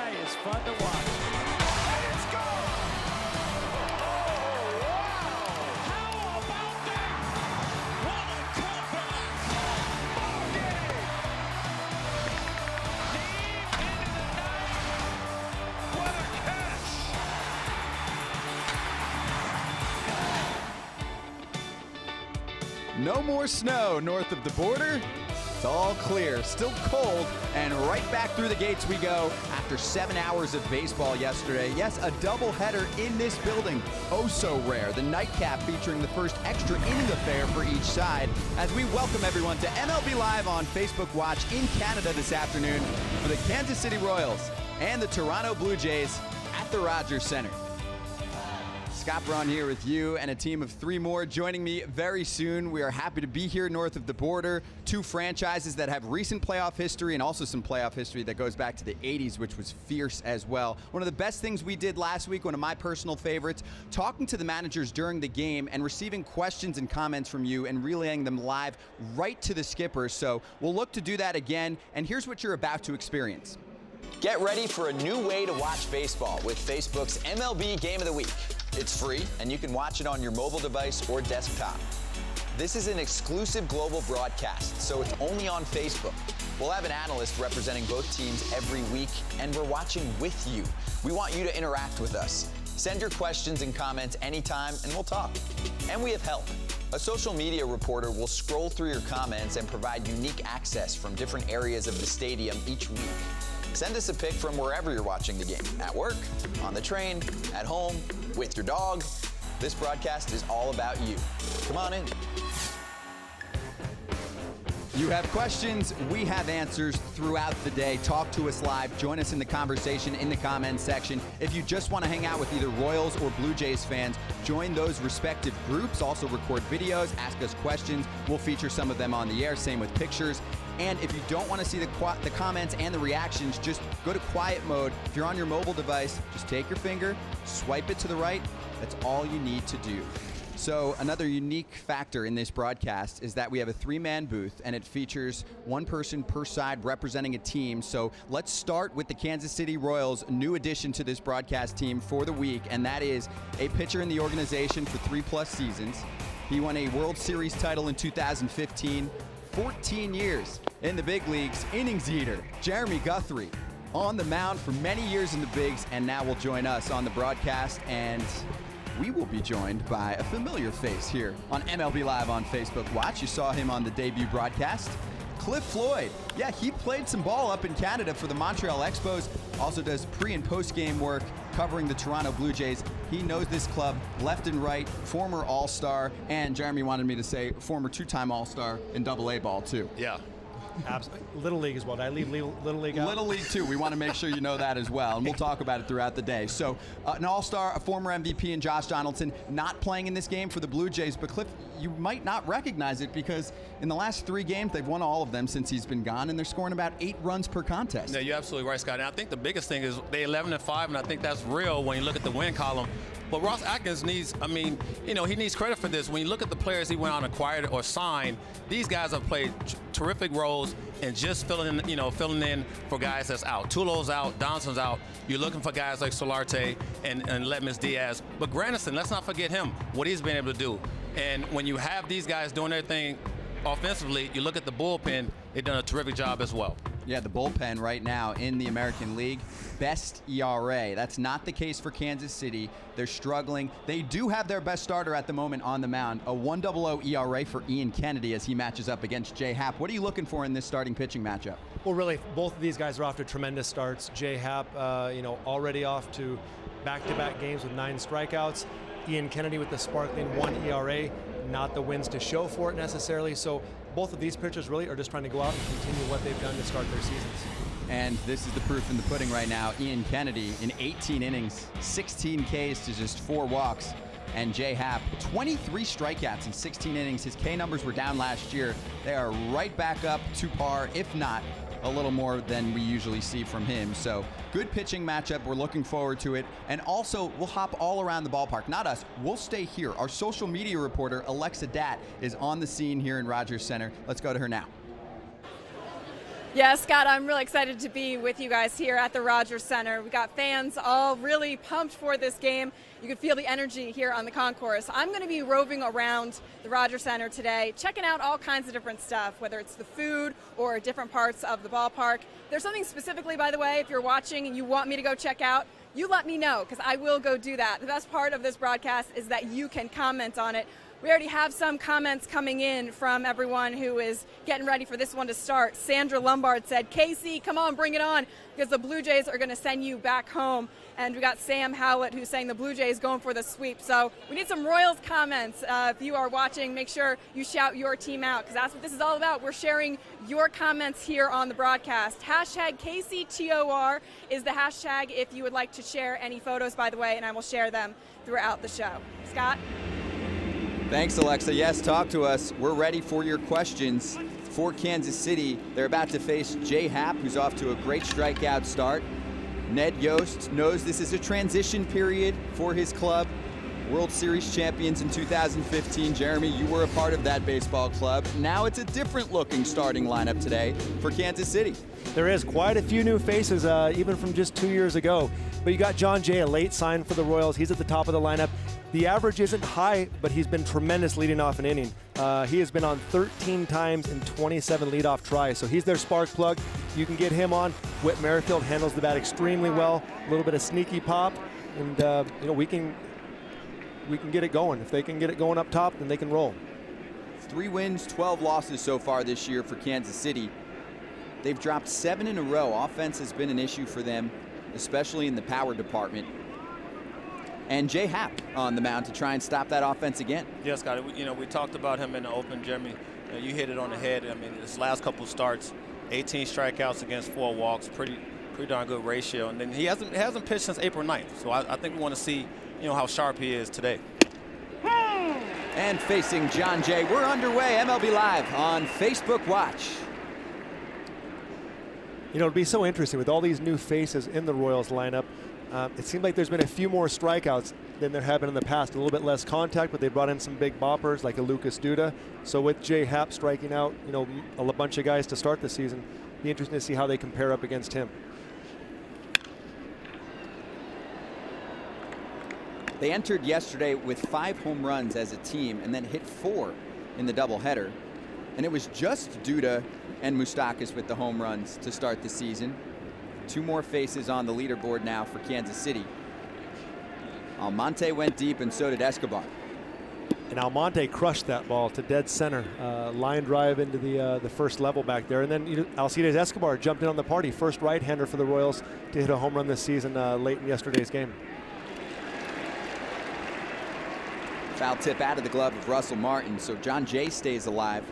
guy is fun to watch. It's gone! Oh, wow! How about that? What a comeback! Ball game! Deep into the night. What a catch! No more snow north of the border. It's all clear, still cold, and right back through the gates we go after 7 hours of baseball yesterday. Yes, a doubleheader in this building. Oh so rare. The nightcap featuring the first extra inning affair for each side as we welcome everyone to MLB Live on Facebook Watch in Canada this afternoon for the Kansas City Royals and the Toronto Blue Jays at the Rogers Center. Scott Braun here with you and a team of 3 more joining me very soon. We are happy to be here north of the border. 2 franchises that have recent playoff history and also some playoff history that goes back to the 80s, which was fierce as well. One of the best things we did last week, one of my personal favorites, talking to the managers during the game and receiving questions and comments from you and relaying them live right to the skippers. So we'll look to do that again, and here's what you're about to experience. Get ready for a new way to watch baseball with Facebook's MLB Game of the Week. It's free, and you can watch it on your mobile device or desktop. This is an exclusive global broadcast, so it's only on Facebook. We'll have an analyst representing both teams every week, and we're watching with you. We want you to interact with us. Send your questions and comments anytime, and we'll talk. And we have help. A social media reporter will scroll through your comments and provide unique access from different areas of the stadium each week. Send us a pic from wherever you're watching the game. At work, on the train, at home, with your dog. This broadcast is all about you. Come on in. You have questions, we have answers throughout the day. Talk to us live. Join us in the conversation in the comments section. If you just want to hang out with either Royals or Blue Jays fans, join those respective groups. Also record videos, ask us questions. We'll feature some of them on the air, same with pictures. And if you don't want to see the comments and the reactions, just go to quiet mode. If you're on your mobile device, just take your finger, swipe it to the right. That's all you need to do. So another unique factor in this broadcast is that we have a 3-man booth, and it features 1 person per side representing a team. So let's start with the Kansas City Royals' new addition to this broadcast team for the week, and that is a pitcher in the organization for 3+ seasons. He won a World Series title in 2015, 14 years in the big leagues, innings eater, Jeremy Guthrie, on the mound for many years in the bigs, and now will join us on the broadcast. And we will be joined by a familiar face here on MLB Live on Facebook Watch. You saw him on the debut broadcast. Cliff Floyd. Yeah, he played some ball up in Canada for the Montreal Expos. Also does pre- and post-game work covering the Toronto Blue Jays. He knows this club left and right, former All-Star, and Jeremy wanted me to say former 2-time All-Star in AA ball too. Yeah. Absolutely. Little League as well. Did I leave Little League out? Little League too. We want to make sure you know that as well, and we'll talk about it throughout the day. So an All-Star, a former MVP in Josh Donaldson, not playing in this game for the Blue Jays, but Cliff, you might not recognize it because in the last 3 games, they've won all of them since he's been gone, and they're scoring about 8 runs per contest. No, you're absolutely right, Scott. And I think the biggest thing is they're 11-5, and I think that's real when you look at the win column. But Ross Atkins needs, he needs credit for this. When you look at the players he went out and acquired or signed, these guys have played terrific roles and just filling in for guys that's out. Tulo's out, Donaldson's out. You're looking for guys like Solarte and Ledmus Diaz. But Granderson, let's not forget him, what he's been able to do. And when you have these guys doing their thing offensively, you look at the bullpen, they've done a terrific job as well. Yeah, the bullpen right now in the American League, best ERA. That's not the case for Kansas City. They're struggling. They do have their best starter at the moment on the mound, a 1.00 ERA for Ian Kennedy as he matches up against Jay Happ. What are you looking for in this starting pitching matchup? Well, really, both of these guys are off to tremendous starts. Jay Happ, already off to back-to-back games with 9 strikeouts. Ian Kennedy with the sparkling 1 ERA, not the wins to show for it necessarily. So both of these pitchers really are just trying to go out and continue what they've done to start their seasons. And this is the proof in the pudding right now. Ian Kennedy in 18 innings, 16 Ks to just 4 walks. And Jay Happ, 23 strikeouts in 16 innings. His K numbers were down last year. They are right back up to par, if not a little more than we usually see from him. So good pitching matchup. We're looking forward to it. And also, we'll hop all around the ballpark. Not us. We'll stay here. Our social media reporter, Alexa Dat, is on the scene here in Rogers Center. Let's go to her now. Yeah, Scott, I'm really excited to be with you guys here at the Rogers Center. We got fans all really pumped for this game. You can feel the energy here on the concourse. I'm going to be roving around the Rogers Center today, checking out all kinds of different stuff, whether it's the food or different parts of the ballpark. There's something specifically, by the way, if you're watching and you want me to go check out, you let me know, because I will go do that. The best part of this broadcast is that you can comment on it. We already have some comments coming in from everyone who is getting ready for this one to start. Sandra Lombard said, "KC, come on, bring it on, because the Blue Jays are going to send you back home." And we got Sam Howlett who's saying the Blue Jays going for the sweep. So we need some Royals comments. If you are watching, make sure you shout your team out, because that's what this is all about. We're sharing your comments here on the broadcast. Hashtag KCTOR is the hashtag if you would like to share any photos, by the way, and I will share them throughout the show. Scott? Thanks, Alexa. Yes, talk to us. We're ready for your questions. For Kansas City, they're about to face Jay Happ, who's off to a great strikeout start. Ned Yost knows this is a transition period for his club. World Series champions in 2015. Jeremy, you were a part of that baseball club. Now it's a different looking starting lineup today for Kansas City. There is quite a few new faces, even from just 2 years ago. But you got John Jay, a late sign for the Royals. He's at the top of the lineup. The average isn't high, but he's been tremendous leading off an inning. He has been on 13 times in 27 leadoff tries, so he's their spark plug. You can get him on. Whit Merrifield handles the bat extremely well. A little bit of sneaky pop, and we can get it going. If they can get it going up top, then they can roll. 3 wins, 12 losses so far this year for Kansas City. They've dropped 7 in a row. Offense has been an issue for them, especially in the power department. And Jay Happ on the mound to try and stop that offense again. Yes, Scott. We talked about him in the open, Jeremy. You hit it on the head. I mean, his last couple starts, 18 strikeouts against 4 walks, pretty darn good ratio. And then he hasn't pitched since April 9th. So I think we want to see, how sharp he is today. And facing John Jay, we're underway. MLB Live on Facebook Watch. It'd be so interesting with all these new faces in the Royals lineup. It seems like there's been a few more strikeouts than there have been in the past. A little bit less contact, but they brought in some big boppers like a Lucas Duda. So with Jay Happ striking out, a bunch of guys to start the season, be interesting to see how they compare up against him. They entered yesterday with 5 home runs as a team and then hit 4 in the doubleheader. And it was just Duda and Moustakas with the home runs to start the season. 2 more faces on the leaderboard now for Kansas City. Almonte went deep, and so did Escobar. And Almonte crushed that ball to dead center. Line drive into the first level back there. And then Alcides Escobar jumped in on the party. First right-hander for the Royals to hit a home run this season late in yesterday's game. Foul tip out of the glove of Russell Martin, so John Jay stays alive.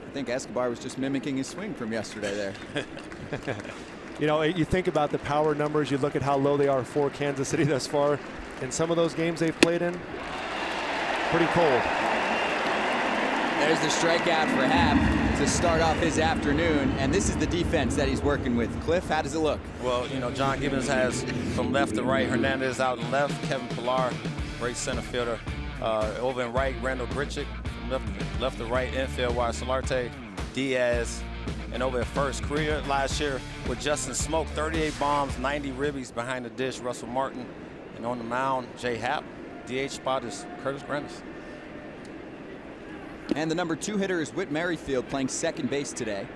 I think Escobar was just mimicking his swing from yesterday there. You think about the power numbers, you look at how low they are for Kansas City thus far, and some of those games they've played in, pretty cold. There's the strikeout for Happ to start off his afternoon, and this is the defense that he's working with. Cliff, how does it look? Well, John Gibbons has from left to right. Hernandez out and left. Kevin Pillar, great center fielder. Over in right, Randall Grichuk. Left to right infield, wide Solarte, Diaz, and over at first, career last year with Justin Smoke, 38 bombs, 90 ribbies behind the dish, Russell Martin, and on the mound, Jay Happ. DH spot is Curtis Grandis. And the number 2 hitter is Whit Merrifield, playing second base today.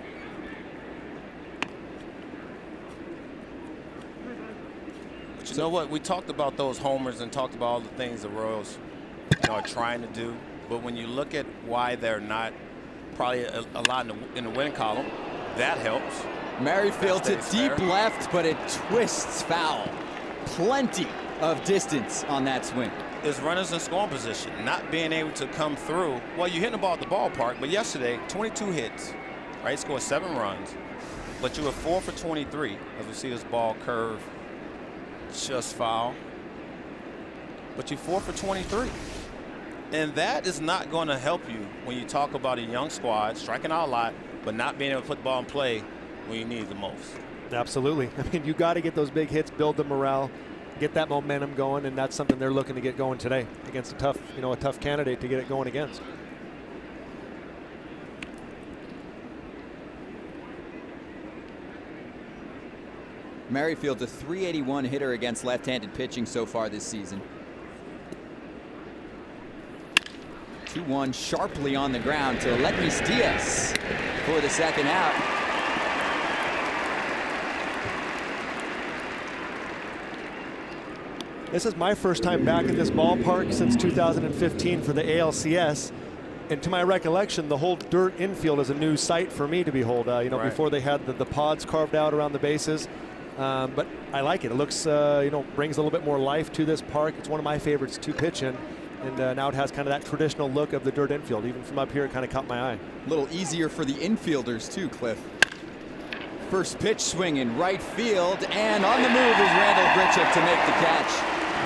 But you know what? We talked about those homers and talked about all the things the Royals are trying to do. But when you look at why they're not probably a lot in the win column, that helps. Merrifield to deep left, but it twists foul. Plenty of distance on that swing. Is runners in scoring position, not being able to come through. Well, you're hitting the ball at the ballpark, but yesterday, 22 hits, right? Scored 7 runs, but you were 4 for 23. As we see this ball curve, just foul. But you're 4 for 23. And that is not going to help you when you talk about a young squad, striking out a lot, but not being able to put the ball in play when you need it the most. Absolutely. I mean, you got to get those big hits, build the morale, get that momentum going, and that's something they're looking to get going today against a tough candidate to get it going against. Merrifield's a .381 hitter against left-handed pitching so far this season. 2-1 sharply on the ground to Lavigne for the second out. This is my first time back at this ballpark since 2015 for the ALCS. And to my recollection, the whole dirt infield is a new sight for me to behold. Before they had the pods carved out around the bases. But I like it. It looks, brings a little bit more life to this park. It's one of my favorites to pitch in. And now it has kind of that traditional look of the dirt infield. Even from up here, it kind of caught my eye. A little easier for the infielders too, Cliff. First pitch swing in right field, and on the move is Randall Grichuk to make the catch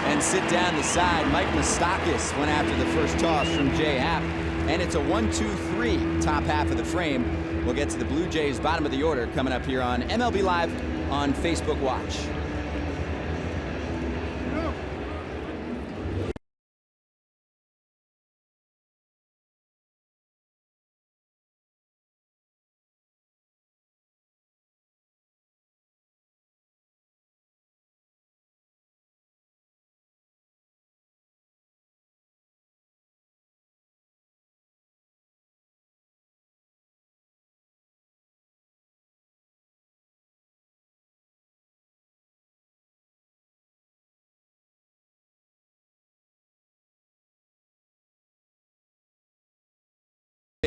and sit down the side. Mike Moustakas went after the first toss from Jay Happ, and it's a 1-2-3 top half of the frame. We'll get to the Blue Jays bottom of the order coming up here on MLB Live on Facebook Watch.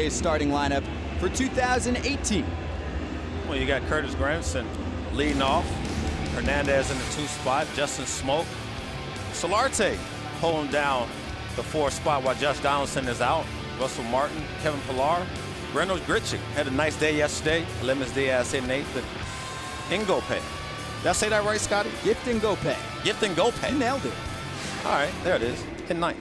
Starting lineup for 2018. Well, you got Curtis Granderson leading off, Hernandez in the 2 spot, Justin Smoke, Solarte holding down the 4 spot while Josh Donaldson is out, Russell Martin, Kevin Pillar, Randall Grichuk had a nice day yesterday, Lemons Diaz in 8th, and Ngope. Did I say that right, Scotty? Gift Ngope. Gift Ngope. You nailed it. All right, there it is, in 9th.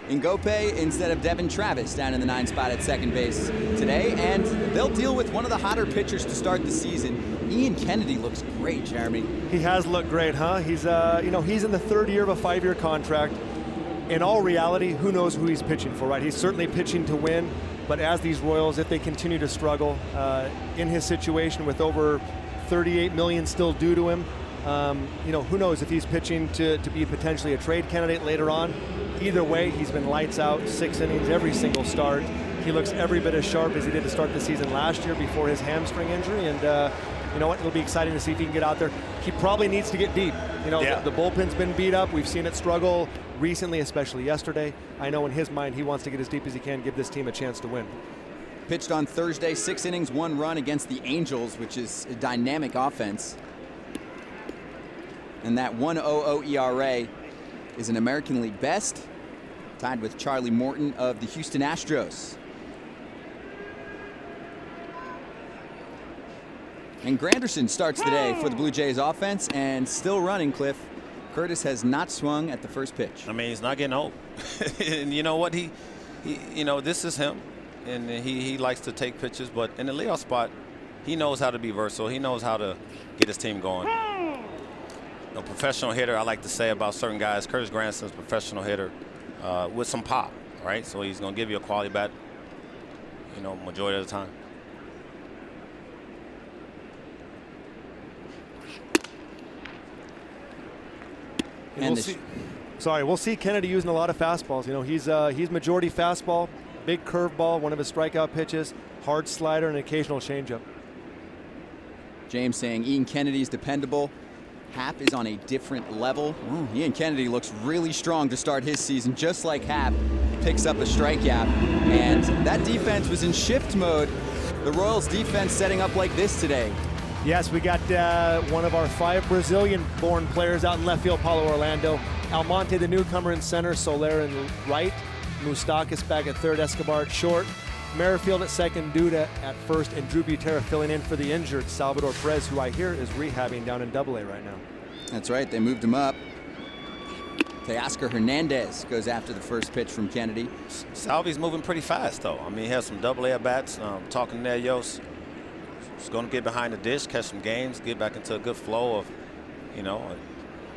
Ngope instead of Devin Travis down in the 9 spot at second base today, and they'll deal with one of the hotter pitchers to start the season. Ian Kennedy looks great, Jeremy. He has looked great, huh? He's he's in the 3rd year of a 5-year contract. In all reality, who knows who he's pitching for, right? He's certainly pitching to win, but as these Royals, if they continue to struggle in his situation with over $38 million still due to him, who knows if he's pitching to be potentially a trade candidate later on. Either way, he's been lights out, 6 innings every single start. He looks every bit as sharp as he did to start the season last year before his hamstring injury. And you know what? It'll be exciting to see if he can get out there. He probably needs to get deep. The bullpen's been beat up. We've seen it struggle recently, especially yesterday. I know in his mind he wants to get as deep as he can, give this team a chance to win. Pitched on Thursday, 6 innings, 1 run against the Angels, which is a dynamic offense. And that 1.00 ERA is an American League best, tied with Charlie Morton of the Houston Astros. And Granderson starts the day for the Blue Jays offense, and still running, Cliff. Curtis has not swung at the first pitch. I mean, he's not getting old. And you know what? He this is him, and he likes to take pitches, but in the leadoff spot, he knows how to be versatile. He knows how to get his team going. A professional hitter, I like to say about certain guys, Curtis Granderson's a professional hitter with some pop, right? So he's going to give you a quality bat, majority of the time. And we'll see Kennedy using a lot of fastballs. He's majority fastball, big curveball, one of his strikeout pitches, hard slider, and occasional changeup. James saying Ian Kennedy's dependable. Happ is on a different level. Ian Kennedy looks really strong to start his season, just like Happ picks up a strikeout. And that defense was in shift mode. The Royals defense setting up like this today. Yes, we got one of our 5 Brazilian-born players out in left field, Paulo Orlando. Almonte, the newcomer, in center. Soler in right. Moustakas back at third. Escobar at short. Merrifield at second. Duda at first. And Drew Butera filling in for the injured Salvador Perez, who I hear is rehabbing down in AA right now. That's right. They moved him up. Teoscar Hernandez goes after the first pitch from Kennedy. Salvi's moving pretty fast, though. I mean, he has some AA at-bats. Talking there, Yos. He's going to get behind the dish, catch some games, get back into a good flow of,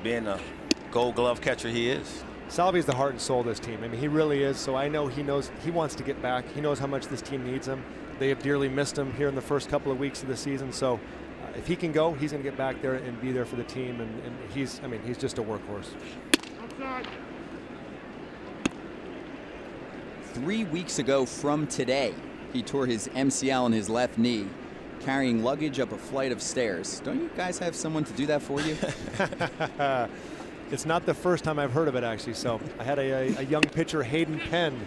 being a Gold Glove catcher he is. Salvi's the heart and soul of this team. I mean, he really is. So I know he knows he wants to get back. He knows how much this team needs him. They have dearly missed him here in the first couple of weeks of the season. So if he can go, he's going to get back there and be there for the team. And he's just a workhorse. 3 weeks ago from today, he tore his MCL in his left knee, carrying luggage up a flight of stairs. Don't you guys have someone to do that for you? It's not the first time I've heard of it, actually. So I had a young pitcher, Hayden Penn,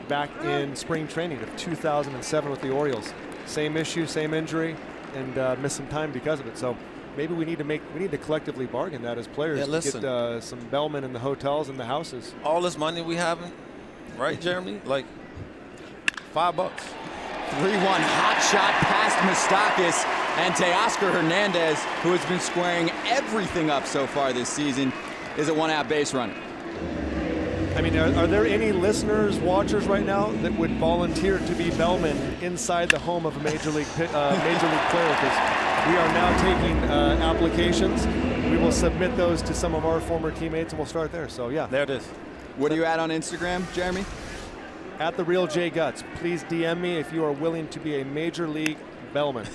back in spring training of 2007 with the Orioles. Same issue, same injury, and missed some time because of it. So maybe we need to collectively bargain that as players to get some bellmen in the hotels and the houses. All this money we haven't, right, Jeremy? Like $5. 3-1 hot shot past Moustakas, and Teoscar Hernandez, who has been squaring everything up so far this season, is a one-out base runner. I mean, are there any listeners, watchers right now that would volunteer to be bellmen inside the home of a major league player? Because we are now taking applications. We will submit those to some of our former teammates, and we'll start there. So yeah, there it is. What are you at on Instagram, Jeremy? At the Real J Guts. Please DM me if you are willing to be a major league bellman.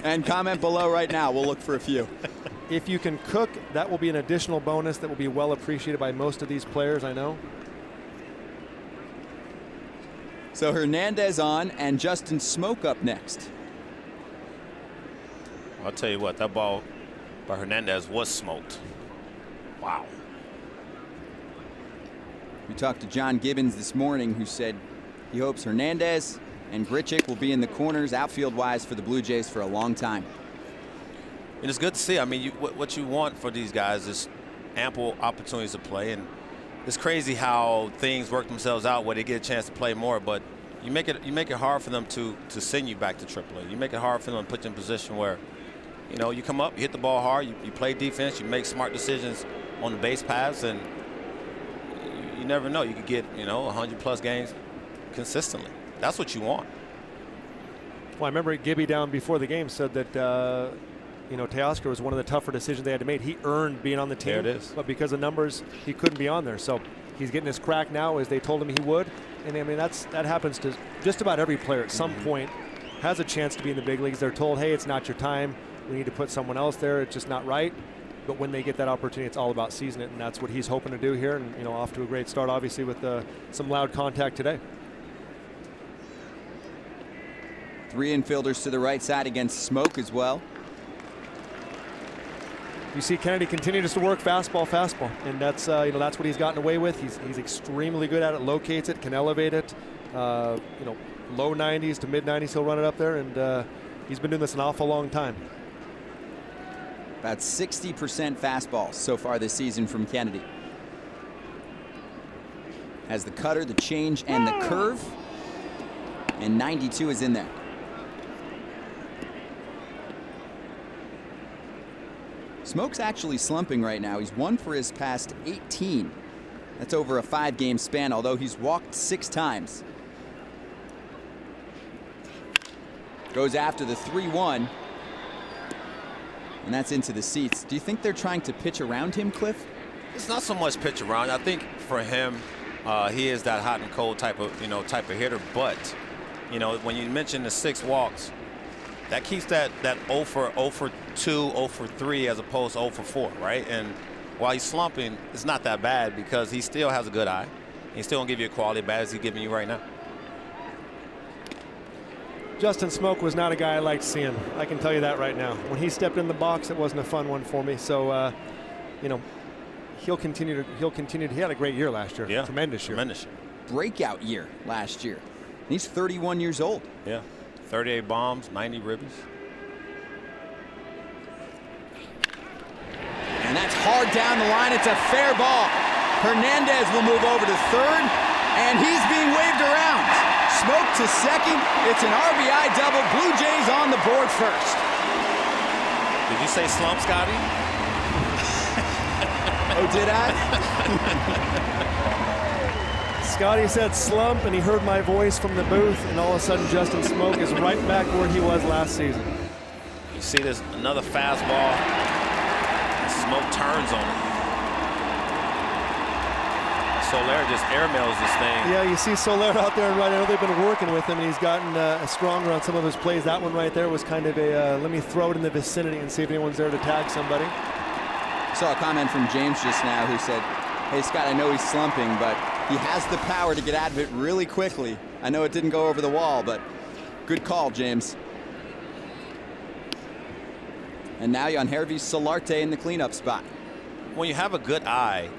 And comment below right now. We'll look for a few. If you can cook, that will be an additional bonus that will be well appreciated by most of these players, I know. So Hernandez on, and Justin Smoke up next. I'll tell you what, that ball by Hernandez was smoked. Wow. We talked to John Gibbons this morning, who said he hopes Hernandez and Grichuk will be in the corners outfield-wise for the Blue Jays for a long time. And it's good to see. I mean, what you want for these guys is ample opportunities to play. And it's crazy how things work themselves out where they get a chance to play more. But you make it hard for them to send you back to AAA. You make it hard for them to put you in a position where, you know, you come up, you hit the ball hard, you play defense, you make smart decisions on the base paths, and you never know. You could get, 100+ games consistently. That's what you want. Well, I remember Gibby down before the game said that, Teoscar was one of the tougher decisions they had to make. He earned being on the team. There it is. But because of numbers, he couldn't be on there. So he's getting his crack now as they told him he would. And I mean, that happens to just about every player at some point has a chance to be in the big leagues. They're told, hey, it's not your time. We need to put someone else there. It's just not right. But when they get that opportunity, it's all about seizing it. And that's what he's hoping to do here. And, off to a great start, obviously, with some loud contact today. 3 infielders to the right side against Smoke as well. You see Kennedy continues to work fastball, and that's what he's gotten away with. He's extremely good at it, locates it, can elevate it. Low 90s to mid 90s, he'll run it up there, and he's been doing this an awful long time. About 60% fastballs so far this season from Kennedy. Has the cutter, the change, and the curve, and 92 is in there. Smoke's actually slumping right now. He's 1 for his past 18. That's over a 5-game span, although he's walked 6 times. Goes after the 3-1. And that's into the seats. Do you think they're trying to pitch around him, Cliff? It's not so much pitch around. I think for him, he is that hot and cold type of hitter. But, when you mention the 6 walks, that keeps that 0 for 2, 0 for 3 as opposed to 0 for 4, right? And while he's slumping, it's not that bad because he still has a good eye. He's still going to give you a quality bat as he's giving you right now. Justin Smoke was not a guy I liked seeing. I can tell you that right now. When he stepped in the box, it wasn't a fun one for me. So, he'll continue to. He had a great year last year. Yeah, tremendous year. Breakout year last year. He's 31 years old. Yeah, 38 bombs, 90 ribbies. And that's hard down the line. It's a fair ball. Hernandez will move over to third, and he's being waved around. Smoke to second. It's an RBI double. Blue Jays on the board first. Did you say slump, Scotty? Oh, did I? Scotty said slump, and he heard my voice from the booth, and all of a sudden Justin Smoke is right back where he was last season. You see there's another fastball. And Smoke turns on it. Soler just airmails this thing. Yeah, you see Soler out there, and right, I know they've been working with him, and he's gotten stronger on some of his plays. That one right there was kind of a let me throw it in the vicinity and see if anyone's there to tag somebody. Saw a comment from James just now who said, hey, Scott, I know he's slumping, but he has the power to get out of it really quickly. I know it didn't go over the wall, but good call, James. And now Yangervis Solarte in the cleanup spot. When you have a good eye,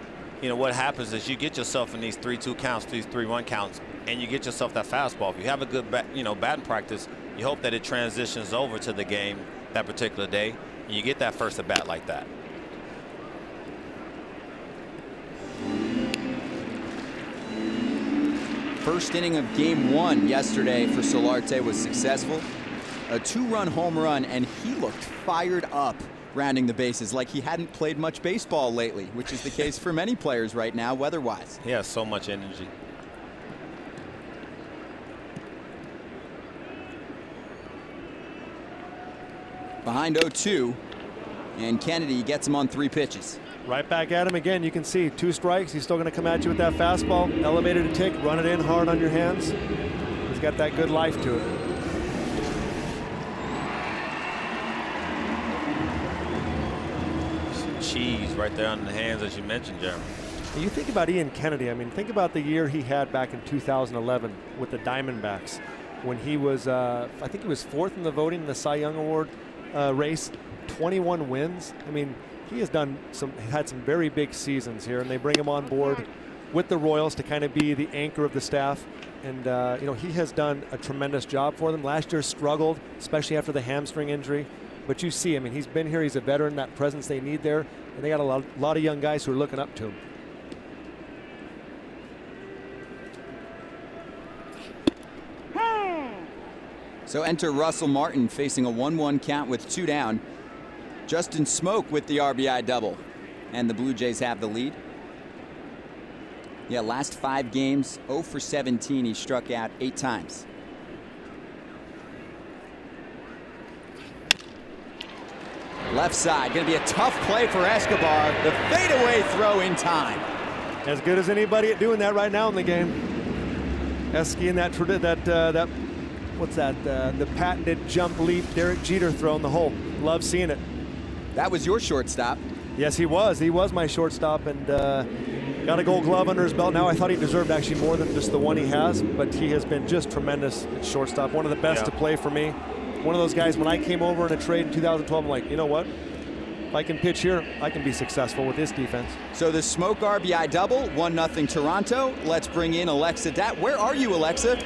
you know, what happens is you get yourself in these 3-2 counts, these 3-1 counts, and you get yourself that fastball. If you have a good batting practice, you hope that it transitions over to the game that particular day, and you get that first at bat like that. First inning of game 1 yesterday for Solarte was successful. A 2-run home run, and he looked fired up rounding the bases like he hadn't played much baseball lately, which is the case for many players right now, weather-wise. He has so much energy. Behind 0-2, and Kennedy gets him on 3 pitches. Right back at him again. You can see 2 strikes. He's still going to come at you with that fastball. Elevated a tick, run it in hard on your hands. He's got that good life to it. Cheese right there on the hands, as you mentioned, Jeremy. You think about Ian Kennedy. I mean, think about the year he had back in 2011 with the Diamondbacks, when he was, I think he was 4th in the voting in the Cy Young Award race, 21 wins. I mean, he has had some very big seasons here, and they bring him on board with the Royals to kind of be the anchor of the staff. And you know, he has done a tremendous job for them. Last year struggled, especially after the hamstring injury. But you see, I mean, he's been here. He's a veteran. That presence they need there, and they got a lot of young guys who are looking up to him. So enter Russell Martin facing a 1-1 count with 2 down. Justin Smoke with the RBI double, and the Blue Jays have the lead. Yeah, last 5 games, 0 for 17. He struck out 8 times. Left side, going to be a tough play for Escobar. The fadeaway throw in time. As good as anybody at doing that right now in the game. Esky and that what's that? The patented jump leap Derek Jeter throw in the hole. Love seeing it. That was your shortstop. Yes, he was. He was my shortstop, and got a Gold Glove under his belt. Now I thought he deserved actually more than just the one he has, but he has been just tremendous at shortstop. One of the best to play for me. One of those guys, when I came over in a trade in 2012, I'm like, you know what? If I can pitch here, I can be successful with this defense. So the Smoke RBI double, 1-0 Toronto. Let's bring in Alexa Datt. Where are you, Alexa?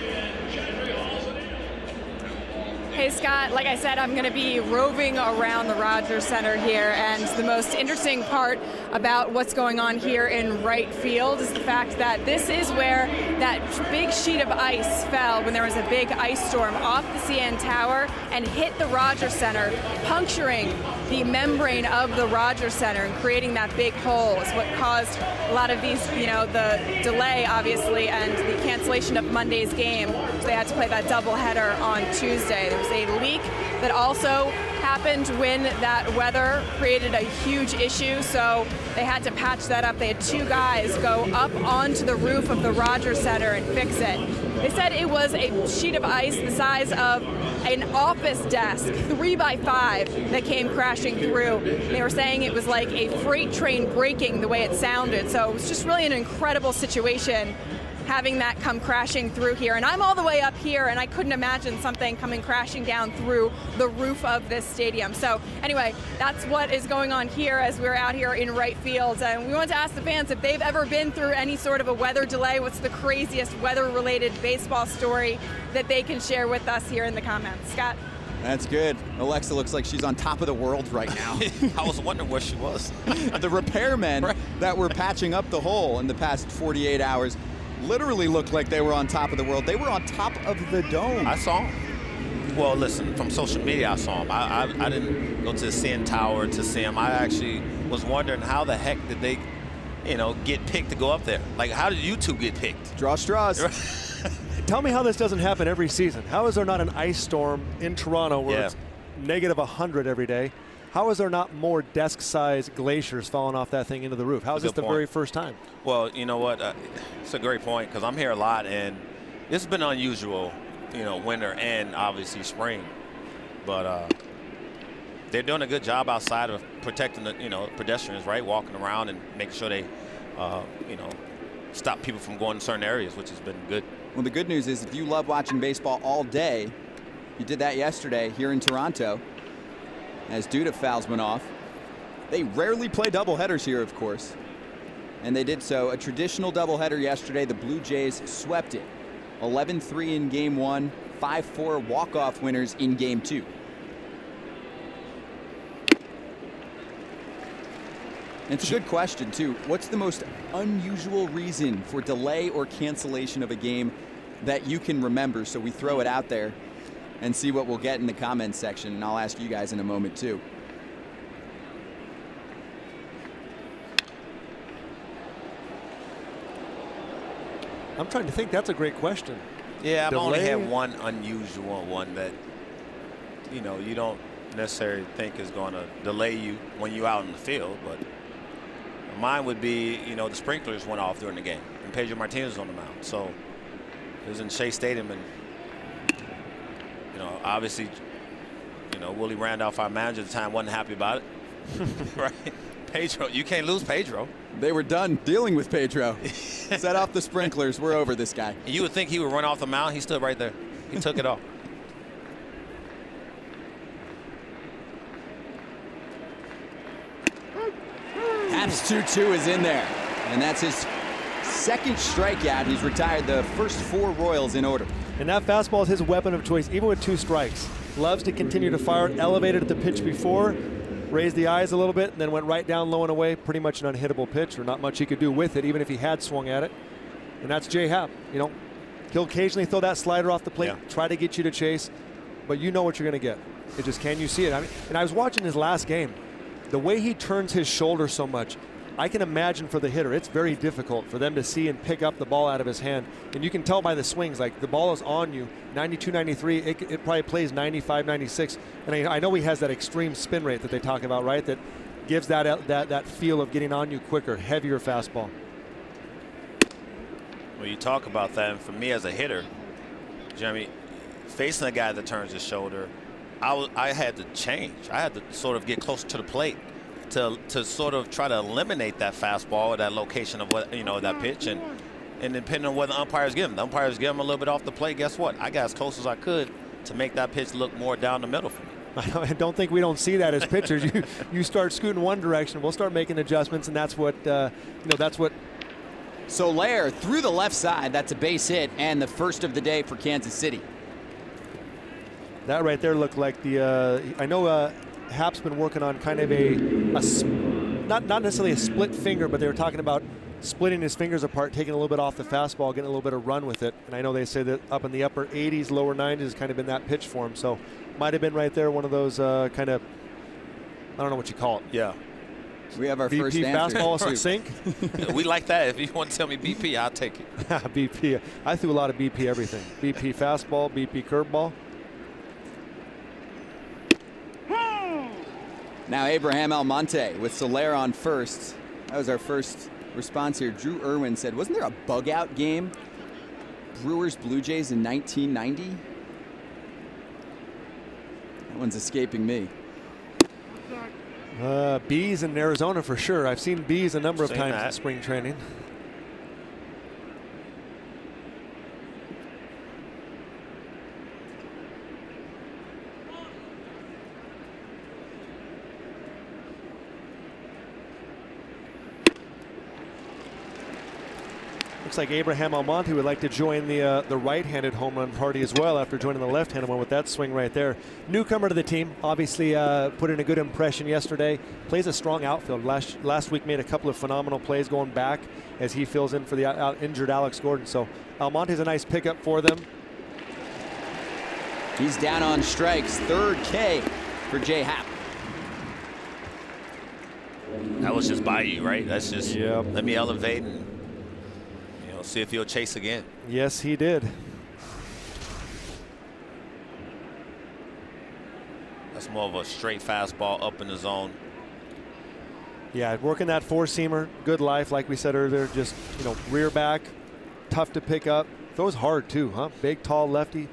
Hey Scott, like I said, I'm going to be roving around the Rogers Center here, and the most interesting part about what's going on here in right field is the fact that this is where that big sheet of ice fell when there was a big ice storm off the CN Tower and hit the Rogers Center, puncturing the membrane of the Rogers Center and creating that big hole is what caused a lot of these, you know, the delay obviously and the cancellation of Monday's game. So they had to play that doubleheader on Tuesday. There was a leak that also happened when that weather created a huge issue, so they had to patch that up. They had 2 guys go up onto the roof of the Rogers Center and fix it. They said it was a sheet of ice the size of an office desk, 3x5, that came crashing through. They were saying it was like a freight train breaking the way it sounded, so it was just really an incredible situation having that come crashing through here. And I'm all the way up here, and I couldn't imagine something coming crashing down through the roof of this stadium. So anyway, that's what is going on here as we're out here in right field. And we want to ask the fans if they've ever been through any sort of a weather delay. What's the craziest weather-related baseball story that they can share with us here in the comments? Scott? That's good. Alexa looks like she's on top of the world right now. I was wondering where she was. The repairmen that were patching up the hole in the past 48 hours literally looked like they were on top of the world. They were on top of the dome. I saw them. Well, listen, from social media, I saw them. I didn't go to the CN Tower to see them. I actually was wondering how the heck did they, you know, get picked to go up there? Like, how did you 2 get picked? Draw straws. Tell me how this doesn't happen every season. How is there not an ice storm in Toronto where it's -100 every day? How is there not more desk-sized glaciers falling off that thing into the roof? How is this the very first time? Well, you know what? It's a great point because I'm here a lot, and this has been unusual, winter and obviously spring. But they're doing a good job outside of protecting the, pedestrians, right? Walking around and making sure they, stop people from going to certain areas, which has been good. Well, the good news is if you love watching baseball all day, you did that yesterday here in Toronto as Duda fouls one off. They rarely play doubleheaders here, of course, and they did so. A traditional doubleheader yesterday. The Blue Jays swept it. 11-3 in Game 1, 5-4 walk-off winners in Game 2. It's a good question, too. What's the most unusual reason for delay or cancellation of a game that you can remember? So we throw it out there and see what we'll get in the comments section, and I'll ask you guys in a moment, too. I'm trying to think. That's a great question. Yeah, I've Delay? only had one unusual one that, you don't necessarily think is going to delay you when you're out in the field, but mine would be, the sprinklers went off during the game, and Pedro Martinez was on the mound. So it was in Shea Stadium, and obviously, Willie Randolph, our manager at the time, wasn't happy about it. Right? Pedro, you can't lose Pedro. They were done dealing with Pedro. Set off the sprinklers. We're over this guy. And you would think he would run off the mound. He stood right there. He took it off. Haps 2-2 is in there, and that's his second strikeout. He's retired the first 4 Royals in order. And that fastball is his weapon of choice, even with 2 strikes. Loves to continue to fire it, elevated at the pitch before, raised the eyes a little bit, and then went right down low and away. Pretty much an unhittable pitch, or not much he could do with it, even if he had swung at it. And that's Jay Happ. He'll occasionally throw that slider off the plate, try to get you to chase, but you know what you're going to get. It just, can you see it? And I was watching his last game. The way he turns his shoulder so much, I can imagine for the hitter, it's very difficult for them to see and pick up the ball out of his hand. And you can tell by the swings, like the ball is on you, 92, 93, it probably plays 95, 96. And I know he has that extreme spin rate that they talk about, right? That gives that feel of getting on you quicker, heavier fastball. Well, you talk about that, and for me as a hitter, Jeremy, facing a guy that turns his shoulder, I had to change. I had to sort of get closer to the plate to sort of try to eliminate that fastball or that location of what that pitch, and depending on what the umpires give him. The umpires give him a little bit off the plate. Guess what? I got as close as I could to make that pitch look more down the middle for me. I don't think we don't see that as pitchers. You start scooting one direction, we'll start making adjustments, and that's what that's what. Soler through the left side. That's a base hit and the first of the day for Kansas City. That right there looked like the. I know Happ's been working on kind of not necessarily a split finger, but they were talking about splitting his fingers apart, taking a little bit off the fastball, getting a little bit of run with it. And I know they say that up in the upper 80s, lower 90s has kind of been that pitch for him. So might have been right there one of those kind of, I don't know what you call it. Yeah. We have our BP first answer. fastball sync. We like that. If you want to tell me BP, I'll take it. BP. I threw a lot of BP everything. BP fastball, BP curveball. Now Abraham Almonte with Soler on first. That was our first response here. Drew Irwin said, wasn't there a bug out game? Brewers Blue Jays in 1990? That one's escaping me. Bees in Arizona for sure. I've seen bees a number of times that in spring training. Looks like Abraham Almonte would like to join the right-handed home run party as well after joining the left-handed one with that swing right there. Newcomer to the team, obviously put in a good impression yesterday. Plays a strong outfield. Last week made a couple of phenomenal plays going back as he fills in for the injured Alex Gordon. So Almonte's a nice pickup for them. He's down on strikes. Third K for Jay Happ. That was just by you, right? That's just let me elevate and see if he'll chase again. Yes, he did. That's more of a straight fastball up in the zone. Yeah, working that four-seamer, good life, like we said earlier, just, rear back, tough to pick up. Throws hard too, huh? Big, tall lefty,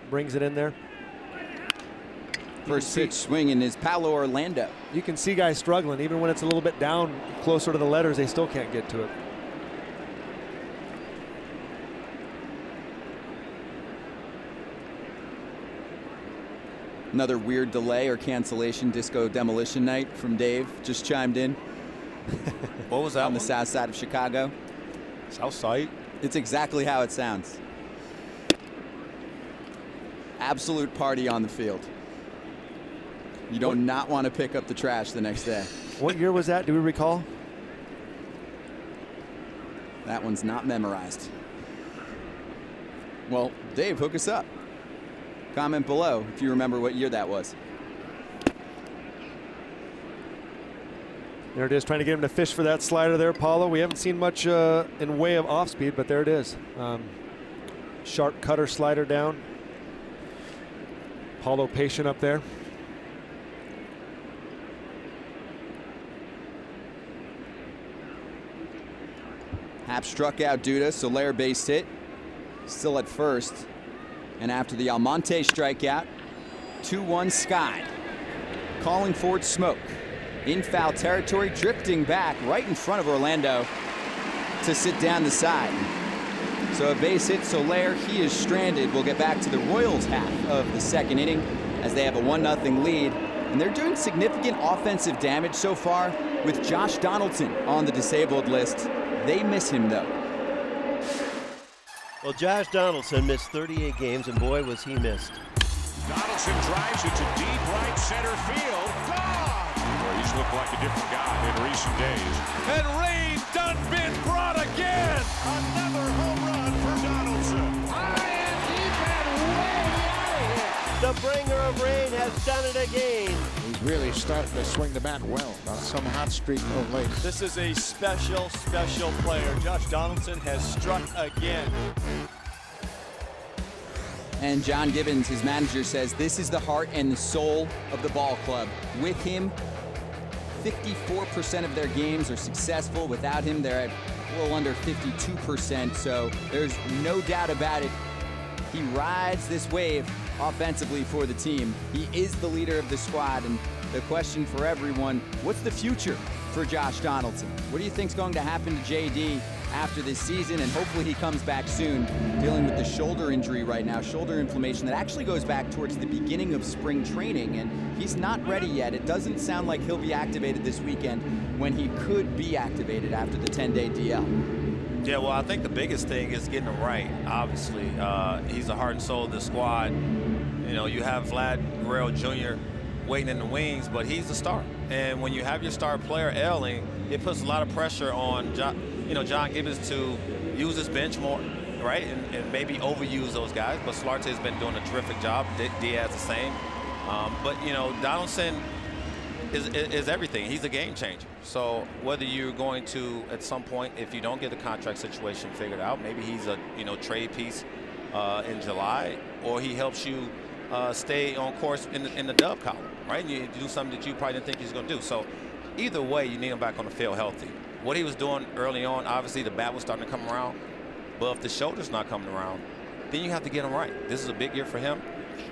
brings it in there. First pitch swinging is Paolo Orlando. You can see guys struggling, even when it's a little bit down closer to the letters, they still can't get to it. Another weird delay or cancellation disco demolition night from Dave just chimed in. What was that on the south side of Chicago? South side? It's exactly how it sounds. Absolute party on the field. You do not want to pick up the trash the next day. What year was that? Do we recall? That one's not memorized. Well, Dave, hook us up. Comment below if you remember what year that was. There it is, trying to get him to fish for that slider there, Paulo. We haven't seen much in way of off speed, but there it is. Sharp cutter slider down. Paulo patient up there. Happ struck out Duda, Soler base hit. Still at first. And after the Almonte strikeout, 2-1 Sky. Calling forward smoke. In foul territory, drifting back right in front of Orlando to sit down the side. So a base hit, Soler, he is stranded. We'll get back to the Royals half of the second inning as they have a 1-0 lead. And they're doing significant offensive damage so far with Josh Donaldson on the disabled list. They miss him though. Well, Josh Donaldson missed 38 games, and boy, was he missed. Donaldson drives it to deep right center field. Gone! Well, he's looked like a different guy in recent days. And rain done been brought again. Another home run for Donaldson. And he's been way out of here. The bringer of rain has done it again. He's really starting to swing the bat well on some hot streak of late. This is a special, special player. Josh Donaldson has struck again. And John Gibbons, his manager, says this is the heart and the soul of the ball club. With him, 54% of their games are successful. Without him, they're at a little under 52%. So there's no doubt about it. He rides this wave offensively for the team. He is the leader of the squad. And the question for everyone, what's the future for Josh Donaldson? What do you think's going to happen to JD after this season? And hopefully he comes back soon, dealing with the shoulder injury right now, shoulder inflammation that actually goes back towards the beginning of spring training, and he's not ready yet. It doesn't sound like he'll be activated this weekend when he could be activated after the 10-day DL. Yeah, well, I think the biggest thing is getting him right, obviously. He's the heart and soul of the squad. You have Vlad Guerrero Jr. waiting in the wings, but he's the star. And when you have your star player ailing, it puts a lot of pressure on John Gibbons to use his bench more, right? And maybe overuse those guys. But Solarte has been doing a terrific job. Diaz the same. But Donaldson is everything. He's a game changer. So whether you're going to, at some point, if you don't get the contract situation figured out, maybe he's a trade piece in July, or he helps you stay on course in the dub column, right? And you do something that you probably didn't think he was going to do. So either way, you need him back on the field healthy. What he was doing early on, obviously the bat was starting to come around, but if the shoulder's not coming around, then you have to get him right. This is a big year for him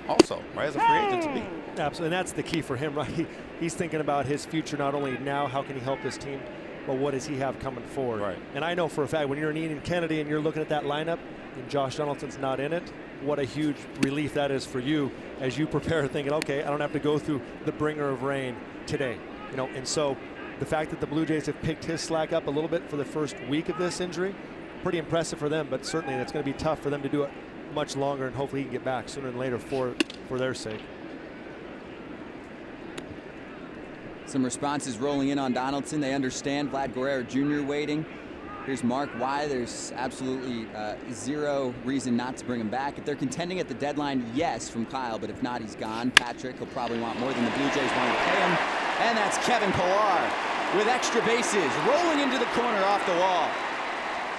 also, right, as a free agent to be. Absolutely, and that's the key for him, right? He's thinking about his future, not only now, how can he help this team, but what does he have coming forward. Right. And I know for a fact when you're Ian Kennedy and you're looking at that lineup and Josh Donaldson's not in it, what a huge relief that is for you as you prepare, thinking, okay, I don't have to go through the bringer of rain today. And so the fact that the Blue Jays have picked his slack up a little bit for the first week of this injury, pretty impressive for them, but certainly it's going to be tough for them to do it much longer, and hopefully he can get back sooner than later for their sake. Some responses rolling in on Donaldson. They understand Vlad Guerrero Jr. waiting. Here's Mark. Why? There's absolutely zero reason not to bring him back. If they're contending at the deadline, yes, from Kyle, but if not, he's gone. Patrick, he'll probably want more than the Blue Jays want to pay him. And that's Kevin Pillar with extra bases, rolling into the corner off the wall.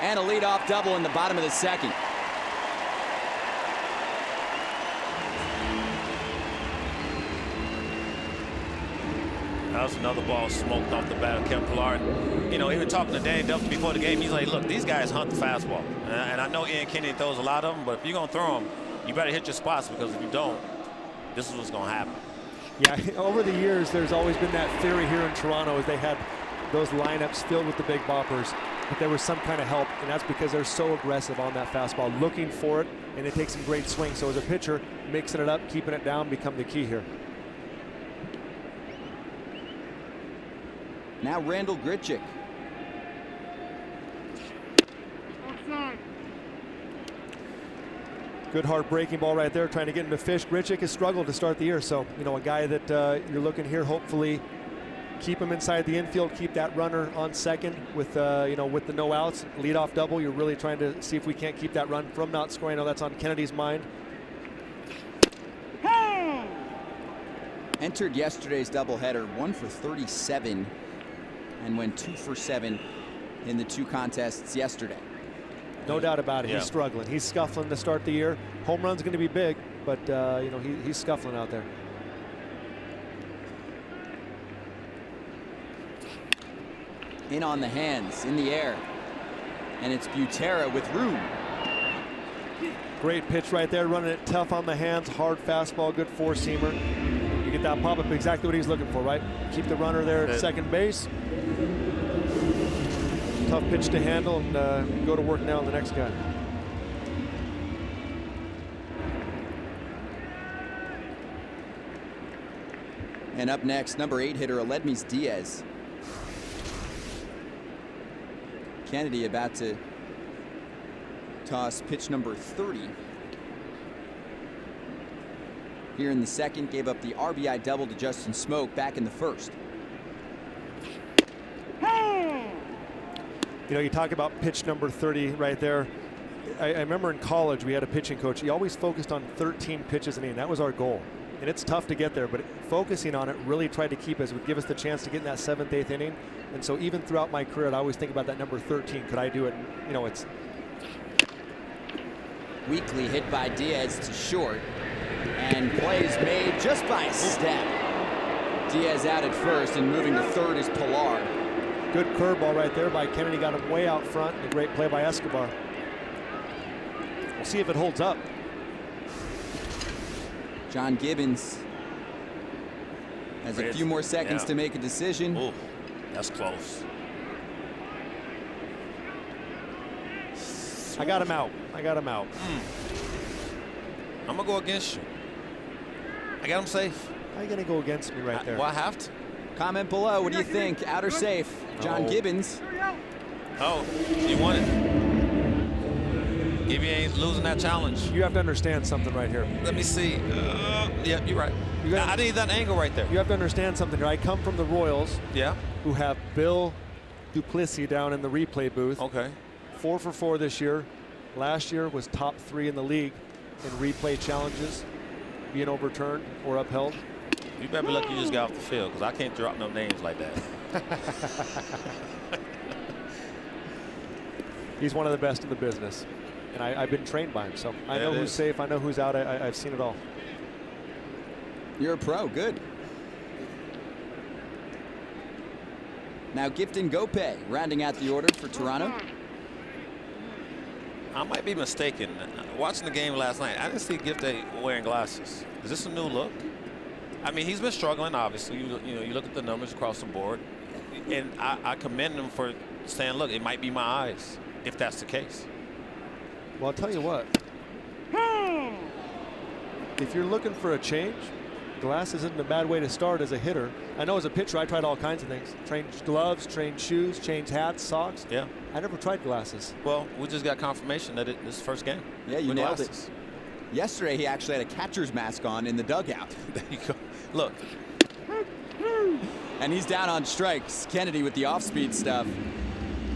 And a leadoff double in the bottom of the second. was another ball smoked off the bat of Kevin Pillar. You know, he was talking to Danny Duffy before the game. He's like, look, these guys hunt the fastball. And I know Ian Kennedy throws a lot of them, but if you're going to throw them, you better hit your spots, because if you don't, this is what's going to happen. Yeah, over the years, there's always been that theory here in Toronto, as they had those lineups filled with the big boppers, but there was some kind of help, and that's because they're so aggressive on that fastball, looking for it, and it takes some great swings. So as a pitcher, mixing it up, keeping it down, become the key here. Now Randall Grichuk. Good hard breaking ball right there, trying to get into Fish. Grichuk has struggled to start the year, so you know, a guy that you're looking here, hopefully keep him inside the infield, keep that runner on second with you know, with the no outs, lead off double. You're really trying to see if we can't keep that run from not scoring. I know that's on Kennedy's mind. Entered yesterday's doubleheader, 1 for 37, and went 2 for 7 in the 2 contests yesterday. No doubt about it. Yeah. He's struggling. He's scuffling to start the year. Home run's going to be big, but you know, he's scuffling out there. In on the hands, in the air, and it's Butera with room. Great pitch right there, running it tough on the hands, hard fastball, good four-seamer. You get that pop-up, exactly what he's looking for, right? Keep the runner there at second base. Tough pitch to handle, and go to work now on the next guy. And up next, number 8 hitter Aledmys Diaz. Kennedy about to toss pitch number 30. Here in the second, gave up the RBI double to Justin Smoke back in the first. You know, you talk about pitch number 30 right there. I remember in college we had a pitching coach. He always focused on 13 pitches an inning. That was our goal. And it's tough to get there, but focusing on it really tried to keep us, would give us the chance to get in that 7th, 8th inning. And so even throughout my career, I always think about that number 13. Could I do it? You know, it's Weakly hit by Diaz to short, and plays made just by a step. Diaz out at first, and moving to third is Pillar. good curveball right there by Kennedy. Got him way out front. A great play by Escobar. We'll see if it holds up. John Gibbons has a few more seconds to make a decision. Ooh, that's close. I got him out. I got him out. I'm going to go against you. I got him safe. How are you going to go against me right there? Well, I have to. Comment below. What do you think? Out or safe? John Gibbons. Oh, you won it. Gibby ain't losing that challenge. You have to understand something right here. Let me see. Yeah, you're right. I need that angle right there. You have to understand something here. I come from the Royals. Yeah. Who have Bill Duplessis down in the replay booth. Okay. 4 for 4 this year. Last year was top 3 in the league in replay challenges being overturned or upheld. You better be lucky you just got off the field, because I can't drop no names like that. He's one of the best in the business. And I've been trained by him, so I know who's safe. I know who's out. I've seen it all. You're a pro. Good. Now Gifton Gope rounding out the order for Toronto. I might be mistaken. Watching the game last night, I didn't see Gifton wearing glasses. Is this a new look? I mean, he's been struggling, obviously. You know, you look at the numbers across the board. And I commend him for saying, look, it might be my eyes, if that's the case. Well, I'll tell you what. If you're looking for a change, glasses isn't a bad way to start as a hitter. I know as a pitcher, I tried all kinds of things. Changed gloves, changed shoes, changed hats, socks. Yeah. I never tried glasses. Well, we just got confirmation that this is first game. Yeah, you nailed it. Yesterday, he actually had a catcher's mask on in the dugout. There you go. Look. And he's down on strikes. Kennedy with the off-speed stuff.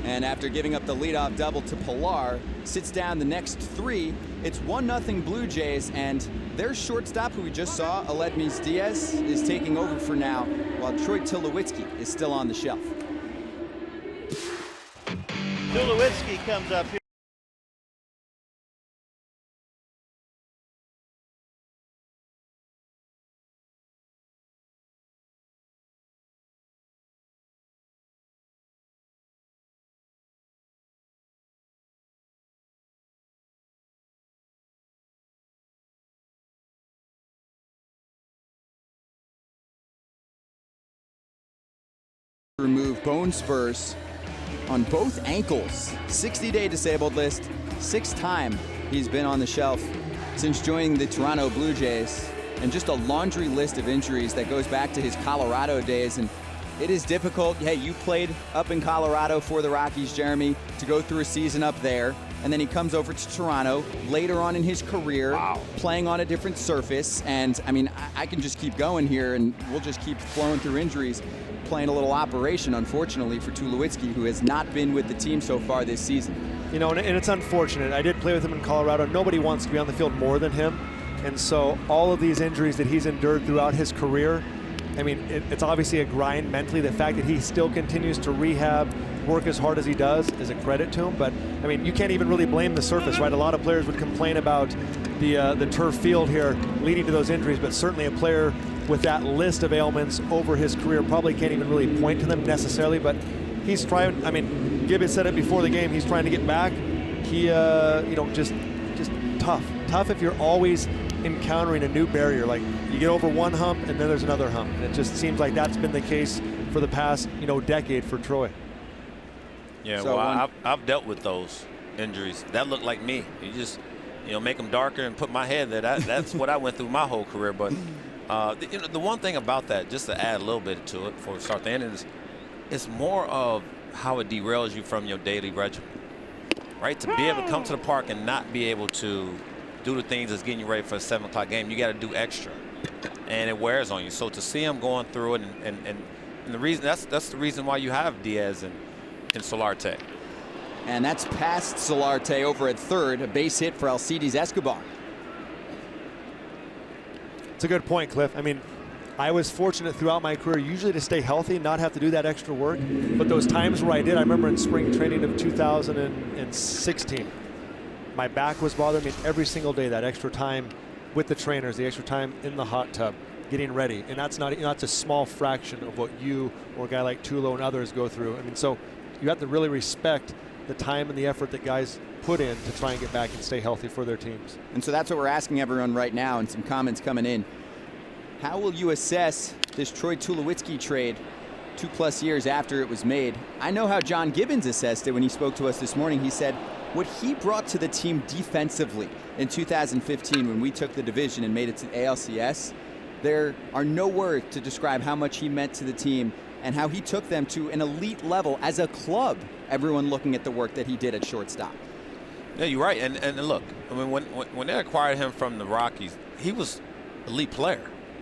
And after giving up the leadoff double to Pillar, sits down the next 3. It's 1-0 Blue Jays, and their shortstop, who we just saw, Aledmys Diaz, is taking over for now, while Troy Tulowitzki is still on the shelf. Tulowitzki comes up here. remove bone spurs on both ankles. 60-day disabled list. 6th time he's been on the shelf since joining the Toronto Blue Jays. And just a laundry list of injuries that goes back to his Colorado days. And it is difficult. Hey, you played up in Colorado for the Rockies, Jeremy, to go through a season up there. And then he comes over to Toronto later on in his career, playing on a different surface. And, I mean, I can just keep going here, and we'll just keep flowing through injuries, playing a little operation, unfortunately, for Tulowitzki, who has not been with the team so far this season. You know, and it's unfortunate. I did play with him in Colorado. Nobody wants to be on the field more than him. And so all of these injuries that he's endured throughout his career, I mean, it's obviously a grind mentally. The fact that he still continues to rehab, work as hard as he does is a credit to him. But, I mean, you can't even really blame the surface, right? A lot of players would complain about the turf field here leading to those injuries, but certainly a player with that list of ailments over his career probably can't even really point to them necessarily. But he's trying, I mean, Gibby said it before the game, he's trying to get back. He, you know, just tough. Tough if you're always encountering a new barrier. Like, you get over one hump and then there's another hump. And it just seems like that's been the case for the past, you know, decade for Troy. Yeah, so well, I've dealt with those injuries. That looked like me. You just, you know, make them darker and put my head there. That's what I went through my whole career. But you know, the one thing about that, just to add a little bit to it before we start the end, is it's more of how it derails you from your daily regimen, right? To be able to come to the park and not be able to do the things that's getting you ready for a 7 o'clock game, you got to do extra, and it wears on you. So to see him going through it, and the reason that's the reason why you have Diaz and Solarte. And that's past Solarte over at third, a base hit for Alcides Escobar. It's a good point, Cliff. I mean, I was fortunate throughout my career usually to stay healthy, not have to do that extra work. But those times where I did, I remember in spring training of 2016, my back was bothering me every single day, that extra time with the trainers, the extra time in the hot tub, getting ready. And that's not, you know, that's a small fraction of what you or a guy like Tulo and others go through. I mean, so you have to really respect the time and the effort that guys put in to try and get back and stay healthy for their teams. And so that's what we're asking everyone right now, and some comments coming in. How will you assess this Troy Tulowitzki trade 2+ years after it was made? I know how John Gibbons assessed it when he spoke to us this morning. He said what he brought to the team defensively in 2015 when we took the division and made it to the ALCS, there are no words to describe how much he meant to the team and how he took them to an elite level as a club, everyone looking at the work that he did at shortstop. Yeah, you're right. And look, I mean, when they acquired him from the Rockies, he was an elite player.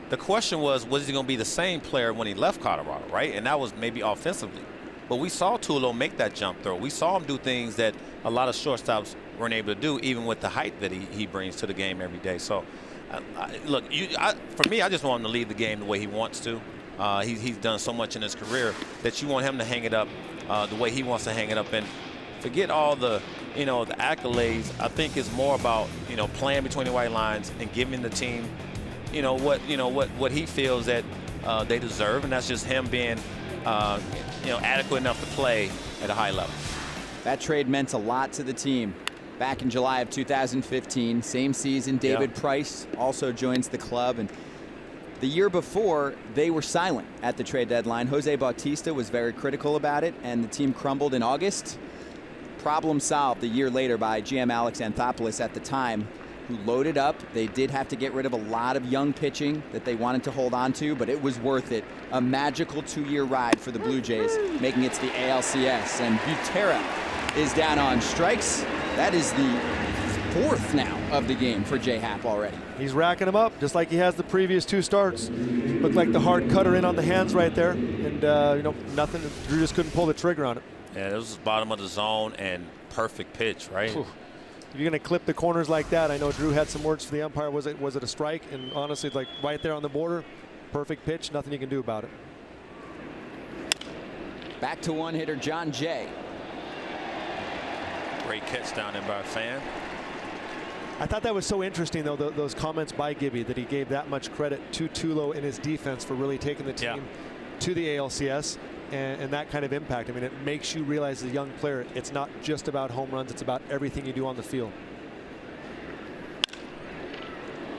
The question was he going to be the same player when he left Colorado, right? And that was maybe offensively. But we saw Tulo make that jump throw. We saw him do things that a lot of shortstops weren't able to do, even with the height that he brings to the game every day. So, look, for me, I just want him to lead the game the way he wants to. He's done so much in his career that you want him to hang it up the way he wants to hang it up. And forget all the, you know, the accolades. I think it's more about, you know, playing between the white lines and giving the team, what he feels that they deserve, and that's just him being, adequate enough to play at a high level. That trade meant a lot to the team. Back in July of 2015, same season, David Price also joins the club, and the year before, they were silent at the trade deadline. Jose Bautista was very critical about it, and the team crumbled in August. Problem solved a year later by GM Alex Anthopoulos at the time, who loaded up. They did have to get rid of a lot of young pitching that they wanted to hold on to, but it was worth it. A magical 2-year ride for the Blue Jays, making it to the ALCS. And Butera is down on strikes. That is the 4th now of the game for J-Happ already. He's racking them up just like he has the previous 2 starts. Looked like the hard cutter in on the hands right there. And, nothing. Drew just couldn't pull the trigger on it. Yeah, this was bottom of the zone and perfect pitch, right? Whew. If you're going to clip the corners like that, I know Drew had some words for the umpire. Was it a strike? And honestly, like right there on the border, perfect pitch, nothing you can do about it. Back to one-hitter John Jay. Great catch down there by a fan. I thought that was so interesting, though, those comments by Gibby, that he gave that much credit to Tulo and his defense for really taking the team to the ALCS and that kind of impact. I mean, it makes you realize as a young player, it's not just about home runs, it's about everything you do on the field.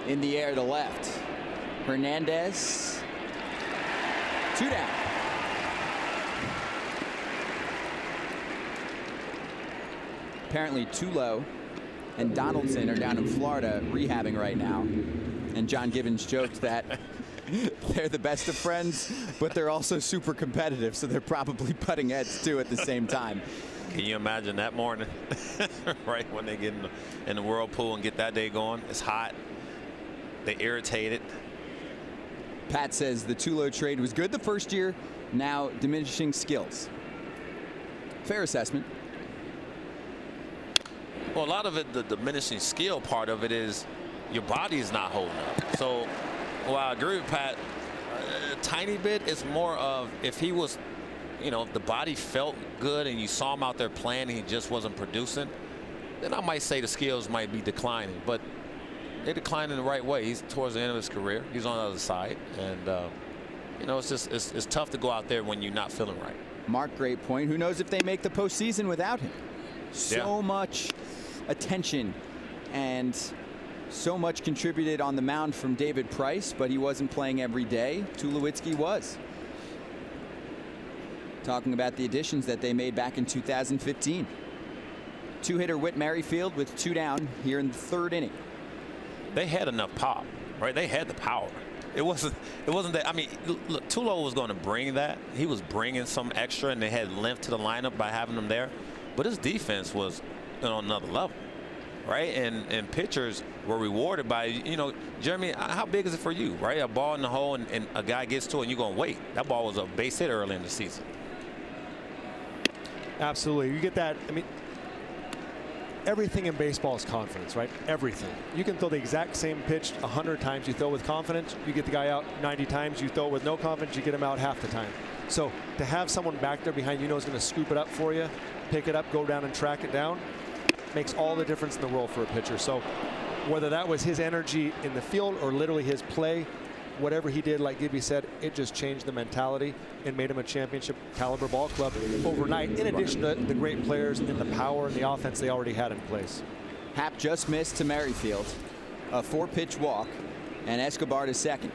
In the air to left. Hernandez. 2 down. apparently Tulo and Donaldson are down in Florida rehabbing right now. And John Gibbons joked that they're the best of friends, but they're also super competitive, so they're probably butting heads too at the same time. Can you imagine that morning? Right when they get in the whirlpool and get that day going? It's hot. They irritated. Pat says the Tulo trade was good the first year, now diminishing skills. Fair assessment. Well, a lot of it, the diminishing skill part of it is your body is not holding up. So, well, I agree with Pat a tiny bit. It's more of if he was, if the body felt good and you saw him out there playing and he just wasn't producing, then I might say the skills might be declining. But they decline in the right way. He's towards the end of his career. He's on the other side. And, it's just it's tough to go out there when you're not feeling right. Mark, great point. Who knows if they make the postseason without him? So much attention and so much contributed on the mound from David Price, but he wasn't playing every day. Tulowitzki was. Talking about the additions that they made back in 2015. Two-hitter Whit Merrifield with 2 down here in the 3rd inning. They had enough pop, right? They had the power. It wasn't that. I mean, look, Tulo was going to bring that. He was bringing some extra, and they had length to the lineup by having him there. But his defense was on another level, right? And pitchers were rewarded by, Jeremy, how big is it for you, right? A ball in the hole and a guy gets to it and you're going to wait. That ball was a base hit early in the season. Absolutely. You get that. I mean, everything in baseball is confidence, right? Everything. You can throw the exact same pitch 100 times. You throw with confidence. You get the guy out 90 times. You throw with no confidence. You get him out half the time. So to have someone back there behind is going to scoop it up for you, pick it up, go down and track it down, makes all the difference in the world for a pitcher. So whether that was his energy in the field or literally his play, whatever he did, like Gibby said, it just changed the mentality and made him a championship caliber ball club overnight, in addition to the great players and the power and the offense they already had in place. Happ just missed to Merrifield. A 4-pitch walk, and Escobar to second.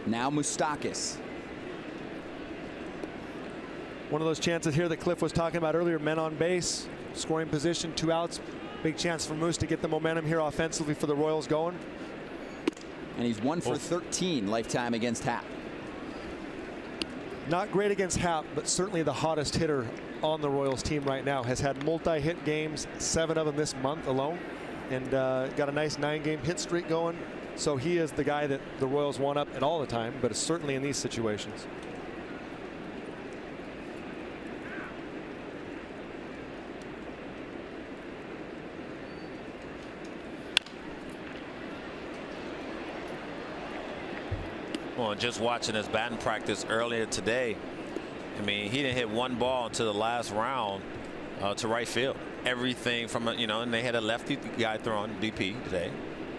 Now Moustakas. One of those chances here that Cliff was talking about earlier, men on base, scoring position, 2 outs. Big chance for Moose to get the momentum here offensively for the Royals going. And he's 1 for 13 lifetime against Happ. Not great against Happ, but certainly the hottest hitter on the Royals team right now. Has had multi-hit games, 7 of them this month alone, and got a nice 9-game hit streak going. So he is the guy that the Royals want up at all the time, but certainly in these situations. Well, just watching his batting practice earlier today, I mean, he didn't hit 1 ball until the last round to right field. Everything from, and they had a lefty guy throwing DP today.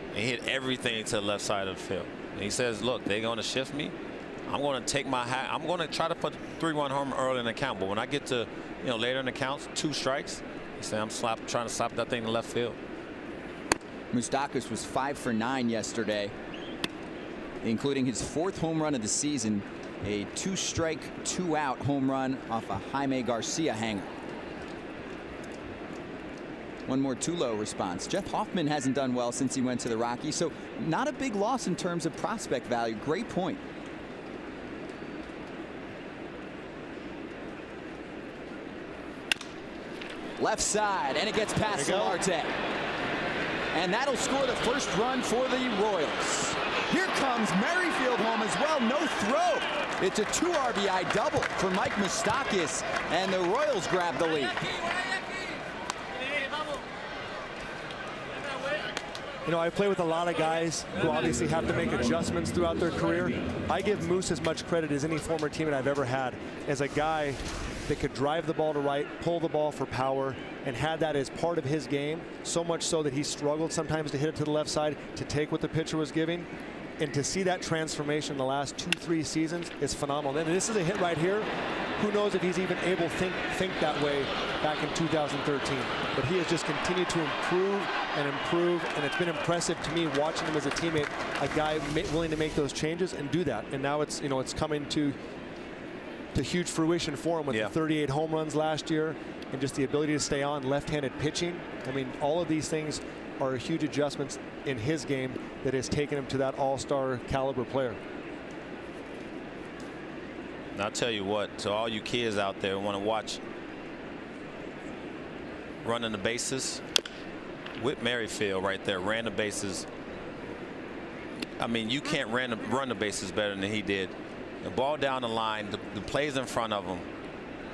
And he hit everything to the left side of the field. And he says, look, they're going to shift me. I'm going to take my hat. I'm going to try to put a 3-1 home early in the count. But when I get to, later in the counts, 2 strikes, he said, I'm trying to slap that thing to left field. Moustakas was 5 for 9 yesterday, including his 4th home run of the season, a 2-strike, 2-out home run off a Jaime Garcia hanger. One more Tulo response. Jeff Hoffman hasn't done well since he went to the Rockies, so not a big loss in terms of prospect value. Great point. Left side, and it gets past Solarte. And that'll score the first run for the Royals. Here comes Merrifield home as well. No throw. It's a 2 RBI double for Mike Moustakas, and the Royals grab the lead. I play with a lot of guys who obviously have to make adjustments throughout their career. I give Moose as much credit as any former teammate I've ever had as a guy that could drive the ball to right, pull the ball for power, and had that as part of his game, so much so that he struggled sometimes to hit it to the left side, to take what the pitcher was giving. And to see that transformation in the last 2-3 seasons is phenomenal. And this is a hit right here. Who knows if he's even able to think that way back in 2013. But he has just continued to improve, and it's been impressive to me watching him as a teammate, a guy willing to make those changes and do that. And now it's it's coming to to huge fruition for him with the 38 home runs last year and just the ability to stay on left-handed pitching. I mean, all of these things are huge adjustments in his game that has taken him to that all-star caliber player. And I'll tell you what, to all you kids out there who want to watch running the bases, Whit Merrifield right there ran the bases. I mean, you can't run the bases better than he did. The ball down the line, the plays in front of him,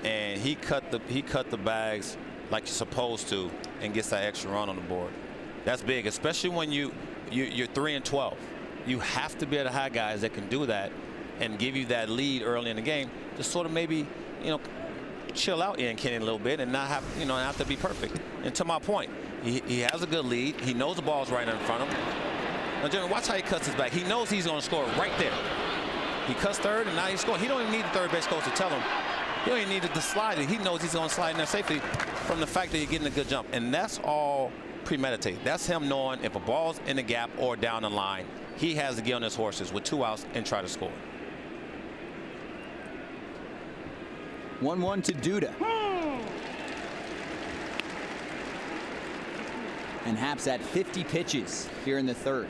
and he cut the bags like you're supposed to and gets that extra run on the board. That's big, especially when you're 3-12. You have to be able to have guys that can do that and give you that lead early in the game to sort of maybe, you know, chill out Ian Kenny a little bit and not have, you know, have to be perfect. And to my point, he has a good lead. He knows the ball's right in front of him. Now, Jeremy, watch how he cuts his back. He knows he's going to score right there. He cuts third, and now he's scoring. He don't even need the third base coach to tell him. He don't even need to slide it. He knows he's going to slide in there safely from the fact that you're getting a good jump. And that's all premeditated. That's him knowing if a ball's in the gap or down the line, he has to get on his horses with 2 outs and try to score. 1-1 to Duda. And Happ's at 50 pitches here in the third.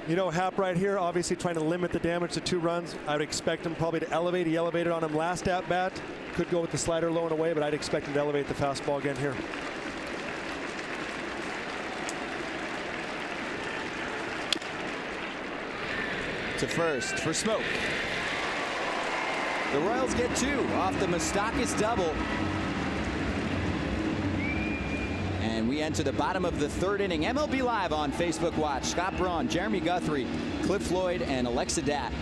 You know, Happ right here obviously trying to limit the damage to 2 runs. I would expect him probably to elevate. He elevated on him last at bat. Could go with the slider low and away, but I'd expect him to elevate the fastball again here. To first for Smoke. The Royals get 2 off the Moustakas double. And we enter the bottom of the third inning. MLB Live on Facebook Watch. Scott Braun, Jeremy Guthrie, Cliff Floyd, and Alexa Datt.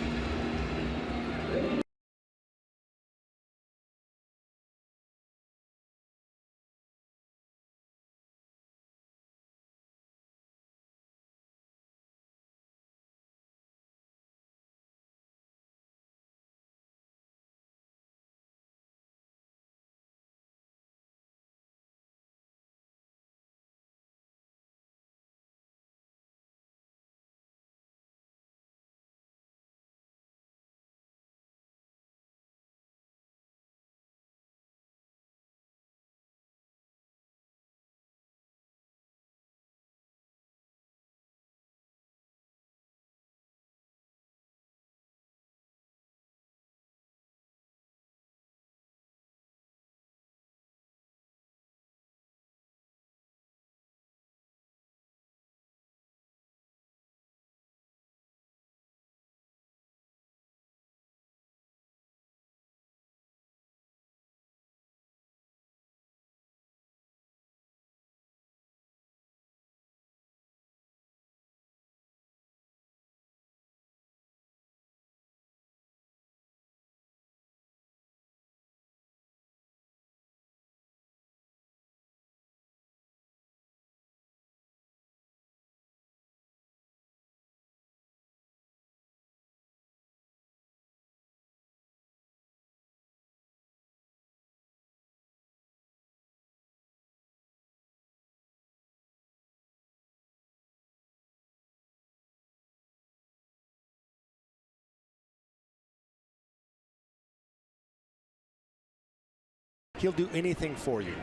He'll do anything for you.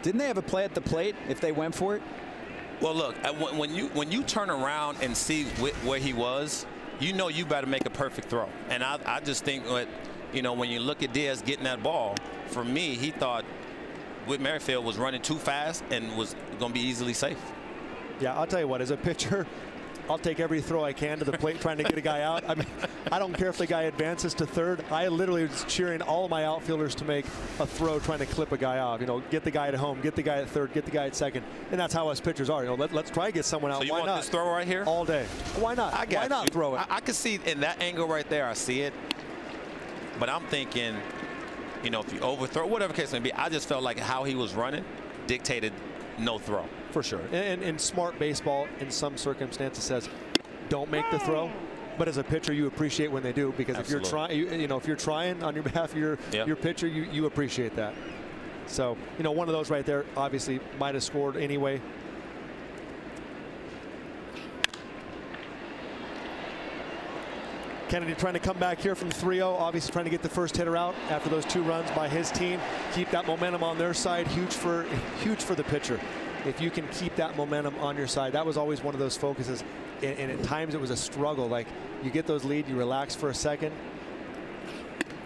Didn't they have a play at the plate if they went for it? Well, look, when you turn around and see where he was, you know you better make a perfect throw. And I just think that, you know, when you look at Diaz getting that ball, for me, he thought Whit Merrifield was running too fast and was going to be easily safe. Yeah, I'll tell you what, as a pitcher, I'll take every throw I can to the plate trying to get a guy out. I mean, I don't care if the guy advances to third. I literally was cheering all of my outfielders to make a throw trying to clip a guy out. You know, get the guy at home, get the guy at third, get the guy at second. And that's how us pitchers are. You know, let's try to get someone out. So you Why want not? this throw right here? All day. Why not? Why not throw it? I can see in that angle right there, I see it. But I'm thinking, you know, if you overthrow, whatever case may be, I just felt like how he was running dictated no throw. For sure. And smart baseball in some circumstances says don't make the throw. But as a pitcher, you appreciate when they do, because Absolutely. if you're trying, you know, if you're trying on your behalf of your pitcher, you appreciate that. So, you know, one of those right there obviously might have scored anyway. Kennedy trying to come back here from 3-0, obviously trying to get the first hitter out after those 2 runs by his team. Keep that momentum on their side, huge for the pitcher. If you can keep that momentum on your side, that was always one of those focuses. And at times it was a struggle. Like, you get those lead, you relax for a second,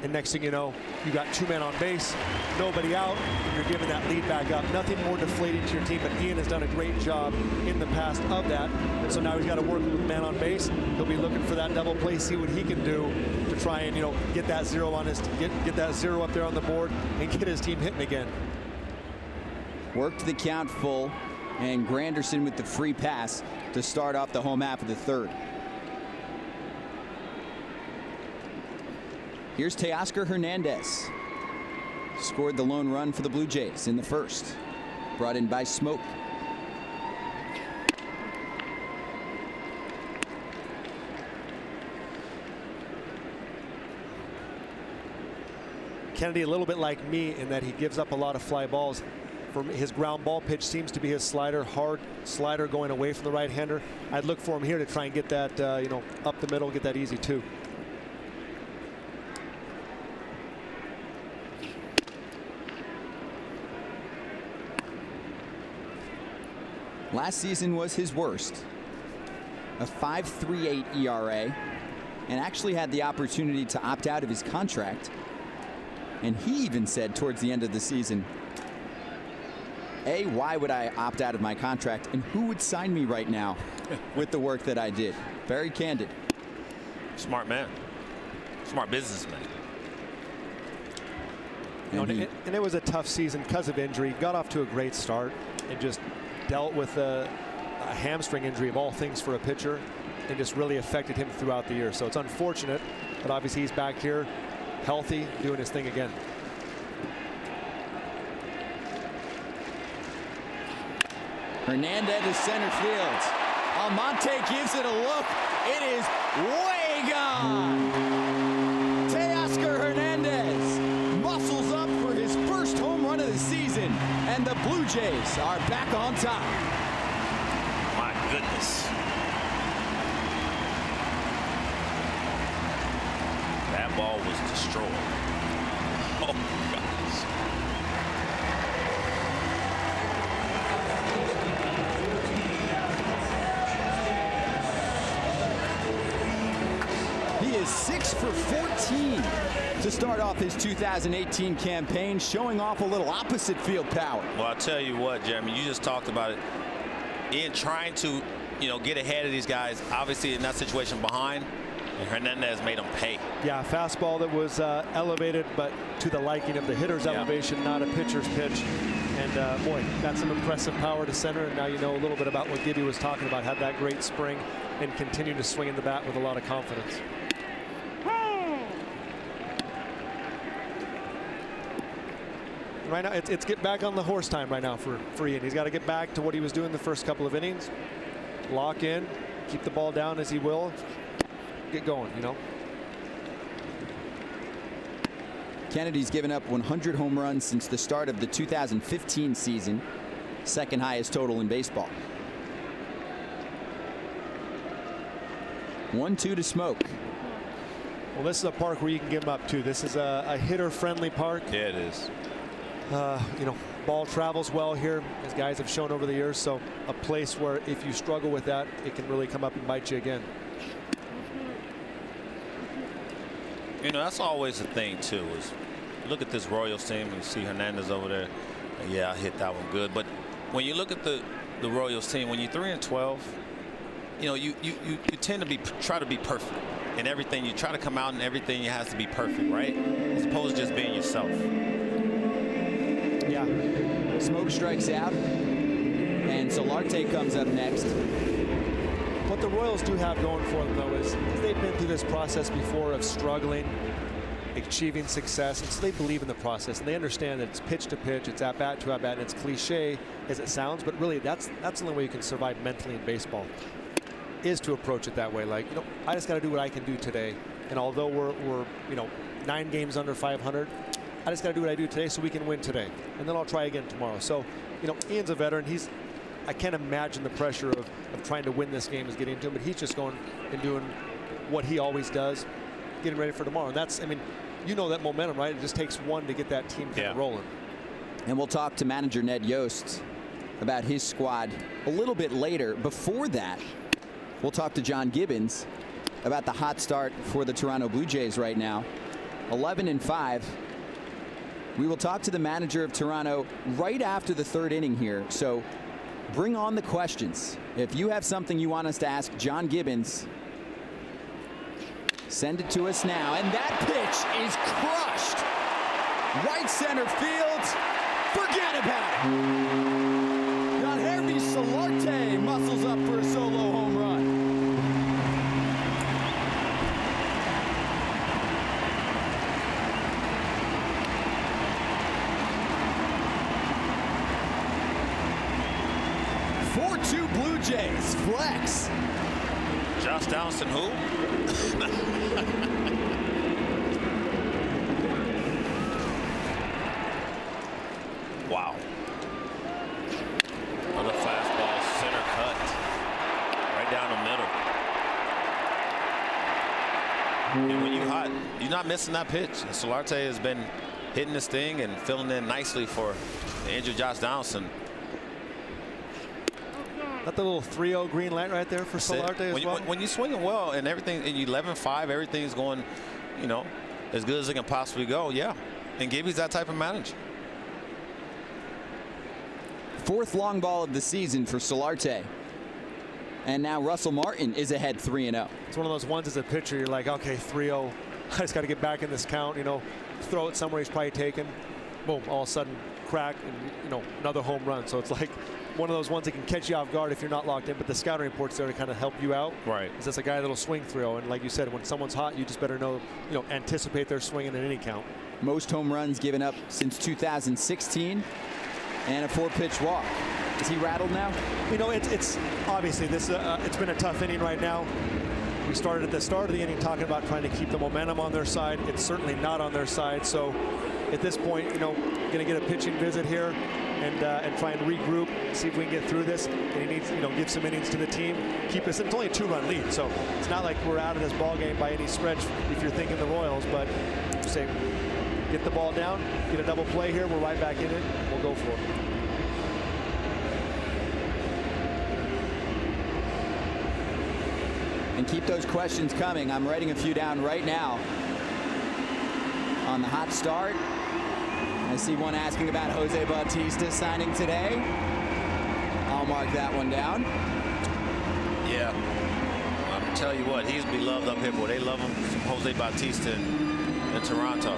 and next thing you know, you got 2 men on base, nobody out, and you're giving that lead back up. Nothing more deflating to your team, but Ian has done a great job in the past of that. And so now he's got to work with man on base. He'll be looking for that double play, see what he can do to try and, get that 0 on his, get that 0 up there on the board and get his team hitting again. Worked the count full, and Granderson with the free pass to start off the home half of the 3rd. Here's Teoscar Hernandez. Scored the lone run for the Blue Jays in the 1st. Brought in by Smoke. Kennedy a little bit like me in that he gives up a lot of fly balls. From his ground ball pitch seems to be his slider, hard slider going away from the right-hander. I'd look for him here to try and get that, up the middle, get that easy too. Last season was his worst. A 5.38 ERA, and actually had the opportunity to opt out of his contract. And he even said towards the end of the season, why would I opt out of my contract, and who would sign me right now with the work that I did? Very candid. Smart man. Smart businessman. And it was a tough season because of injury. Got off to a great start and just dealt with a hamstring injury of all things for a pitcher, and just really affected him throughout the year. So it's unfortunate, but obviously he's back here healthy, doing his thing again. Hernandez to center field. Almonte gives it a look. It is way gone. Teoscar Hernandez muscles up for his first home run of the season, and the Blue Jays are back on top. My goodness. That ball was destroyed. Oh, my gosh. He is 6 for 14 to start off his 2018 campaign, showing off a little opposite field power. Well, I'll tell you what, Jeremy, you just talked about it. In trying to, get ahead of these guys, obviously in that situation behind, and Hernandez made them pay. Yeah, fastball that was elevated, but to the liking of the hitter's elevation, not a pitcher's pitch. And boy, got some impressive power to center, and now you know a little bit about what Gibby was talking about. Had that great spring and continued to swing in the bat with a lot of confidence. Right now, it's get back on the horse time right now for Ian. He's got to get back to what he was doing the first couple of innings. Lock in, keep the ball down as he will. Get going, Kennedy's given up 100 home runs since the start of the 2015 season, second highest total in baseball. 1-2 to Smoke. Well, this is a park where you can give him up too. This is a hitter-friendly park. Yeah, it is. Ball travels well here, as guys have shown over the years. So a place where if you struggle with that, it can really come up and bite you again. That's always the thing too. Is look at this Royals team and see Hernandez over there. Yeah, I hit that one good. But when you look at the Royals team, when you're 3-12, you tend to try to be perfect in everything. You try to come out and everything has to be perfect, right? As opposed to just being yourself. Yeah. Smoke strikes out, and Solarte comes up next. What the Royals do have going for them, though, is they've been through this process before of struggling, achieving success, and so they believe in the process, and they understand that it's pitch to pitch, it's at bat to at bat, and it's cliche as it sounds, but really that's the only way you can survive mentally in baseball, is to approach it that way. Like, I just got to do what I can do today, and although we're 9 games under 500, I just got to do what I do today so we can win today, and then I'll try again tomorrow. So, Ian's a veteran. I can't imagine the pressure of trying to win this game is getting to him, but he's just going and doing what he always does, getting ready for tomorrow. And that's, I mean, you know that momentum, right? It just takes one to get that team kind of rolling. And we'll talk to manager Ned Yost about his squad a little bit later. Before that, we'll talk to John Gibbons about the hot start for the Toronto Blue Jays right now. 11-5. We will talk to the manager of Toronto right after the third inning here. So bring on the questions. If you have something you want us to ask John Gibbons, send it to us now. And that pitch is crushed. Right center field. Forget about it. Got Hervey Solarte muscles up for a solo home run. Blue Jays flex. Josh Donaldson, who? Wow. Another fastball, center cut, right down the middle. And when you're hot, you're not missing that pitch. And Solarte has been hitting this thing and filling in nicely for the injured Josh Donaldson. Got the little 3-0 green light right there for Solarte as well. When you're swinging well and everything, and you 11-5, everything's going, you know, as good as it can possibly go. Yeah, and Gibby's that type of manager. Fourth long ball of the season for Solarte. And now Russell Martin is ahead 3-0. It's one of those ones as a pitcher, you're like, okay, 3-0. I just got to get back in this count, you know, throw it somewhere he's probably taken. Boom, all of a sudden, crack, and, you know, another home run. So it's like one of those ones that can catch you off guard if you're not locked in, but the scouting report's there to kind of help you out. Right. Because that's a guy that'll swing 3-0, and like you said, when someone's hot, you just better know, you know, anticipate their swinging in any count. Most home runs given up since 2016, and a 4-pitch walk. Is he rattled now? You know, it's obviously this. It's been a tough inning right now. We started at the start of the inning talking about trying to keep the momentum on their side. It's certainly not on their side. So at this point, you know, going to get a pitching visit here and try and regroup, see if we can get through this. And he needs, you know, give some innings to the team, keep us. It's only a 2-run lead, so it's not like we're out of this ball game by any stretch if you're thinking the Royals. But say, get the ball down, get a double play here. We're right back in it. We'll go for it. And keep those questions coming. I'm writing a few down right now on the hot start. I see one asking about Jose Bautista signing today. I'll mark that one down. Yeah. I'm going to tell you what, he's beloved up here, boy. They love him, Jose Bautista in Toronto.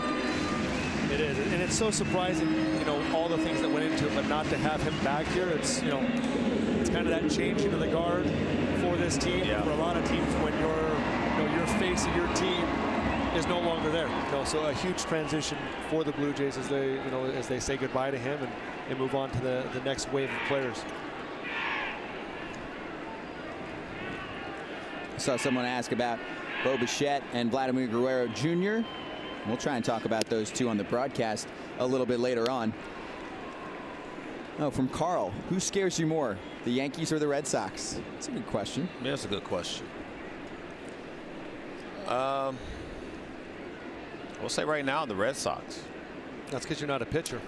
It is, and it's so surprising, you know, all the things that went into it, but not to have him back here. It's, you know, it's kind of that changing of the guard for this team. Yeah. For a lot of teams, when your face of your team is no longer there. You know, so a huge transition for the Blue Jays as they, you know, as they say goodbye to him and move on to the next wave of players. I saw someone ask about Bo Bichette and Vladimir Guerrero Jr. We'll try and talk about those two on the broadcast a little bit later on. Oh, from Carl, who scares you more, the Yankees or the Red Sox? That's a good question. Yeah, that's a good question. We'll say right now the Red Sox. That's because you're not a pitcher.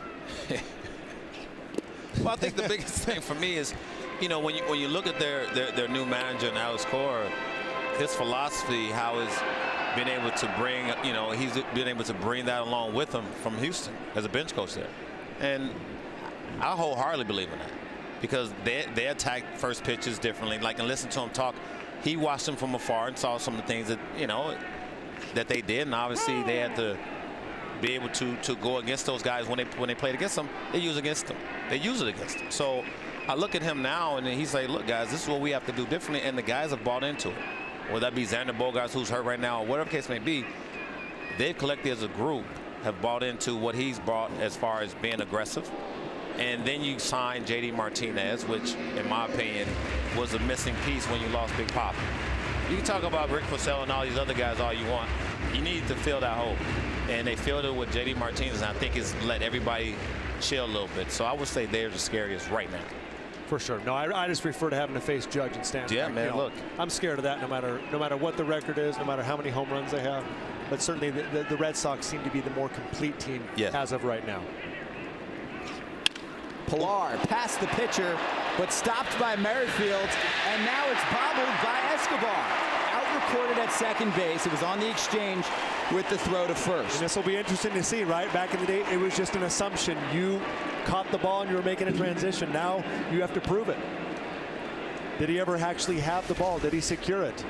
Well, I think the biggest thing for me is, you know, when you look at their new manager and Alex Cora, his philosophy, how he's been able to bring, you know, he's been able to bring that along with him from Houston as a bench coach there, and I wholeheartedly believe in that because they attack first pitches differently. Like, and listen to him talk, he watched them from afar and saw some of the things that, you know, that they did, and obviously they had to be able to go against those guys when they played against them. They use against them. They use it against them. So I look at him now, and he's like, look, guys, this is what we have to do differently, and the guys have bought into it. Whether that be Xander Bogaerts, who's hurt right now, or whatever the case may be, they've collectively as a group have bought into what he's brought as far as being aggressive. And then you sign J.D. Martinez, which, in my opinion, was a missing piece when you lost Big Pop. You can talk about Rick Porcello and all these other guys all you want. You need to fill that hole. And they filled it with J.D. Martinez, and I think it's let everybody chill a little bit. So I would say they're the scariest right now. For sure. No, I just prefer to having to face judge and stand. Yeah, back. man, You know, look. I'm scared of that no matter what the record is, no matter how many home runs they have. But certainly the Red Sox seem to be the more complete team as of right now. Pilar past the pitcher, but stopped by Merrifield, and now it's bobbled by Escobar. Out-recorded at second base. It was on the exchange with the throw to first. And this will be interesting to see, right? Back in the day, it was just an assumption. You caught the ball and you were making a transition. Now you have to prove it. Did he ever actually have the ball? Did he secure it?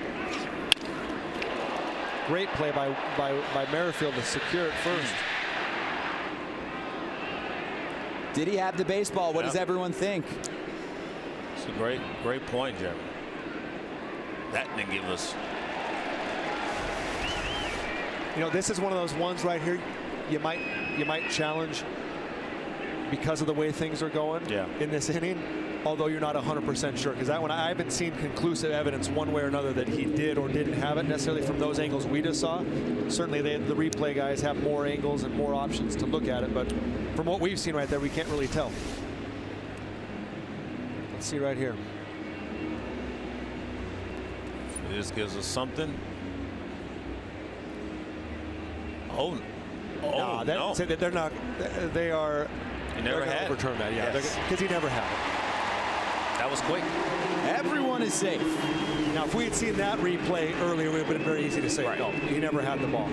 Great play by Merrifield to secure it first. Did he have the baseball? What does everyone think? It's a great point, Jeremy. That didn't give us. You know, this is one of those ones right here. You might challenge because of the way things are going in this inning. Although you're not 100% sure, because that one I haven't seen conclusive evidence one way or another that he did or didn't have it necessarily from those angles we just saw. Certainly the replay guys have more angles and more options to look at it, but from what we've seen right there, we can't really tell. Let's see right here. This gives us something. Oh, no. They're not. They are. He never had. Return that, because he never had it. That was quick. Everyone is safe. Now, if we had seen that replay earlier, it would have been very easy to say, no, he never had the ball.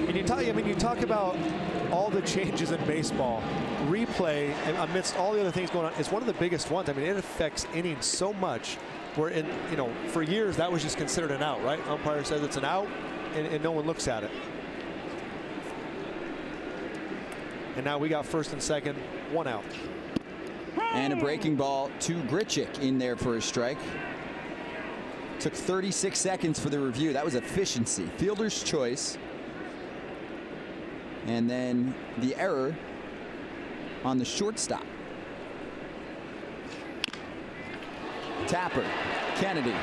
And you talk about all the changes in baseball. Replay, amidst all the other things going on, is one of the biggest ones. I mean, it affects innings so much. Where for years that was just considered an out, right? Umpire says it's an out, and no one looks at it. And now we got first and second, one out. And a breaking ball to Grichuk in there for a strike. Took 36 seconds for the review. That was efficiency. Fielder's choice. And then the error on the shortstop. Tapper, Kennedy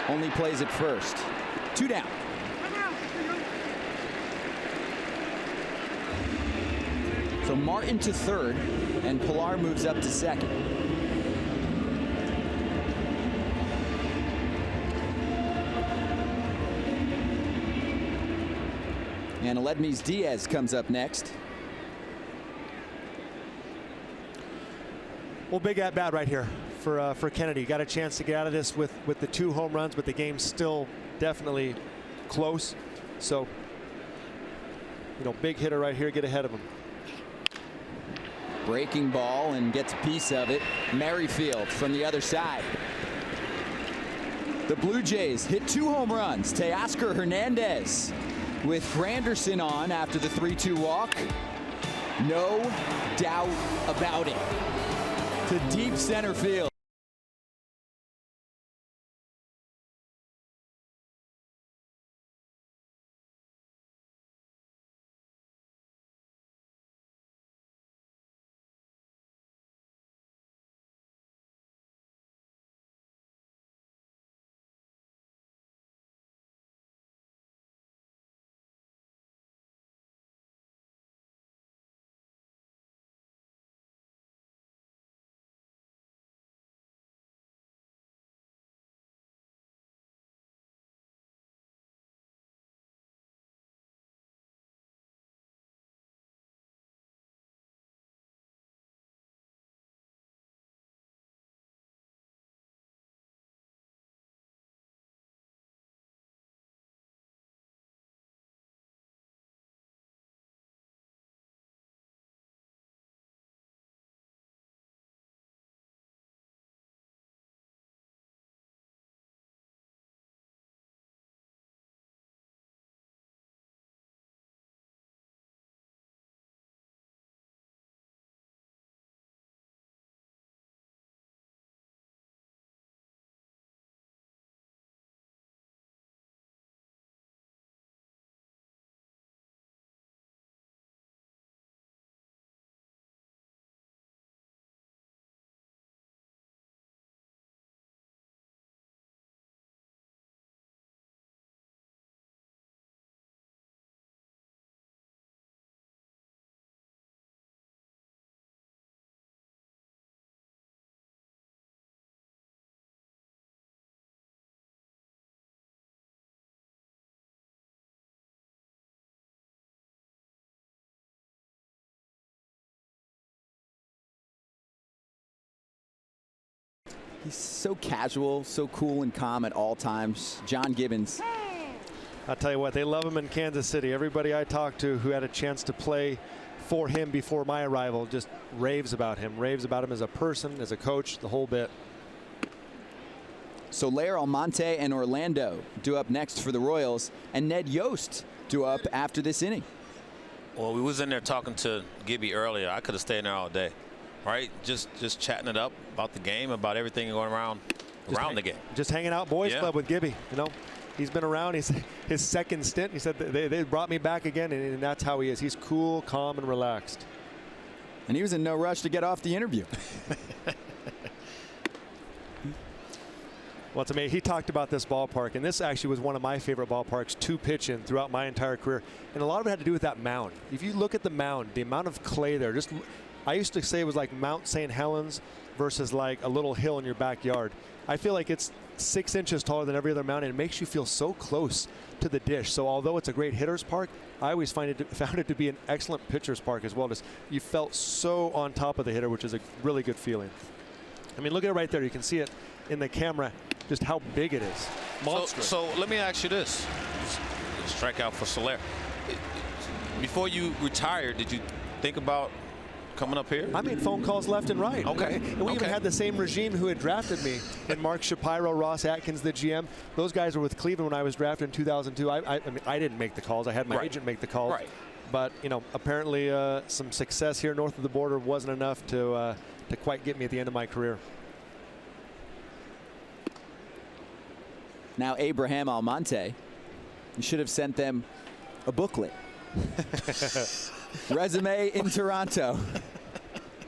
only plays at first. 2 down. So Martin to third, and Pilar moves up to second. And Aledmys Diaz comes up next. Well, big at bat right here for Kennedy. Got a chance to get out of this with the 2 home runs, but the game's still definitely close. So, big hitter right here, get ahead of him. Breaking ball and gets a piece of it. Merrifield from the other side. The Blue Jays hit 2 home runs. Teoscar Hernandez with Granderson on after the 3-2 walk. No doubt about it. To deep center field. He's so casual, so cool and calm at all times. John Gibbons. I'll tell you what, they love him in Kansas City. Everybody I talked to who had a chance to play for him before my arrival just raves about him as a person, as a coach, the whole bit. Soler, Almonte, and Orlando due up next for the Royals, and Ned Yost due up after this inning. Well, we was in there talking to Gibby earlier. I could have stayed in there all day, right? Just chatting it up about the game, about everything going around the game. Just hanging out boys club with Gibby. You know, he's been around. He's his second stint. He said they brought me back again, and that's how he is. He's cool, calm, and relaxed. And he was in no rush to get off the interview. Well, it's amazing. He talked about this ballpark, and this actually was one of my favorite ballparks to pitch in throughout my entire career. And a lot of it had to do with that mound. If you look at the mound, the amount of clay there, I used to say it was like Mount St. Helens versus like a little hill in your backyard. I feel like it's 6 inches taller than every other mound, and it makes you feel so close to the dish. So although it's a great hitter's park, I always found it to be an excellent pitcher's park as well. Just you felt so on top of the hitter, which is a really good feeling. I mean, look at it right there. You can see it in the camera, just how big it is. Monstrous. So let me ask you this. Strikeout for Soler. Before you retired, did you think about coming up here? I made phone calls left and right. Okay. And we even had the same regime who had drafted me, and Mark Shapiro, Ross Atkins, the GM. Those guys were with Cleveland when I was drafted in 2002. I mean, I didn't make the calls. I had my agent make the calls. Right. But, you know, apparently some success here north of the border wasn't enough to quite get me at the end of my career. Now Abraham Almonte, you should have sent them a booklet. Resume in Toronto.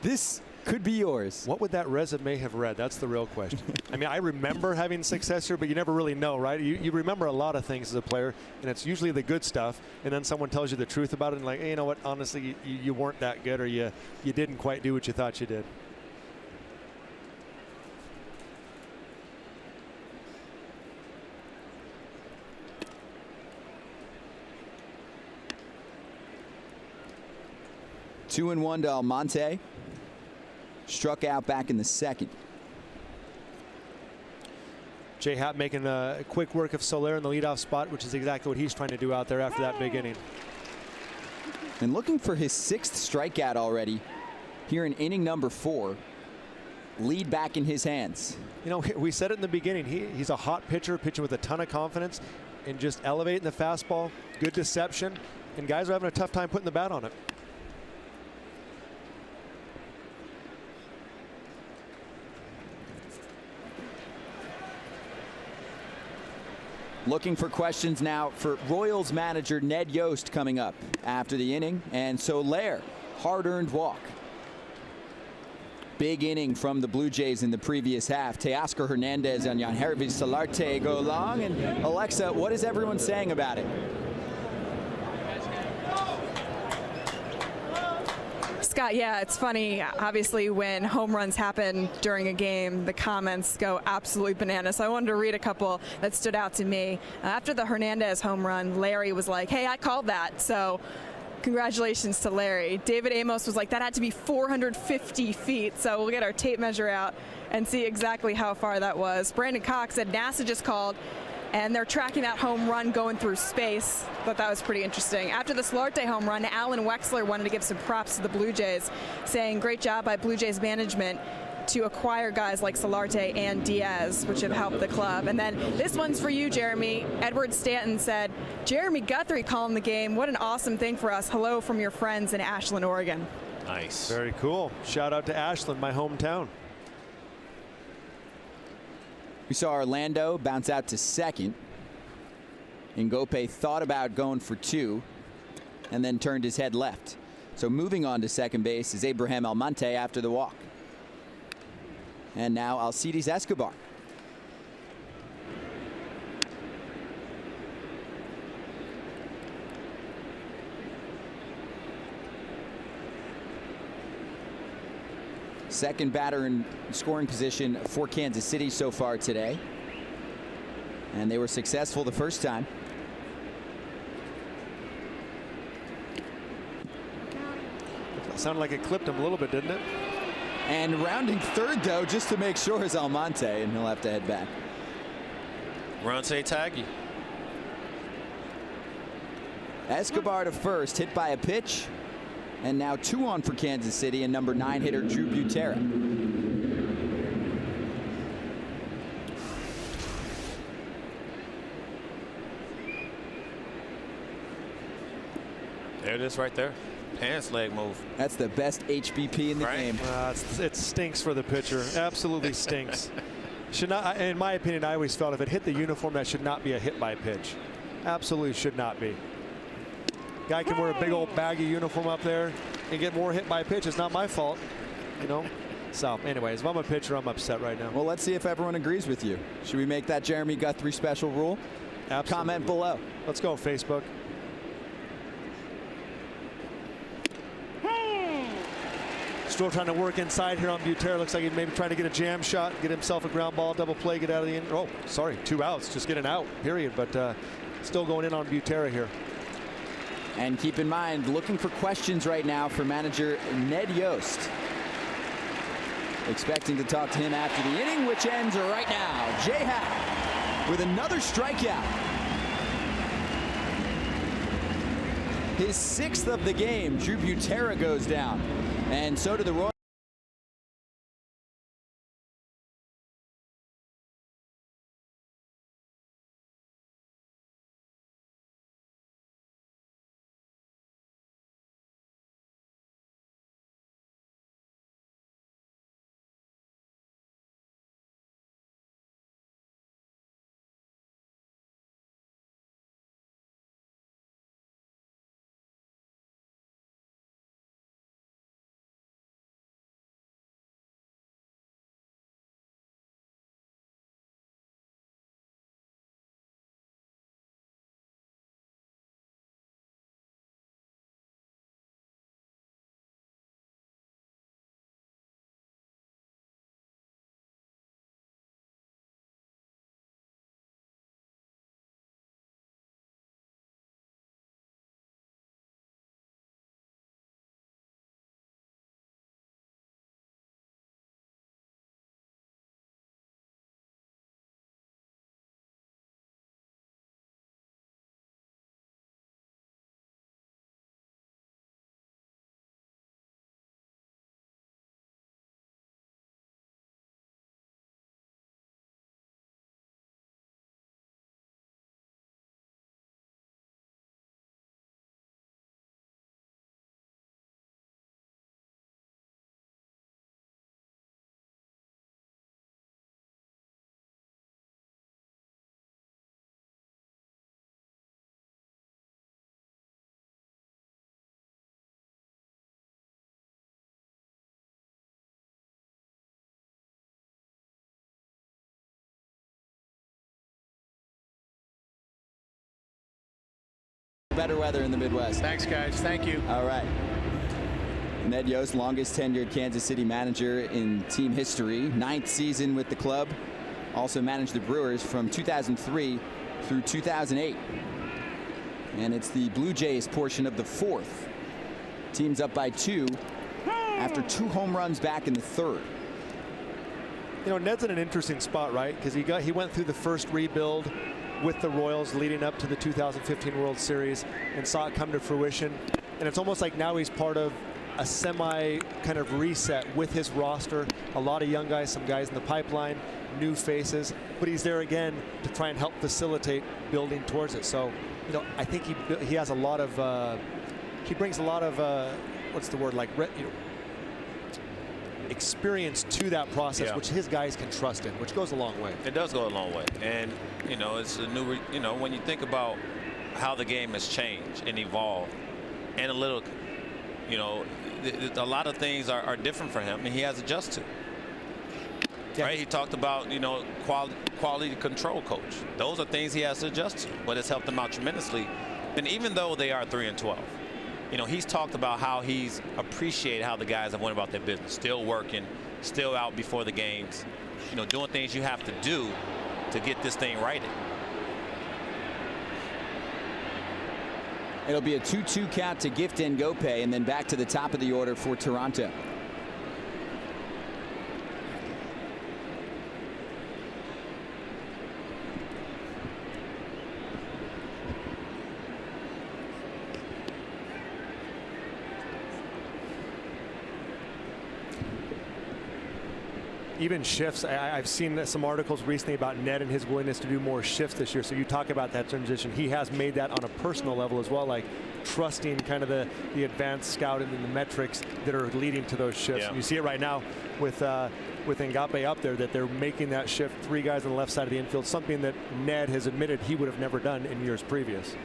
This could be yours. What would that resume have read? That's the real question. I mean, I remember having success here, but you never really know, right? You remember a lot of things as a player, and it's usually the good stuff, and then someone tells you the truth about it, and like, hey, you know what, honestly, you weren't that good, or you didn't quite do what you thought you did. Two and one to Almonte. Struck out back in the second. Jay Happ making a quick work of Soler in the leadoff spot, which is exactly what he's trying to do out there after that big inning. And looking for his 6th strikeout already here in inning number 4. Lead back in his hands. You know, we said it in the beginning. He's a hot pitcher, pitching with a ton of confidence and just elevating the fastball. Good deception. And guys are having a tough time putting the bat on it. Looking for questions now for Royals manager Ned Yost coming up after the inning. And Soler, hard-earned walk. Big inning from the Blue Jays in the previous half. Teoscar Hernandez and Yangervis Solarte go long. And Alexa, what is everyone saying about it? Scott, yeah, it's funny. Obviously, when home runs happen during a game, the comments go absolutely bananas. So I wanted to read a couple that stood out to me. After the Hernandez home run, Larry was like, hey, I called that. So congratulations to Larry. David Amos was like, that had to be 450 feet. So we'll get our tape measure out and see exactly how far that was. Brandon Cox said NASA just called, and they're tracking that home run going through space. Thought that was pretty interesting. After the Solarte home run, Alan Wexler wanted to give some props to the Blue Jays, saying great job by Blue Jays management to acquire guys like Solarte and Diaz, which have helped the club. And then this one's for you, Jeremy. Edward Stanton said, Jeremy Guthrie calling the game. What an awesome thing for us. Hello from your friends in Ashland, Oregon. Nice. Very cool. Shout out to Ashland, my hometown. We saw Orlando bounce out to second. Ngope thought about going for 2 and then turned his head left. So moving on to second base is Abraham Almonte after the walk. And now Alcides Escobar. Second batter in scoring position for Kansas City so far today. And they were successful the first time. Sounded like it clipped him a little bit, didn't it? And rounding third, though, just to make sure, is Almonte, and he'll have to head back. Run, say taggy. Escobar to first, hit by a pitch. And now 2 on for Kansas City, and number 9 hitter Drew Butera. There it is right there. Pants leg move. That's the best HBP in the game. It stinks for the pitcher. Absolutely stinks. Should not, in my opinion, I always felt if it hit the uniform, that should not be a hit by pitch. Absolutely should not be. Guy can wear a big old baggy uniform up there and get more hit by pitch. It's not my fault, you know. So, anyways, if I'm a pitcher, I'm upset right now. Well, let's see if everyone agrees with you. Should we make that Jeremy Guthrie special rule? Absolutely. Comment below. Let's go, Facebook. Still trying to work inside here on Butera. Looks like he's maybe trying to get a jam shot, get himself a ground ball, double play, get out of the end. Oh, sorry, 2 outs, just get an out, period. But still going in on Butera here. And keep in mind, looking for questions right now for manager Ned Yost. Expecting to talk to him after the inning, which ends right now. Jay Happ with another strikeout. His 6th of the game. Drew Butera goes down. And so do the Royals. Better weather in the Midwest. Thanks, guys. Thank you. All right. Ned Yost, longest tenured Kansas City manager in team history. 9th season with the club. Also managed the Brewers from 2003 through 2008. And it's the Blue Jays portion of the 4th. Team's up by 2 after 2 home runs back in the 3rd. You know, Ned's in an interesting spot, right? Because he went through the first rebuild with the Royals leading up to the 2015 World Series and saw it come to fruition. And it's almost like now he's part of a semi kind of reset with his roster. A lot of young guys, some guys in the pipeline, new faces, but he's there again to try and help facilitate building towards it. So, you know, I think he has a lot of, he brings a lot of, what's the word, like, you know, experience to that process, which his guys can trust in, which goes a long way. It does go a long way. And, you know, it's a new, you know, when you think about how the game has changed and evolved, analytical, you know, a lot of things are different for him, and he has adjusted to. Right? He talked about, you know, quality control coach. Those are things he has to adjust to, but it's helped him out tremendously. And even though they are 3-12, you know, he's talked about how he's appreciated how the guys have went about their business, still working, still out before the games, you know, doing things you have to do to get this thing righted. It'll be a 2-2 count to Gift and Gope, and then back to the top of the order for Toronto. even shifts. I've seen some articles recently about Ned and his willingness to do more shifts this year. So you talk about that transition. He has made that on a personal level as well, like trusting kind of the advanced scouting and the metrics that are leading to those shifts. Yeah. You see it right now with Ngape up there, that they're making that shift, 3 guys on the left side of the infield, something that Ned has admitted he would have never done in years previous.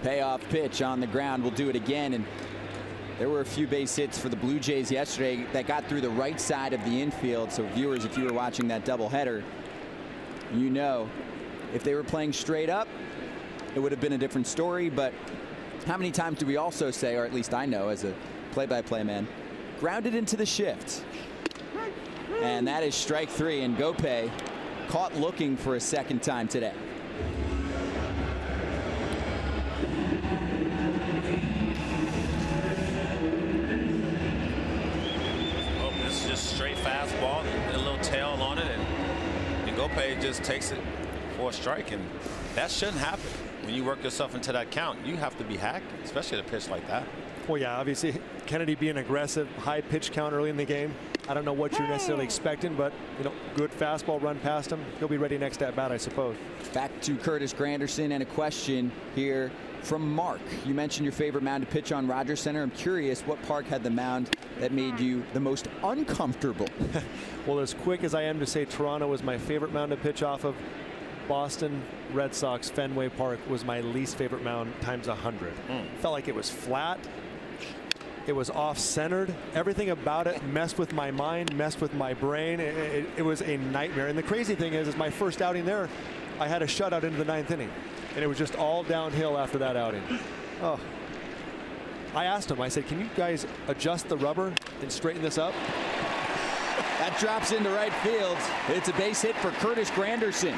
Payoff pitch on the ground. We'll do it again. And there were a few base hits for the Blue Jays yesterday that got through the right side of the infield. So viewers, if you were watching that doubleheader, you know if they were playing straight up, it would have been a different story. But how many times do we also say, or at least I know as a play-by-play man, grounded into the shift? And that is strike 3, and Gope caught looking for a second time today. Oh, this is just straight fastball, a little tail on it, and Gope just takes it for a strike, and that shouldn't happen. When you work yourself into that count, you have to be hacked, especially at a pitch like that. Well, yeah, obviously Kennedy being aggressive, high pitch count early in the game. I don't know what you're necessarily expecting, but good fastball run past him. He'll be ready next at bat, I suppose. Back to Curtis Granderson, and a question here from Mark. You mentioned your favorite mound to pitch on Rogers Center. I'm curious what park had the mound that made you the most uncomfortable? Well, as quick as I am to say Toronto was my favorite mound to pitch off of, Boston Red Sox Fenway Park was my least favorite mound times 100. Felt like it was flat. It was off-centered. Everything about it messed with my mind, messed with my brain. It was a nightmare. And the crazy thing is my first outing there, I had a shutout into the 9th inning. And it was just all downhill after that outing. Oh. I asked him, I said, can you guys adjust the rubber and straighten this up? That drops into right field. It's a base hit for Curtis Granderson.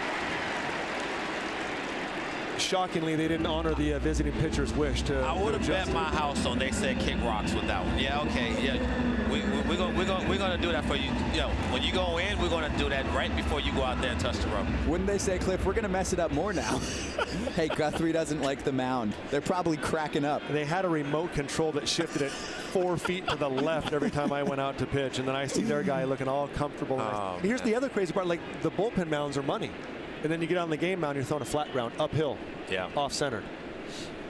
Shockingly, they didn't honor the visiting pitcher's wish to. I would have bet it. my house on they said kick rocks with that one. Yeah, okay, yeah. We're gonna do that for you. When you go in, we're gonna do that right before you go out there and touch the rubber. Wouldn't they say, Cliff, we're gonna mess it up more now? Hey, Guthrie doesn't like the mound. They're probably cracking up. They had a remote control that shifted it 4 feet to the left every time I went out to pitch, and then I see their guy looking all comfortable. Here's the other crazy part: like the bullpen mounds are money. And then you get on the game mound, you're throwing a flat ground uphill, off center,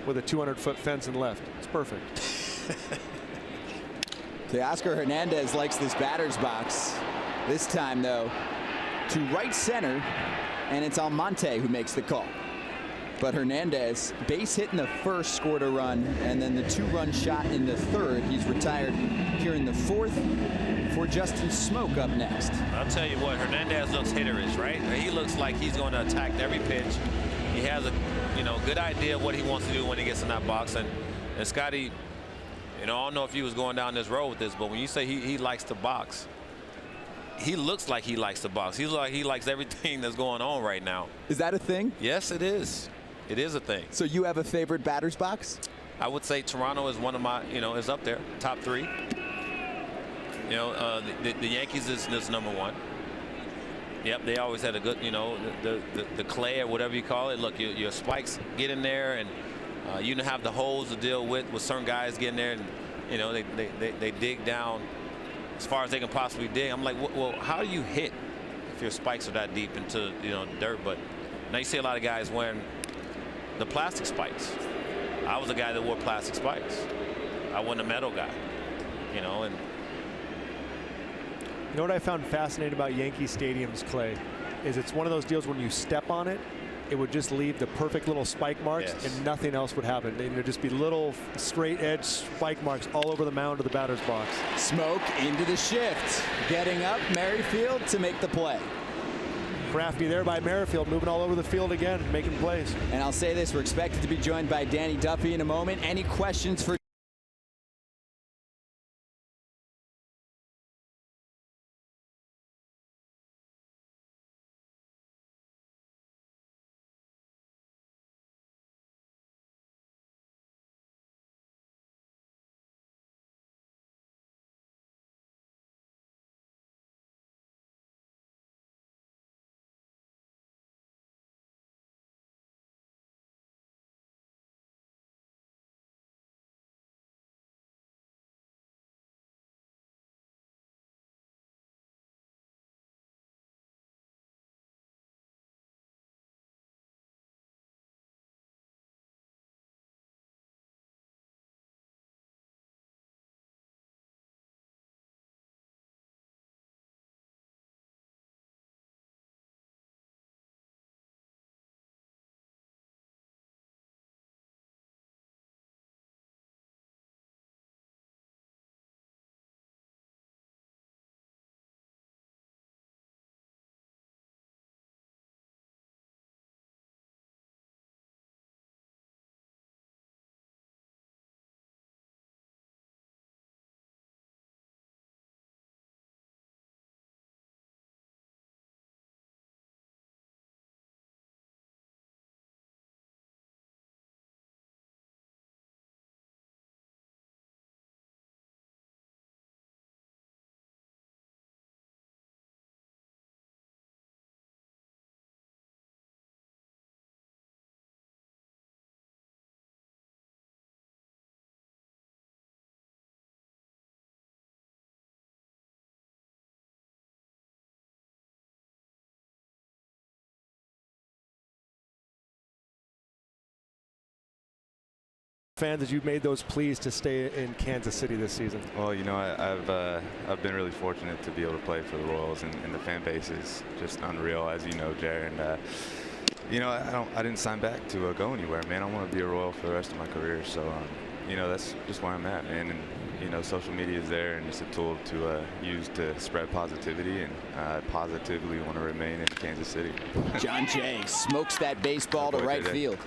with a 200-foot fence and left. It's perfect. Teoscar Hernandez likes this batter's box. This time, though, to right center, and it's Almonte who makes the call. But Hernandez, base hit in the first, scored a run, and then the 2-run shot in the third. He's retired here in the 4th. For Justin Smoke up next. I'll tell you what, Hernandez looks hitterish, right? He looks like he's going to attack every pitch. He has a good idea of what he wants to do when he gets in that box. And Scotty, I don't know if he was going down this road with this, but when you say he likes to box, he looks like he likes to box. He's like he likes everything that's going on right now. Is that a thing? Yes, it is. It is a thing. So you have a favorite batter's box? I would say Toronto is one of my, is up there, top 3. The Yankees is number 1. Yep, they always had a good, the clay or whatever you call it. Look, your spikes get in there, and you don't have the holes to deal with certain guys getting there, and they dig down as far as they can possibly dig. I'm like, well, how do you hit if your spikes are that deep into dirt? But now you see a lot of guys wearing the plastic spikes. I was a guy that wore plastic spikes. I wasn't a metal guy, and. You know what I found fascinating about Yankee Stadium's clay is it's one of those deals when you step on it, it would just leave the perfect little spike marks, and nothing else would happen. There'd just be little straight edge spike marks all over the mound of the batter's box. Smoke into the shift, getting up Merrifield to make the play. Crafty there by Merrifield, moving all over the field again, making plays. And I'll say this, we're expected to be joined by Danny Duffy in a moment. Any questions for fans as you made those pleas to stay in Kansas City this season? Well, you know, I've been really fortunate to be able to play for the Royals, and the fan base is just unreal, as you know, Jared. And you know, I didn't sign back to go anywhere, man. I want to be a Royal for the rest of my career. So, you know, that's just where I'm at, man. And you know, social media is there, and it's a tool to use to spread positivity, and I positively want to remain in Kansas City. John Jay smokes that baseball to right field.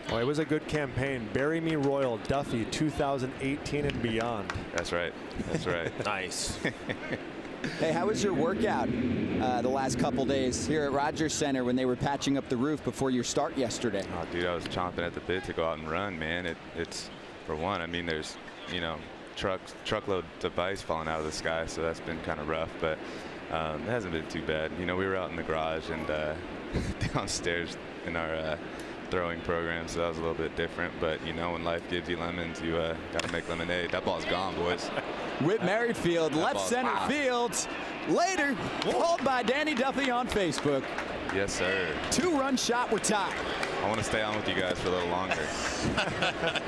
Well, it was a good campaign. Bury Me Royal, Duffy, 2018 and beyond. That's right. That's right. Nice. Hey, how was your workout the last couple days here at Rogers Center when they were patching up the roof before your start yesterday? Oh, dude, I was chomping at the bit to go out and run, man. It's for one, I mean, there's, you know, truckloads of ice falling out of the sky, so that's been kind of rough, but it hasn't been too bad. You know, we were out in the garage and downstairs in our throwing program, so that was a little bit different. But you know, when life gives you lemons, you got to make lemonade. That ball's gone, boys. Whit Merrifield, left center field. Later, called by Danny Duffy on Facebook. Yes, sir. 2-run shot, we're tied. I want to stay on with you guys for a little longer.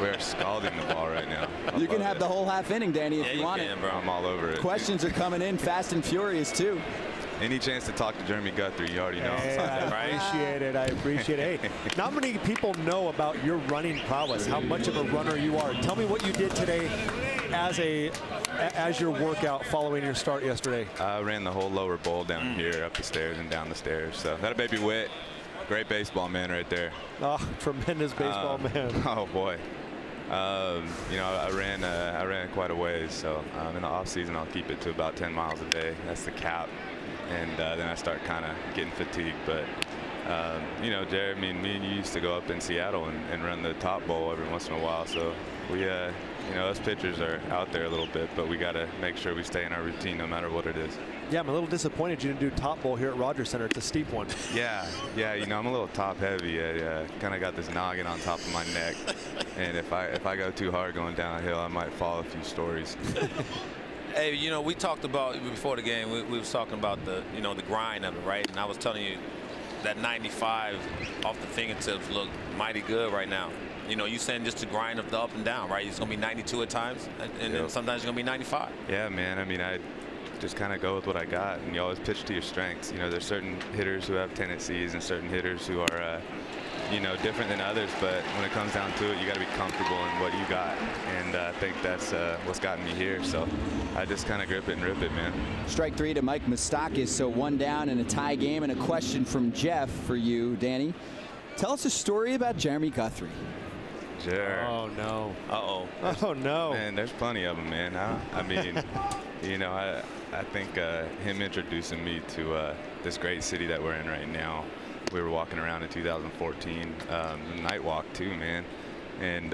We're scalding the ball right now. You can have the whole half inning, Danny, if you want it. Bro, I'm all over it. Questions are coming in fast and furious, too. Any chance to talk to Jeremy Guthrie, you already know. Hey, I appreciate it. I appreciate it. Hey, not many people know about your running prowess, how much of a runner you are. Tell me what you did today as your workout following your start yesterday. I ran the whole lower bowl down here, up the stairs and down the stairs. So that baby Whit, great baseball man right there. Oh, tremendous baseball man. Oh boy. You know, I ran quite a ways. So in the off season, I'll keep it to about 10 miles a day. That's the cap. And then I start kind of getting fatigued. But, you know, Jared, me and you used to go up in Seattle and run the top bowl every once in a while. So we, you know, us pitchers are out there a little bit, but we got to make sure we stay in our routine no matter what it is. Yeah, I'm a little disappointed you didn't do top bowl here at Rogers Center. It's a steep one. Yeah, you know, I'm a little top heavy. I kind of got this noggin on top of my neck. And if I go too hard going downhill, I might fall a few stories. Hey, you know, we talked about before the game. We was talking about the, you know, the grind of it, right? And I was telling you that 95 off the fingertips look mighty good right now. You know, you saying just to grind of the up and down, right? It's gonna be 92 at times, and then sometimes it's gonna be 95. Yeah, man. I mean, I just kind of go with what I got, and you always pitch to your strengths. You know, there's certain hitters who have tendencies and certain hitters who are, you know, different than others, but when it comes down to it, you got to be comfortable in what you got, and I think that's what's gotten me here. So I just kind of grip it and rip it, man. Strike 3 to Mike Moustakas, so 1 down in a tie game. And a question from Jeff for you, Danny. Tell us a story about Jeremy Guthrie. Sure. Oh no. Uh-oh. Oh no. Man, there's plenty of them, man. I mean, you know, I think him introducing me to this great city that we're in right now. We were walking around in 2014, night walk too, man, and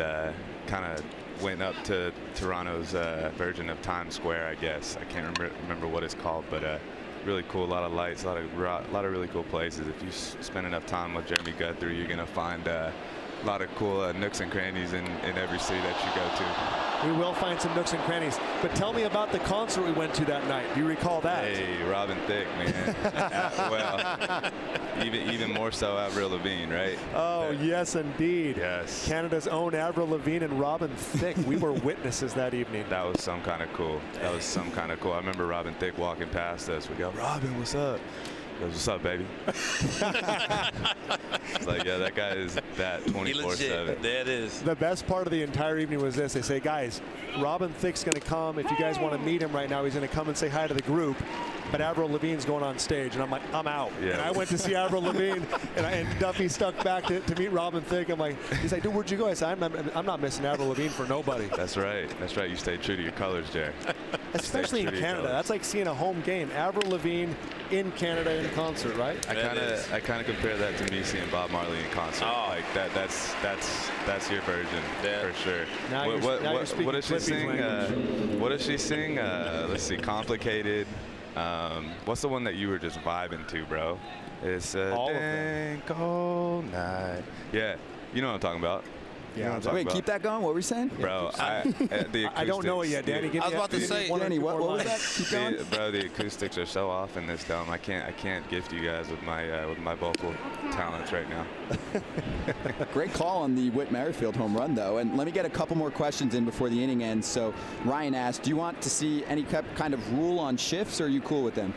kind of went up to Toronto's version of Times Square, I guess. I can't remember what it's called, but really cool, a lot of lights, a lot of really cool places. If you spend enough time with Jeremy Guthrie, you're gonna find a lot of cool nooks and crannies in every city that you go to. We will find some nooks and crannies. But tell me about the concert we went to that night. Do you recall that? Hey, Robin Thicke, man. Well, even more so Avril Lavigne, right? Oh, yes, indeed. Yes. Canada's own Avril Lavigne and Robin Thicke. We were witnesses that evening. That was some kind of cool. That was some kind of cool. I remember Robin Thicke walking past us. We go, Robin, what's up? He goes, what's up, baby? It's like, yeah, that guy is that 24/7. There it is. The best part of the entire evening was this. They say, guys, Robin Thicke's going to come. If you guys want to meet him right now, he's going to come and say hi to the group. But Avril Lavigne's going on stage. And I'm like, I'm out. Yeah. And I went to see Avril Lavigne, and Duffy stuck back to meet Robin Thicke. I'm like, he's like, dude, where'd you go? I said, I'm not missing Avril Lavigne for nobody. That's right. That's right. You stay true to your colors, Jerry. Especially in Canada. That's like seeing a home game. Avril Lavigne in Canada in concert, right? I kind of compare that to me seeing Bob Marley in concert. Oh. Like that's your version for sure. Now What does she sing? What does she sing? Let's see, Complicated. What's the one that you were just vibing to, bro? It's a dang cold night. Yeah, you know what I'm talking about. Yeah. Wait, keep that going. What were you saying? Bro, I don't know it yet, Danny. I was about to say, Danny, what was that? Keep going. Bro, the acoustics are so off in this dome. I can't gift you guys with my vocal talents right now. Great call on the Whit Merrifield home run, though. And let me get a couple more questions in before the inning ends. So Ryan asked, do you want to see any kind of rule on shifts, or are you cool with them?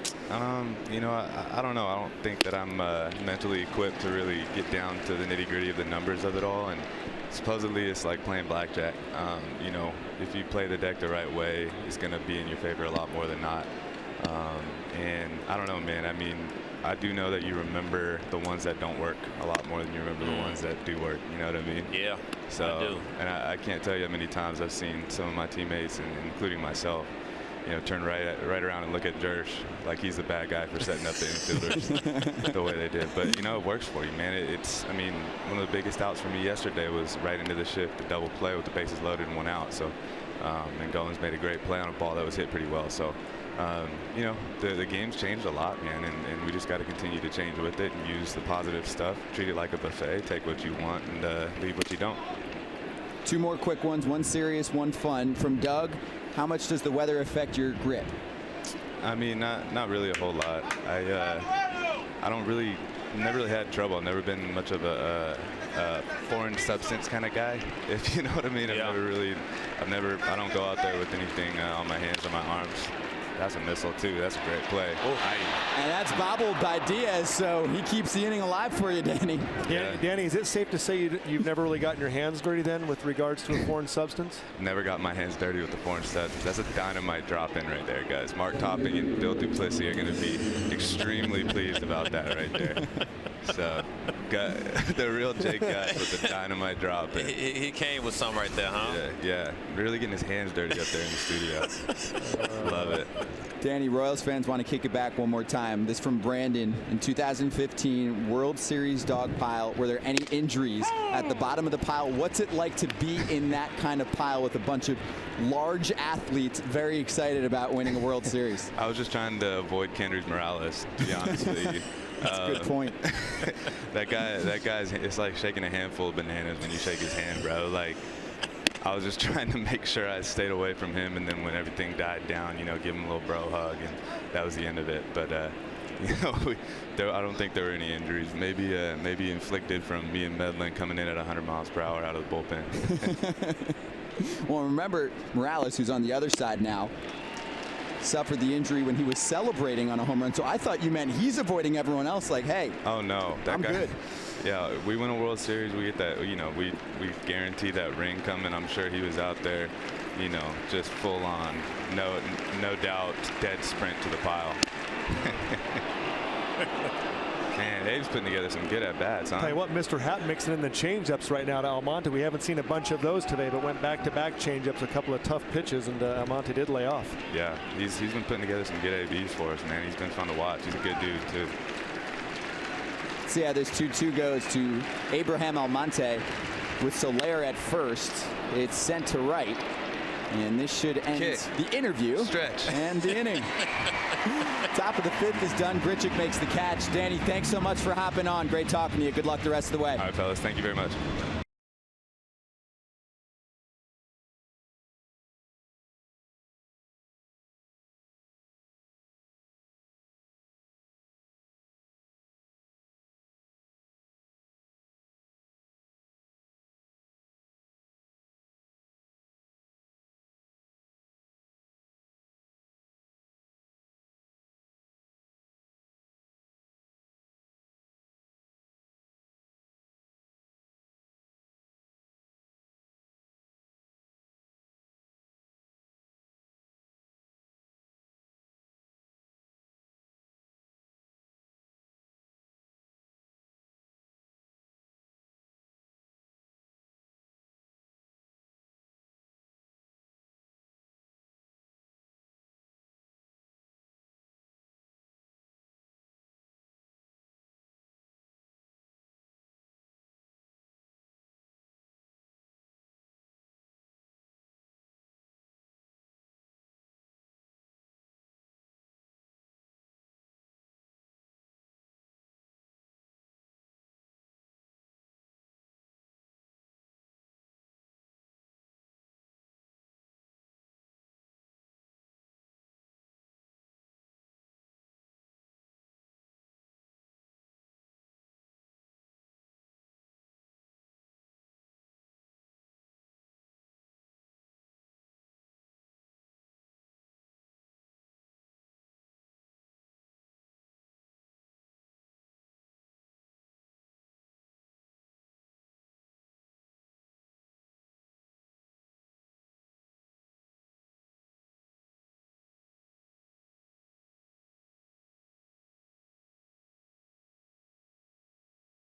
You know, I don't know. I don't think that I'm mentally equipped to really get down to the nitty-gritty of the numbers of it all. And supposedly it's like playing blackjack. You know, if you play the deck the right way, it's going to be in your favor a lot more than not. And I don't know, man. I mean, I do know that you remember the ones that don't work a lot more than you remember the ones that do work. You know what I mean? Yeah, so, I do. And I can't tell you how many times I've seen some of my teammates, and including myself, you know, turn right around and look at Jersh like he's the bad guy for setting up the infielders the way they did. But, you know, it works for you, man. I mean, one of the biggest outs for me yesterday was right into the shift, the double play with the bases loaded and 1 out. So, and Goins made a great play on a ball that was hit pretty well. So, you know, the game's changed a lot, man, and we just got to continue to change with it and use the positive stuff, treat it like a buffet, take what you want and leave what you don't. 2 more quick ones, one serious, one fun. From Doug, how much does the weather affect your grip? I mean, not really a whole lot. I don't really, never really had trouble. I've never been much of a foreign substance kind of guy, if you know what I mean. Yeah. I don't go out there with anything on my hands or my arms. That's a missile, too. That's a great play. And that's bobbled by Diaz, so he keeps the inning alive for you, Danny. Yeah. Danny, is it safe to say you've never really gotten your hands dirty then with regards to a foreign substance? Never got my hands dirty with the foreign substance. That's a dynamite drop in right there, guys. Mark Topping and Bill Duplessis are going to be extremely pleased about that right there. So, the real Jake guys with the dynamite drop in. He came with some right there, huh? Yeah. Really getting his hands dirty up there in the studio. Love it. Danny, Royals fans want to kick it back one more time. This from Brandon. In 2015 World Series dog pile, were there any injuries at the bottom of the pile? What's it like to be in that kind of pile with a bunch of large athletes very excited about winning a World Series? I was just trying to avoid Kendrys Morales, to be honest with you. That's a good point. that guy's, it's like shaking a handful of bananas when you shake his hand, bro. Like, I was just trying to make sure I stayed away from him, and then when everything died down, you know, give him a little bro hug, and that was the end of it. But you know, I don't think there were any injuries. Maybe inflicted from me and Medlin coming in at 100 miles per hour out of the bullpen. Well, remember Morales, who's on the other side now, suffered the injury when he was celebrating on a home run. So I thought you meant he's avoiding everyone else. Like, hey, oh no, I'm good. Yeah, we win a World Series. We get that. You know, we guarantee that ring coming. I'm sure he was out there, you know, just full on, no doubt, dead sprint to the pile. Man, Abe's putting together some good at-bats, huh? Tell you what, Mr. Hatt mixing in the change-ups right now to Almonte. We haven't seen a bunch of those today, but went back-to-back change-ups, a couple of tough pitches, and Almonte did lay off. Yeah, he's been putting together some good ABs for us, man. He's been fun to watch. He's a good dude, too. See how this 2-2 goes to Abraham Almonte with Soler at first. It's sent to right. And this should end the interview. Stretch. And the inning. Top of the 5th is done. Grichuk makes the catch. Danny, thanks so much for hopping on. Great talking to you. Good luck the rest of the way. All right, fellas. Thank you very much.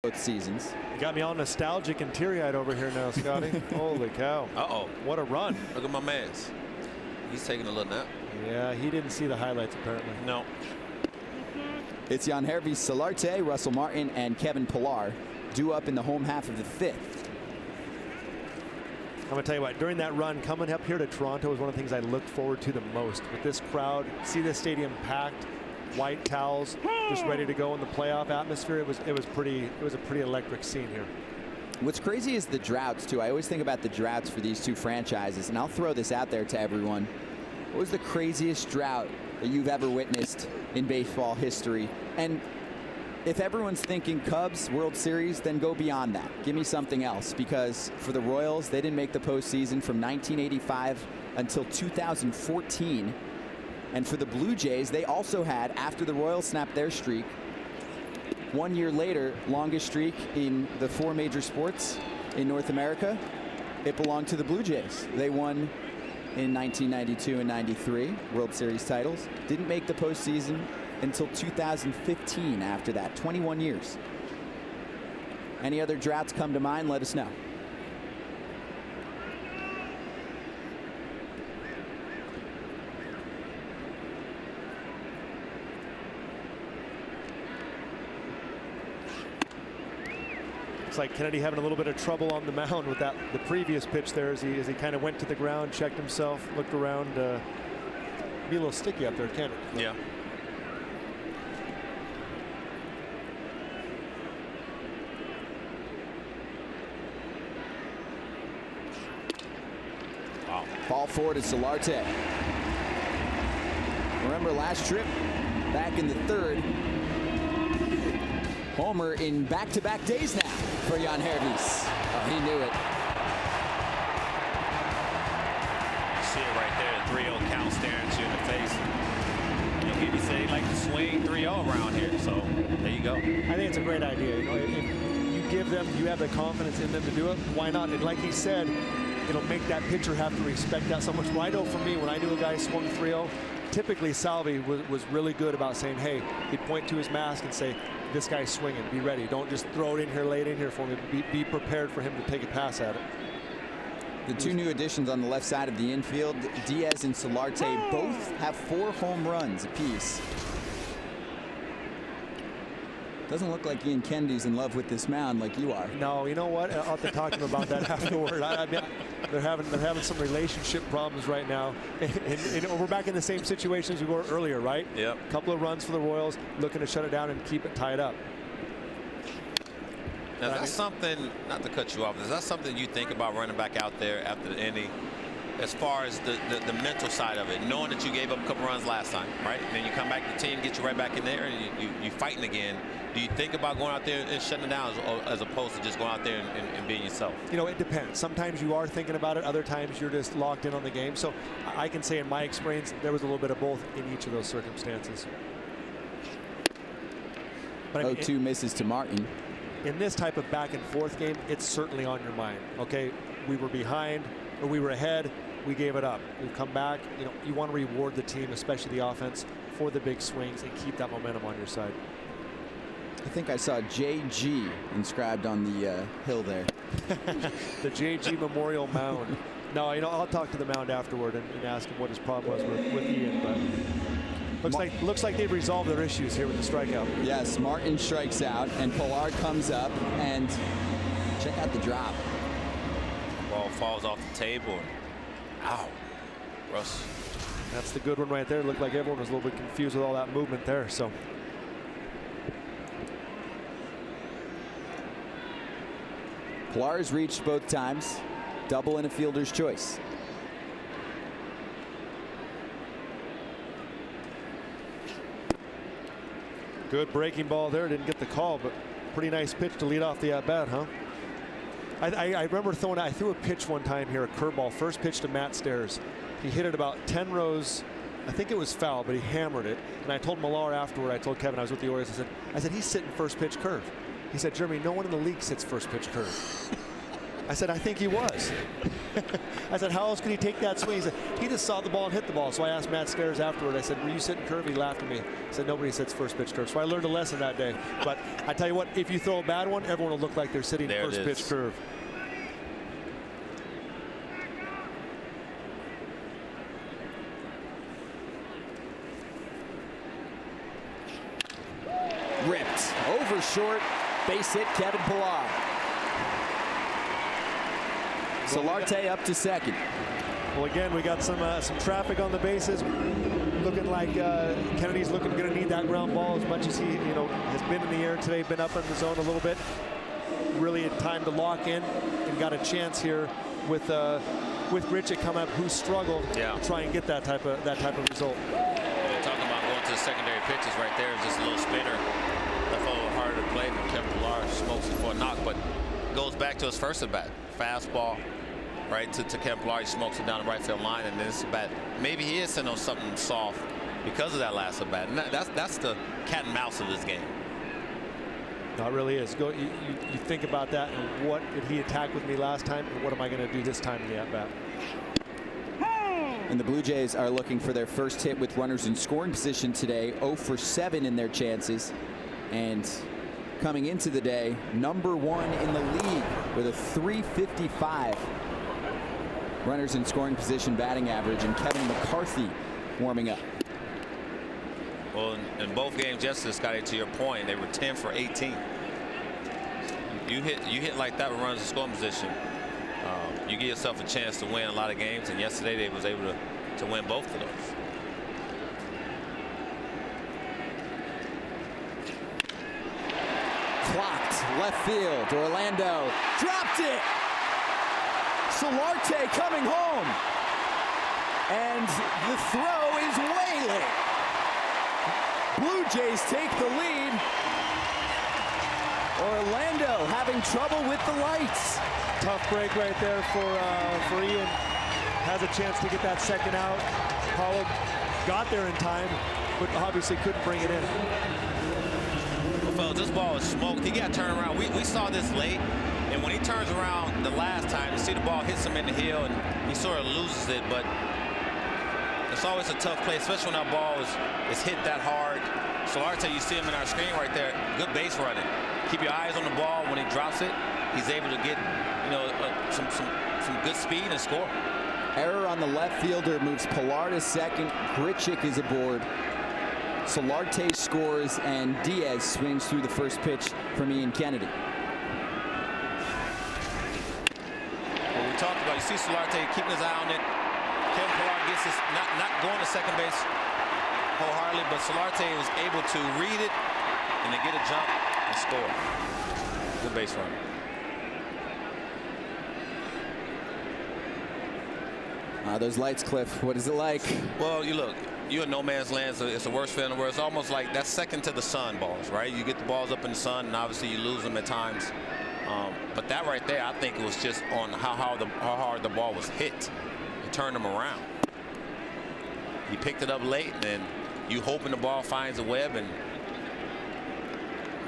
both seasons. You got me all nostalgic and teary-eyed over here now, Scotty. Holy cow. Uh-oh. What a run. Look at my man's. He's taking a little nap. Yeah, he didn't see the highlights apparently. No. It's Yangervis Solarte, Russell Martin, and Kevin Pillar due up in the home half of the 5th. I'm going to tell you what, during that run, coming up here to Toronto is one of the things I look forward to the most. With this crowd, see this stadium packed, white towels, just ready to go in the playoff atmosphere. It was a pretty electric scene here. What's crazy is the droughts, too. I always think about the droughts for these two franchises, and I'll throw this out there to everyone. What was the craziest drought that you've ever witnessed in baseball history? And if everyone's thinking Cubs World Series, then go beyond that. Give me something else, because for the Royals, they didn't make the postseason from 1985 until 2014. And for the Blue Jays, they also had, after the Royals snapped their streak, 1 year later, longest streak in the 4 major sports in North America, it belonged to the Blue Jays. They won in 1992 and 93 World Series titles. Didn't make the postseason until 2015 after that. 21 years. Any other droughts come to mind? Let us know. Looks like Kennedy having a little bit of trouble on the mound with the previous pitch there as he kind of went to the ground, checked himself, looked around. Be a little sticky up there, can't it? Yeah. Wow. Ball forward to Solarte. Remember last trip, back in the 3rd. Homer in back-to-back days now for Yangervis. Oh, he knew it. See it right there, 3-0 count staring at you in the face. You know, people say they like to swing 3-0 around here, so there you go. I think it's a great idea. You know, if you give them, you have the confidence in them to do it, why not? And like he said, it'll make that pitcher have to respect that so much. Well, I know for me, when I knew a guy swung 3-0, typically Salvi was really good about saying, hey, he'd point to his mask and say, this guy's swinging, be ready. Don't just throw it in here, lay it in here for me. Be prepared for him to take a pass at it. The two new additions on the left side of the infield, Diaz and Solarte, both have 4 home runs apiece. Doesn't look like Ian Kennedy's in love with this mound like you are. No, you know what? I'll have to talk to him about that afterward. I mean, they're having some relationship problems right now. And we're back in the same situation as we were earlier, right? Yep. A couple of runs for the Royals, looking to shut it down and keep it tied up. Now, that's something, not to cut you off, is that something you think about running back out there after the inning, as far as the mental side of it, knowing that you gave up a couple runs last time, right? And then you come back to the team, get you right back in there, and you fighting again. Do you think about going out there and shutting it down as opposed to just going out there and being yourself? You know, it depends. Sometimes you are thinking about it. Other times you're just locked in on the game. So I can say in my experience, there was a little bit of both in each of those circumstances. But 0-2 misses to Martin. In this type of back and forth game, it's certainly on your mind. Okay, we were behind or we were ahead. We gave it up. We've come back. You know, you want to reward the team, especially the offense, for the big swings and keep that momentum on your side. I think I saw JG inscribed on the hill there. The JG Memorial Mound. No, you know, I'll talk to the mound afterward and ask him what his problem was with Ian. But looks like they've resolved their issues here with the strikeout. Yes, Martin strikes out, and Pillar comes up, and check out the drop. Ball falls off the table. Ow, Russ. That's the good one right there. Looked like everyone was a little bit confused with all that movement there. So. Pillar has reached both times. Double and a fielder's choice. Good breaking ball there. Didn't get the call, but pretty nice pitch to lead off the at-bat, huh? I remember I threw a pitch one time here, a curveball. First pitch to Matt Stairs. He hit it about 10 rows. I think it was foul, but he hammered it. And I told Millar afterward, I told Kevin, I was with the Orioles, I said, he's sitting first pitch curve. He said, Jeremy, no one in the league sits first pitch curve. I said, I think he was. I said, how else could he take that swing? He said, he just saw the ball and hit the ball. So I asked Matt Stairs afterward. I said, were you sitting curve? He laughed at me. I said, nobody sits first pitch curve. So I learned a lesson that day. But I tell you what, if you throw a bad one, everyone will look like they're sitting first pitch curve. Ripped over short, base hit, Kevin Pillar. Solarte up to second. Well, again, we got some traffic on the bases. Looking like Kennedy's going to need that ground ball as much as he has been in the air today, been up in the zone a little bit. Really had time to lock in and got a chance here with Grichuk coming up, who struggled to try and get that type of result. We're talking about going to the secondary pitches right there. Just a little spinner. Left a little harder to play than Kevin Pillar smokes it for a knock, but goes back to his first at bat. Fastball right to Kevin Pillar. He smokes it down the right field line, and then this at bat. Maybe he is sending on something soft because of that last at bat. And that's the cat and mouse of this game. No, it really is. You think about that, and what did he attack with me last time, and what am I going to do this time in the at bat? And the Blue Jays are looking for their first hit with runners in scoring position today. 0 for 7 in their chances, and coming into the day, #1 in the league with a .355 runners in scoring position batting average, and Kevin McCarthy warming up. Well, in both games yesterday, Scotty, to your point, they were 10 for 18. You hit like that with runners in scoring position, you give yourself a chance to win a lot of games, and yesterday they was able to win both of those. Clocked left field. Orlando dropped it. Solarte coming home, and the throw is way late. Blue Jays take the lead. Orlando having trouble with the lights. Tough break right there for Ian. Has a chance to get that second out. Paulo got there in time, but obviously couldn't bring it in. Well, fellas, this ball is smoked. He got turned around. We saw this late, and when he turns around the last time, you see the ball hits him in the heel, and he sort of loses it, but it's always a tough play, especially when that ball is hit that hard. Solarte, you see him in our screen right there. Good base running. Keep your eyes on the ball. When he drops it, he's able to get some good speed and score. Error on the left fielder moves Pillar to second. Grichuk is aboard. Solarte scores, and Diaz swings through the first pitch from Ian Kennedy. Well, we talked about, you see Solarte keeping his eye on it. Kevin Pillar gets his, not going to second base wholeheartedly, but Solarte was able to read it and then get a jump and score. Good base run. Those lights, Cliff, what is it like? Well, you're in no man's land. So it's the worst feeling in the world. It's almost like that's second to the sun balls, right? You get the balls up in the sun, and obviously you lose them at times. But that right there, I think it was just on how hard the ball was hit. It turned him around. He picked it up late, and then you hoping the ball finds a web, and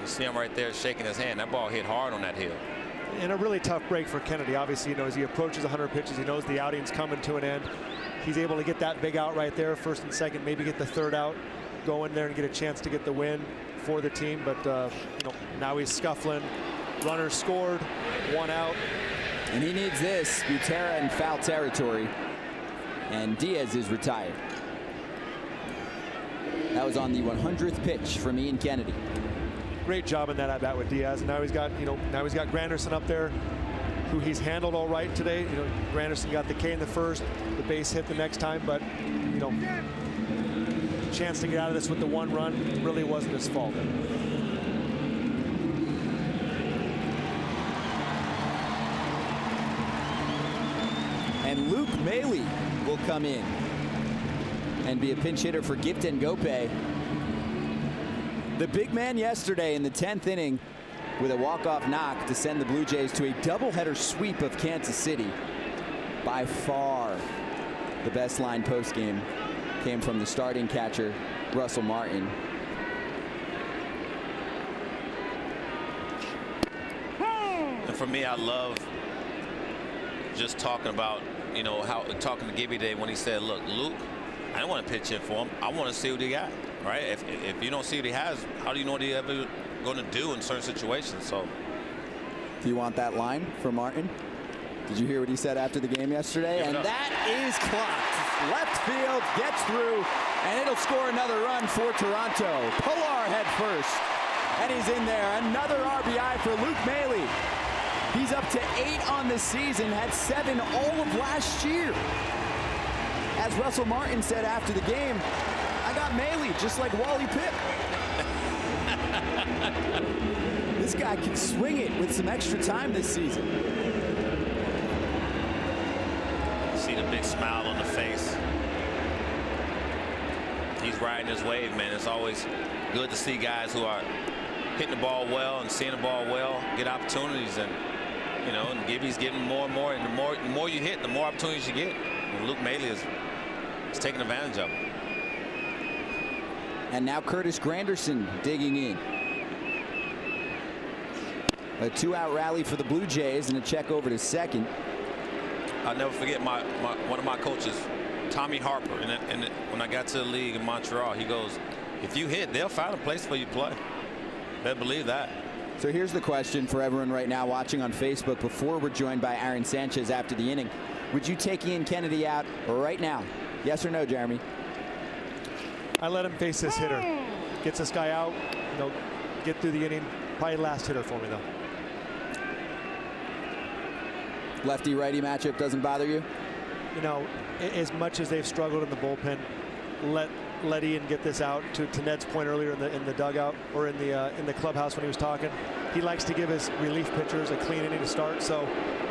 you see him right there shaking his hand. That ball hit hard on that hill. And a really tough break for Kennedy. Obviously, as he approaches 100 pitches, he knows the outing's coming to an end. He's able to get that big out right there, first and second, maybe get the third out, go in there and get a chance to get the win for the team. But now he's scuffling. Runner scored, 1 out. And he needs this. Butera in foul territory, and Diaz is retired. That was on the 100th pitch from Ian Kennedy. Great job in that at bat with Diaz. And now he's got Granderson up there, who he's handled all right today. Granderson got the K in the first, the base hit the next time, but chance to get out of this with the 1 run really wasn't his fault. And Luke Maile will come in and be a pinch hitter for Gift Ngope. The big man yesterday in the 10th inning with a walk-off knock to send the Blue Jays to a doubleheader sweep of Kansas City. By far the best line postgame came from the starting catcher, Russell Martin. And for me, I love just talking about, you know, talking to Gibby Day when he said, look, Luke, I don't want to pitch in for him. I want to see what he got, right? If you don't see what he has, how do you know what he ever going to do in certain situations? So, do you want that line from Martin? Did you hear what he said after the game yesterday? And that is clocked. Left field gets through, and it'll score another run for Toronto. Pilar head first, and he's in there. Another RBI for Luke Maile. He's up to 8 on the season, had 7 all of last year. As Russell Martin said after the game, I got Maile just like Wally Pipp. This guy can swing it with some extra time this season. See the big smile on the face. He's riding his wave, man. It's always good to see guys who are hitting the ball well and seeing the ball well get opportunities, and you know, and Gibby's getting more and more, and the more you hit, the more opportunities you get. And Luke Maile is taking advantage of it. And now Curtis Granderson digging in. A 2-out rally for the Blue Jays and a check over to second. I'll never forget one of my coaches, Tommy Harper, and when I got to the league in Montreal, he goes, if you hit, they'll find a place for you to play. They believe that. So here's the question for everyone right now watching on Facebook before we're joined by Aaron Sanchez after the inning. Would you take Ian Kennedy out right now? Yes or no, Jeremy? I let him face this hitter. Gets this guy out, you know, get through the inning. Probably last hitter for me, though. Lefty-righty matchup doesn't bother you? You know, as much as they've struggled in the bullpen, let Ian get this out. To Ned's point earlier in the dugout or in the clubhouse when he was talking, he likes to give his relief pitchers a clean inning to start. So,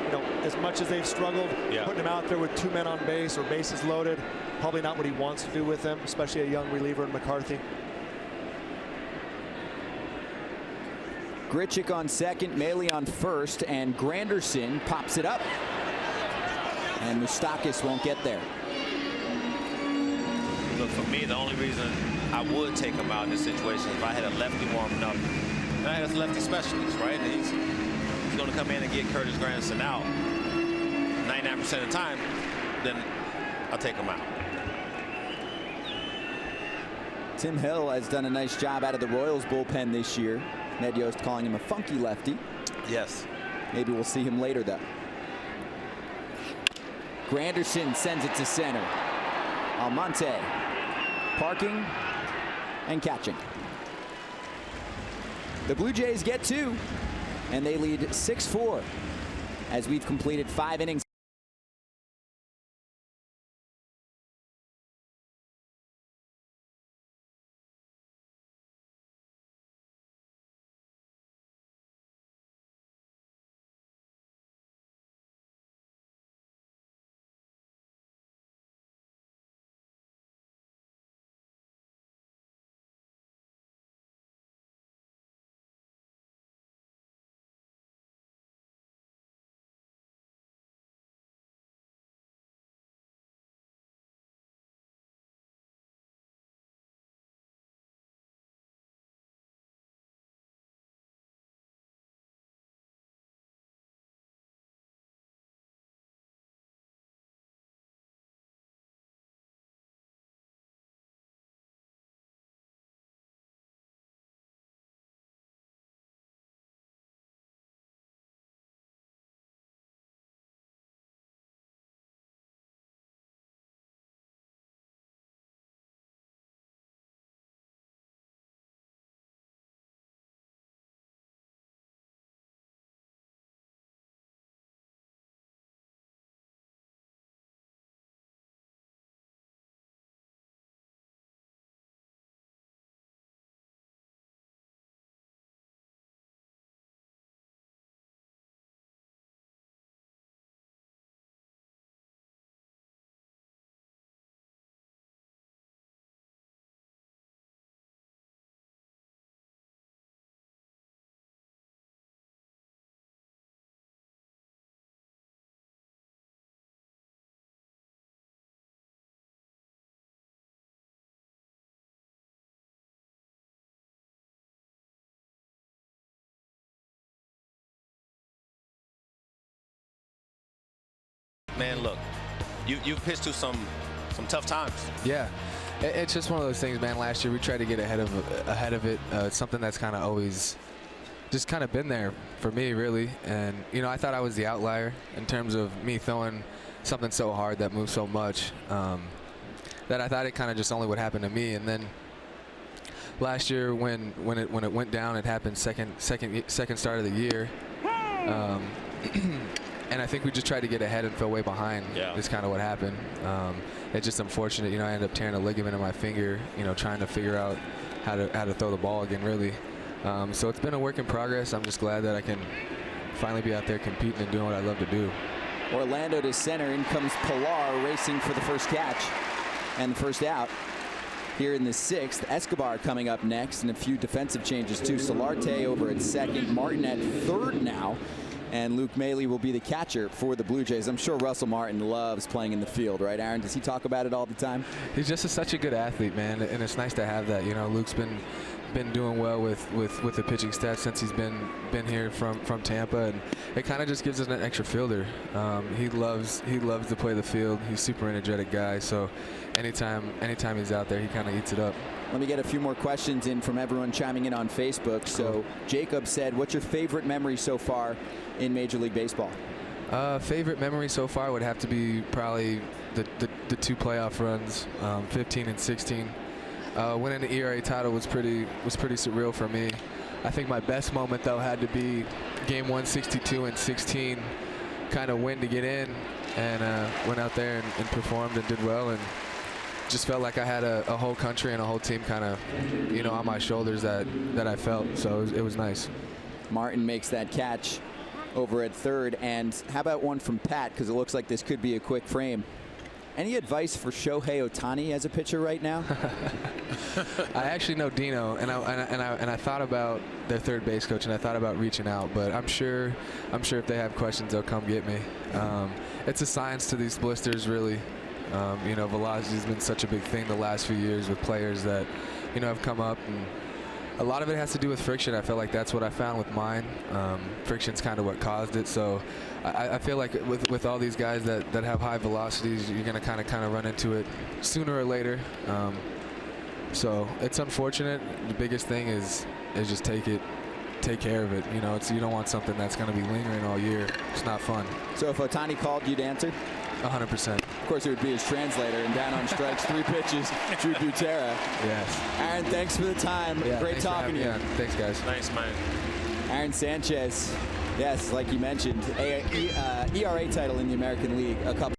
you know, as much as they've struggled, putting him out there with 2 men on base or bases loaded, probably not what he wants to do with them, especially a young reliever in McCarthy. Grichuk on second, Maile on first, and Granderson pops it up. And Moustakas won't get there. Look, for me, the only reason I would take him out in this situation is if I had a lefty warming up. And I had a lefty specialist, right? And he's going to come in and get Curtis Granderson out 99% of the time, then I'll take him out. Tim Hill has done a nice job out of the Royals bullpen this year. Ned Yost calling him a funky lefty. Yes. Maybe we'll see him later, though. Granderson sends it to center. Almonte parking and catching. The Blue Jays get 2, and they lead 6-4 as we've completed 5 innings. man, look, you've pitched through some tough times. Yeah. It's just one of those things, man. Last year we tried to get ahead of it. It's something that's kind of always just kind of been there for me, really. And, you know, I thought I was the outlier in terms of me throwing something so hard that moves so much that I thought it kind of just only would happen to me. And then last year when it went down, it happened second start of the year. And I think we just tried to get ahead and fell way behind. Yeah. Is kind of what happened. It's just unfortunate, you know. I ended up tearing a ligament in my finger, you know, trying to figure out how to throw the ball again, really. So it's been a work in progress. I'm just glad that I can finally be out there competing and doing what I love to do. Orlando to center. In comes Pilar racing for the first catch and the first out. Here in the 6th, Escobar coming up next, and a few defensive changes too. Solarte over at second, Martin at third now. And Luke Maile will be the catcher for the Blue Jays. I'm sure Russell Martin loves playing in the field, right, Aaron? Does he talk about it all the time? He's just such a good athlete, man, and it's nice to have that. You know, Luke's been doing well with the pitching staff since he's been here from Tampa, and it kind of just gives us an extra fielder. He loves to play the field. He's a super energetic guy, so anytime he's out there, he kind of eats it up. Let me get a few more questions in from everyone chiming in on Facebook. So Jacob said, what's your favorite memory so far in Major League Baseball? Favorite memory so far would have to be probably the 2 playoff runs, 15 and 16. Winning the ERA title was pretty surreal for me. I think my best moment though had to be Game 162 and 16. Kind of win to get in, and went out there and performed and did well, and just felt like I had a whole country and a whole team kind of, you know, on my shoulders that I felt. So it was nice. Martin makes that catch over at third. And how about one from Pat, because it looks like this could be a quick frame. Any advice for Shohei Ohtani as a pitcher right now? I actually know Dino, and I thought about their third base coach, and I thought about reaching out, but I'm sure if they have questions, they'll come get me. It's a science to these blisters, really. You know, velocity has been such a big thing the last few years with players that, you know, have come up, and a lot of it has to do with friction. I feel like that's what I found with mine. Friction's kind of what caused it. So I feel like with all these guys that have high velocities, you're going to kind of run into it sooner or later. So it's unfortunate. The biggest thing is just take care of it. You know, you don't want something that's going to be lingering all year. It's not fun. So if Ohtani called, you'd answer? 100%. Of course, it would be his translator, and down on strikes, 3 pitches, Drew Butera. Yes. Aaron, thanks for the time. Yeah, Great talking to you. Yeah, thanks, guys. Thanks, man. Aaron Sanchez, yes, like you mentioned, ERA title in the American League a couple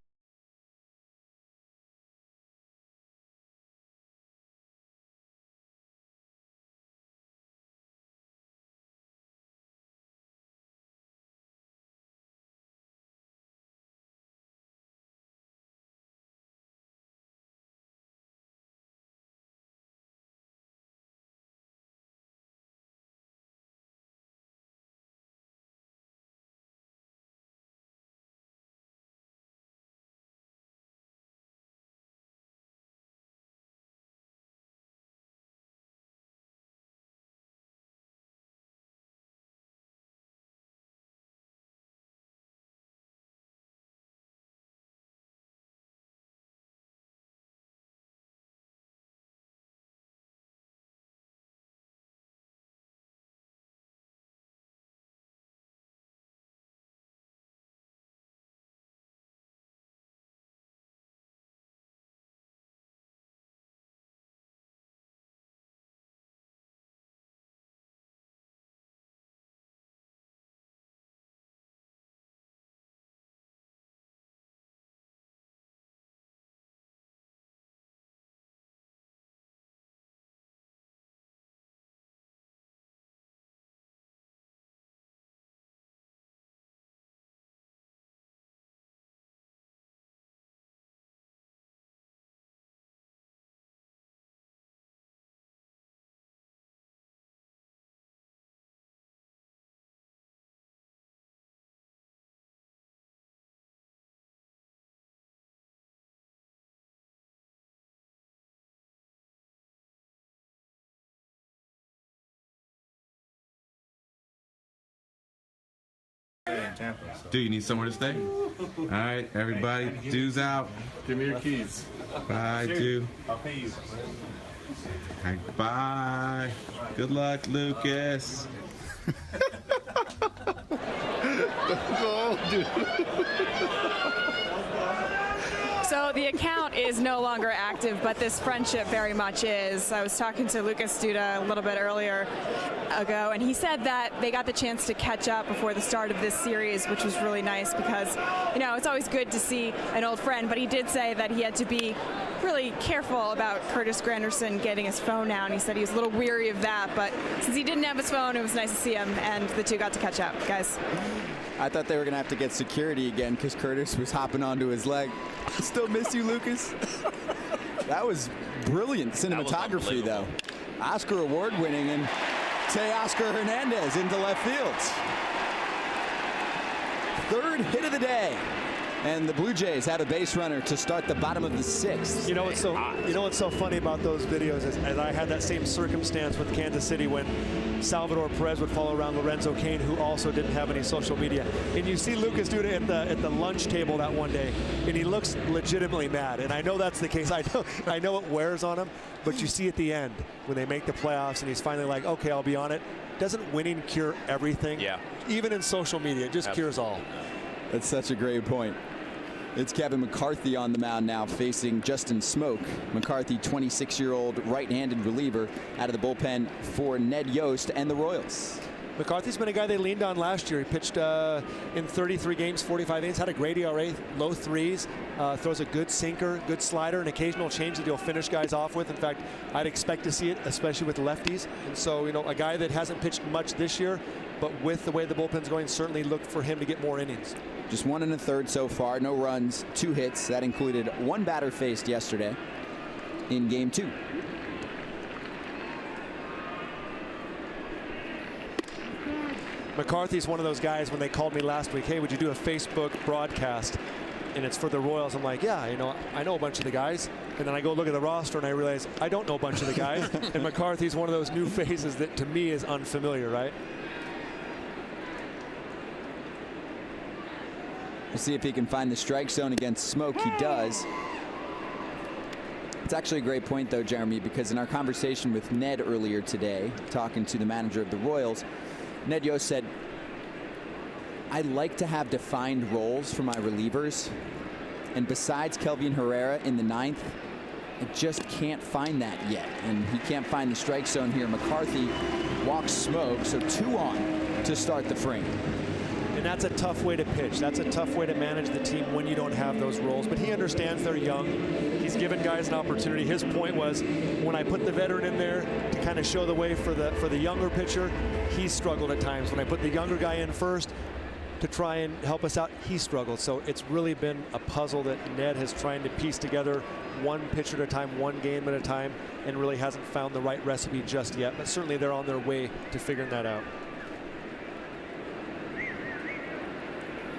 Dude, you need somewhere to stay? All right, everybody, dude's out. Give me your keys. Bye, dude. I'll pay you. All right, bye. Good luck, Lucas. Go, dude. So the account is no longer active, but this friendship very much is. I was talking to Lucas Duda a little bit earlier ago, and he said that they got the chance to catch up before the start of this series, which was really nice because, you know, it's always good to see an old friend, but he did say that he had to be really careful about Curtis Granderson getting his phone now, and he said he was a little weary of that, but since he didn't have his phone, it was nice to see him, and the two got to catch up. Guys. I thought they were going to have to get security again because Curtis was hopping onto his leg. Still miss you, Lucas. That was brilliant cinematography, though. Oscar Award winning, and Teoscar Hernandez into left field. Third hit of the day. And the Blue Jays have a base runner to start the bottom of the sixth. You know what's so funny about those videos is I had that same circumstance with Kansas City when Salvador Perez would follow around Lorenzo Cain, who also didn't have any social media. And you see Lucas Duda at the lunch table that one day, and he looks legitimately mad. And I know that's the case. I know it wears on him, but you see at the end when they make the playoffs and he's finally like, okay, I'll be on it. Doesn't winning cure everything? Yeah. Even in social media, it just cures all. That's such a great point. It's Kevin McCarthy on the mound now facing Justin Smoke. McCarthy, 26-year-old right-handed reliever out of the bullpen for Ned Yost and the Royals. McCarthy's been a guy they leaned on last year. He pitched in 33 games, 45 innings, had a great ERA, low threes, throws a good sinker, good slider, an occasional change that he'll finish guys off with. In fact, I'd expect to see it, especially with lefties. And so, you know, a guy that hasn't pitched much this year, but with the way the bullpen's going, certainly look for him to get more innings. Just 1 1/3 so far, no runs, 2 hits. That included 1 batter faced yesterday in game 2. McCarthy's one of those guys when they called me last week, hey, would you do a Facebook broadcast? And it's for the Royals. I'm like, yeah, you know, I know a bunch of the guys. And then I go look at the roster and I realize I don't know a bunch of the guys. And McCarthy's one of those new faces that to me is unfamiliar, right? We'll see if he can find the strike zone against Smoke. He does. It's actually a great point, though, Jeremy, because in our conversation with Ned earlier today, talking to the manager of the Royals, Ned Yost said, I like to have defined roles for my relievers. And besides Kelvin Herrera in the 9th, I just can't find that yet. And he can't find the strike zone here. McCarthy walks Smoke, so 2 on to start the frame. And that's a tough way to pitch. That's a tough way to manage the team when you don't have those roles. But he understands they're young. He's given guys an opportunity. His point was when I put the veteran in there to kind of show the way for the younger pitcher, he's struggled at times. When I put the younger guy in first to try and help us out, he struggled. So it's really been a puzzle that Ned has tried to piece together one pitcher at a time, one game at a time, and really hasn't found the right recipe just yet. But certainly they're on their way to figuring that out.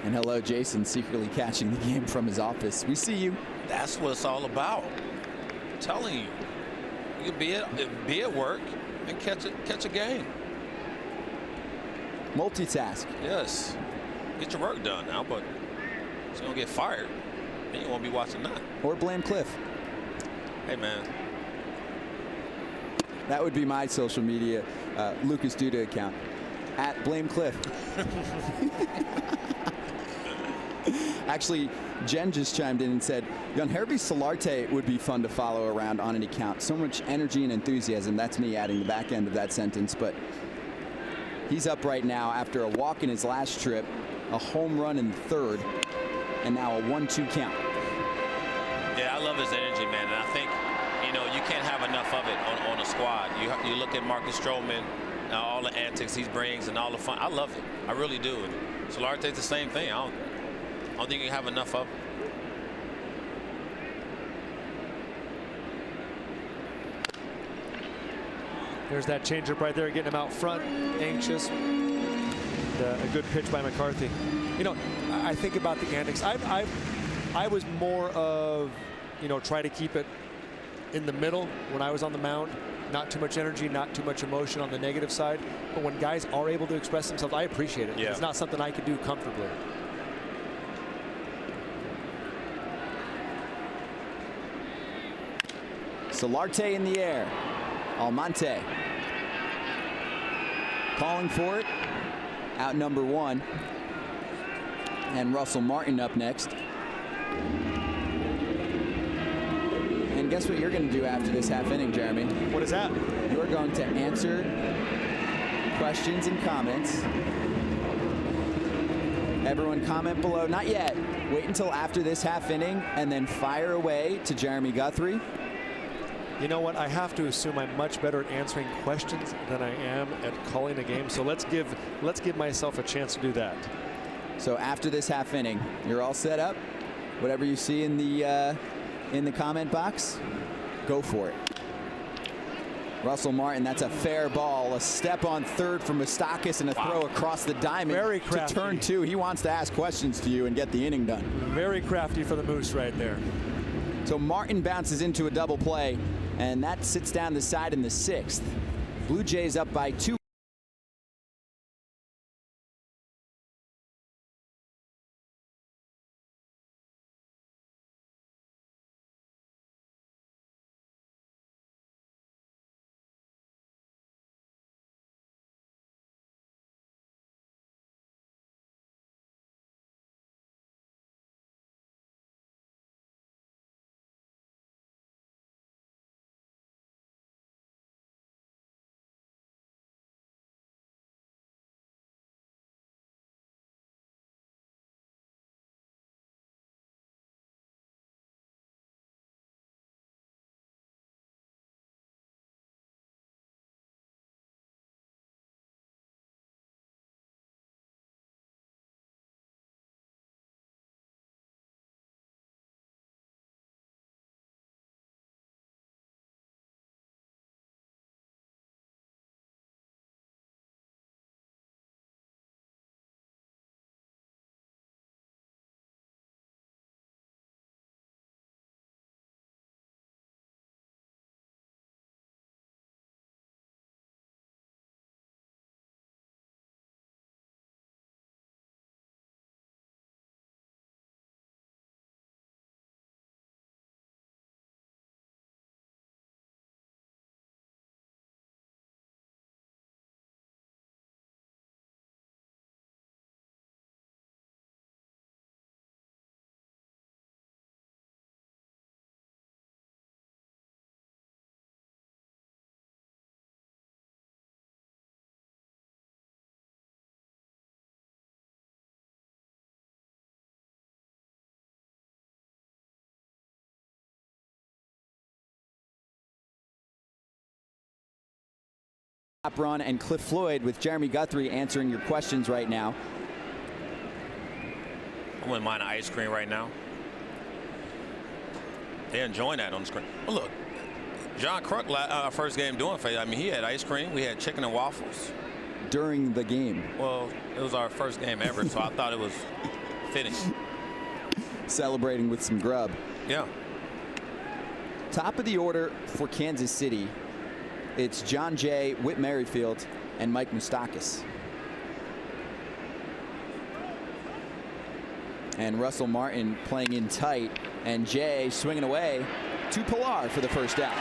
And hello, Jason, secretly catching the game from his office. We see you. That's what it's all about. I'm telling you. You can be at work and catch a game. Multitask. Yes. Get your work done now, but it's going to get fired. Then you won't be watching that. Or blame Cliff. Hey, man. That would be my social media Lucas Duda account. At Blame Cliff. Actually, Jen just chimed in and said, Yangervis Solarte would be fun to follow around on an account. So much energy and enthusiasm. That's me adding the back end of that sentence. But he's up right now after a walk in his last trip, a home run in the 3rd, and now a 1-2 count. Yeah, I love his energy, man. And I think, you know, you can't have enough of it on a squad. You look at Marcus Stroman, all the antics he brings and all the fun. I love it. I really do. And Solarte's the same thing. I don't think you have enough of it. There's that changeup right there, getting him out front, anxious. A good pitch by McCarthy. You know, I think about the antics. I was more of, you know, try to keep it in the middle when I was on the mound. not too much energy, not too much emotion on the negative side. But when guys are able to express themselves, I appreciate it. Yeah. It's not something I could do comfortably. Solarte in the air. Almonte calling for it. Out number 1. And Russell Martin up next. And guess what you're going to do after this half inning, Jeremy? What is that? You're going to answer questions and comments. Everyone comment below. Not yet. Wait until after this half inning and then fire away to Jeremy Guthrie. You know what? I have to assume I'm much better at answering questions than I am at calling a game. So let's give myself a chance to do that. So after this half inning, you're all set up. Whatever you see in the comment box, go for it. Russell Martin, that's a fair ball. A step on third for Moustakas and a throw across the diamond. Very crafty. To turn 2. He wants to ask questions to you and get the inning done. Very crafty for the Moose right there. So Martin bounces into a double play, and that sits down the side in the 6th. Blue Jays up by 2. Run and Cliff Floyd with Jeremy Guthrie answering your questions right now. I wouldn't mind ice cream right now. They're enjoying that on the screen. Well, look, John Kruk, our first game doing for you. I mean, he had ice cream. We had chicken and waffles. During the game. Well, it was our first game ever, so I thought it was fitting. Celebrating with some grub. Yeah. Top of the order for Kansas City. It's John Jay, Whit Merrifield, and Mike Moustakas. And Russell Martin playing in tight, and Jay swinging away to Pilar for the first out.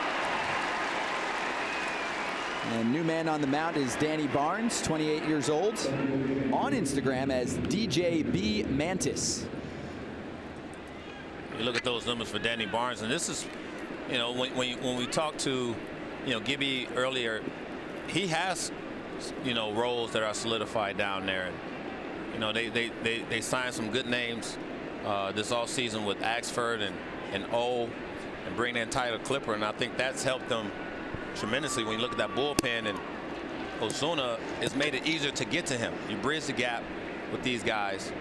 And new man on the mound is Danny Barnes, 28 years old, on Instagram as DJB Mantis. You look at those numbers for Danny Barnes, and this is, you know, when we talked to, you know, Gibby earlier, he has, you know, roles that are solidified down there. And, you know, they signed some good names this offseason with Axford and O, and bring in Tyler Clipper, and I think that's helped them tremendously. When you look at that bullpen, and Ozuna has made it easier to get to him. You bridge the gap with these guys.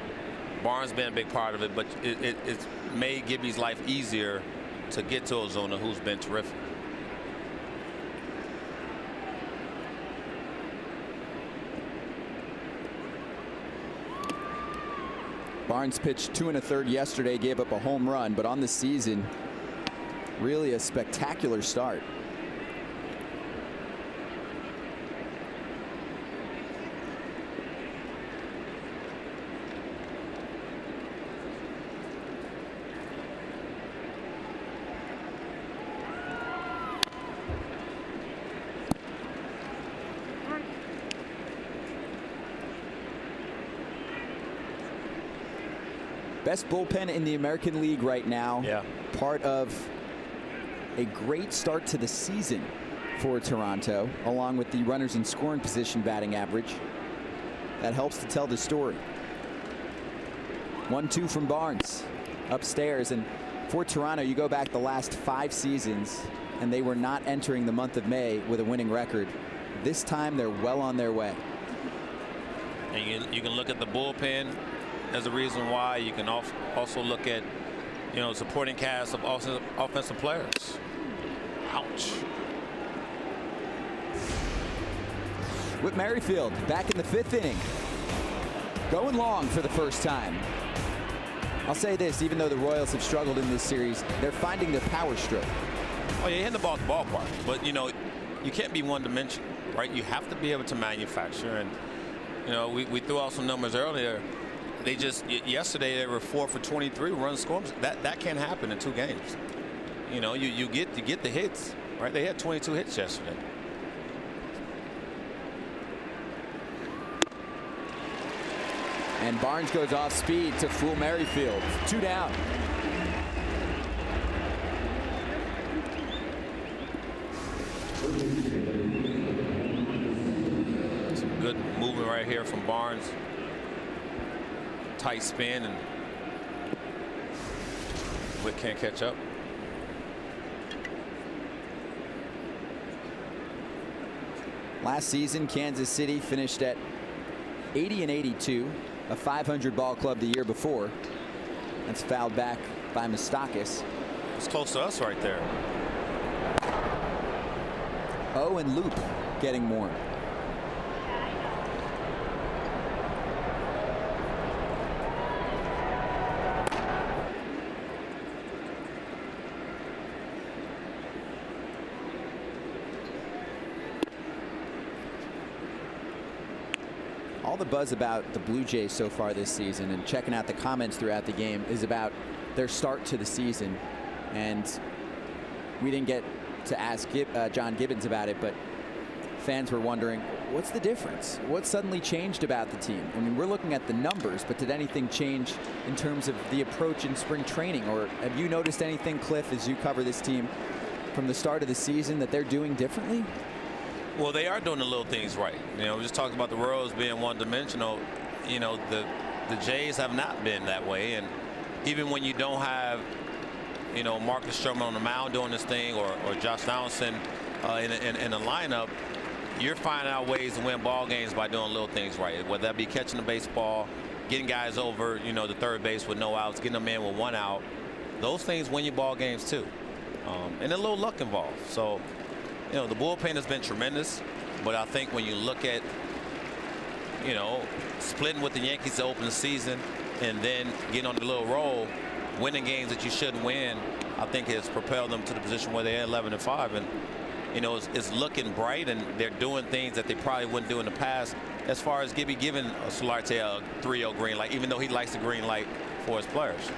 Barnes been a big part of it, but it's made Gibby's life easier to get to Ozuna, who's been terrific. Barnes pitched 2 1/3 yesterday, gave up a home run, but on the season, really a spectacular start. Best bullpen in the American League right now. Yeah. Part of a great start to the season for Toronto, along with the runners in scoring position batting average. That helps to tell the story. 1-2 from Barnes upstairs. And for Toronto, you go back the last 5 seasons, and they were not entering the month of May with a winning record. This time, they're well on their way. And you can look at the bullpen as a reason why. You can also look at, supporting cast of offensive players. Ouch. Whit Merrifield back in the 5th inning, going long for the first time. I'll say this, even though the Royals have struggled in this series, they're finding their power stroke. Oh, yeah, hitting the ball at the ballpark. But, you can't be one-dimensional, right? You have to be able to manufacture. And, we threw out some numbers earlier. Yesterday they were 4 for 23 run scores. That can't happen in 2 games. You get the hits, right? They had 22 hits yesterday. And Barnes goes off speed to fool Merrifield. 2 down. Some good movement right here from Barnes. Tight spin, and Whit can't catch up. Last season, Kansas City finished at 80-82, a 500 ball club the year before. That's fouled back by Moustakas. It's close to us right there. Oh, and Loop getting more. All the buzz about the Blue Jays so far this season, and checking out the comments throughout the game, is about their start to the season. And we didn't get to ask John Gibbons about it, but fans were wondering, what's the difference? What suddenly changed about the team? I mean, we're looking at the numbers, but did anything change in terms of the approach in spring training? Or have you noticed anything, Cliff, as you cover this team from the start of the season, that they're doing differently? Well, they are doing the little things right. We just talked about the Royals being one-dimensional. The Jays have not been that way. And even when you don't have, Marcus Sherman on the mound doing this thing, or Josh Donaldson in the lineup, you're finding out ways to win ball games by doing little things right. Whether that be catching the baseball, getting guys over, the third base with no outs, getting them in with 1 out. Those things win you ball games too. And a little luck involved. So, the bullpen has been tremendous, but I think when you look at, splitting with the Yankees to open the season and then getting on the little roll, winning games that you shouldn't win, I think has propelled them to the position where they're 11-5. And, it's looking bright, and they're doing things that they probably wouldn't do in the past, as far as giving Solarte a 3-0 green light, even though he likes the green light for his players.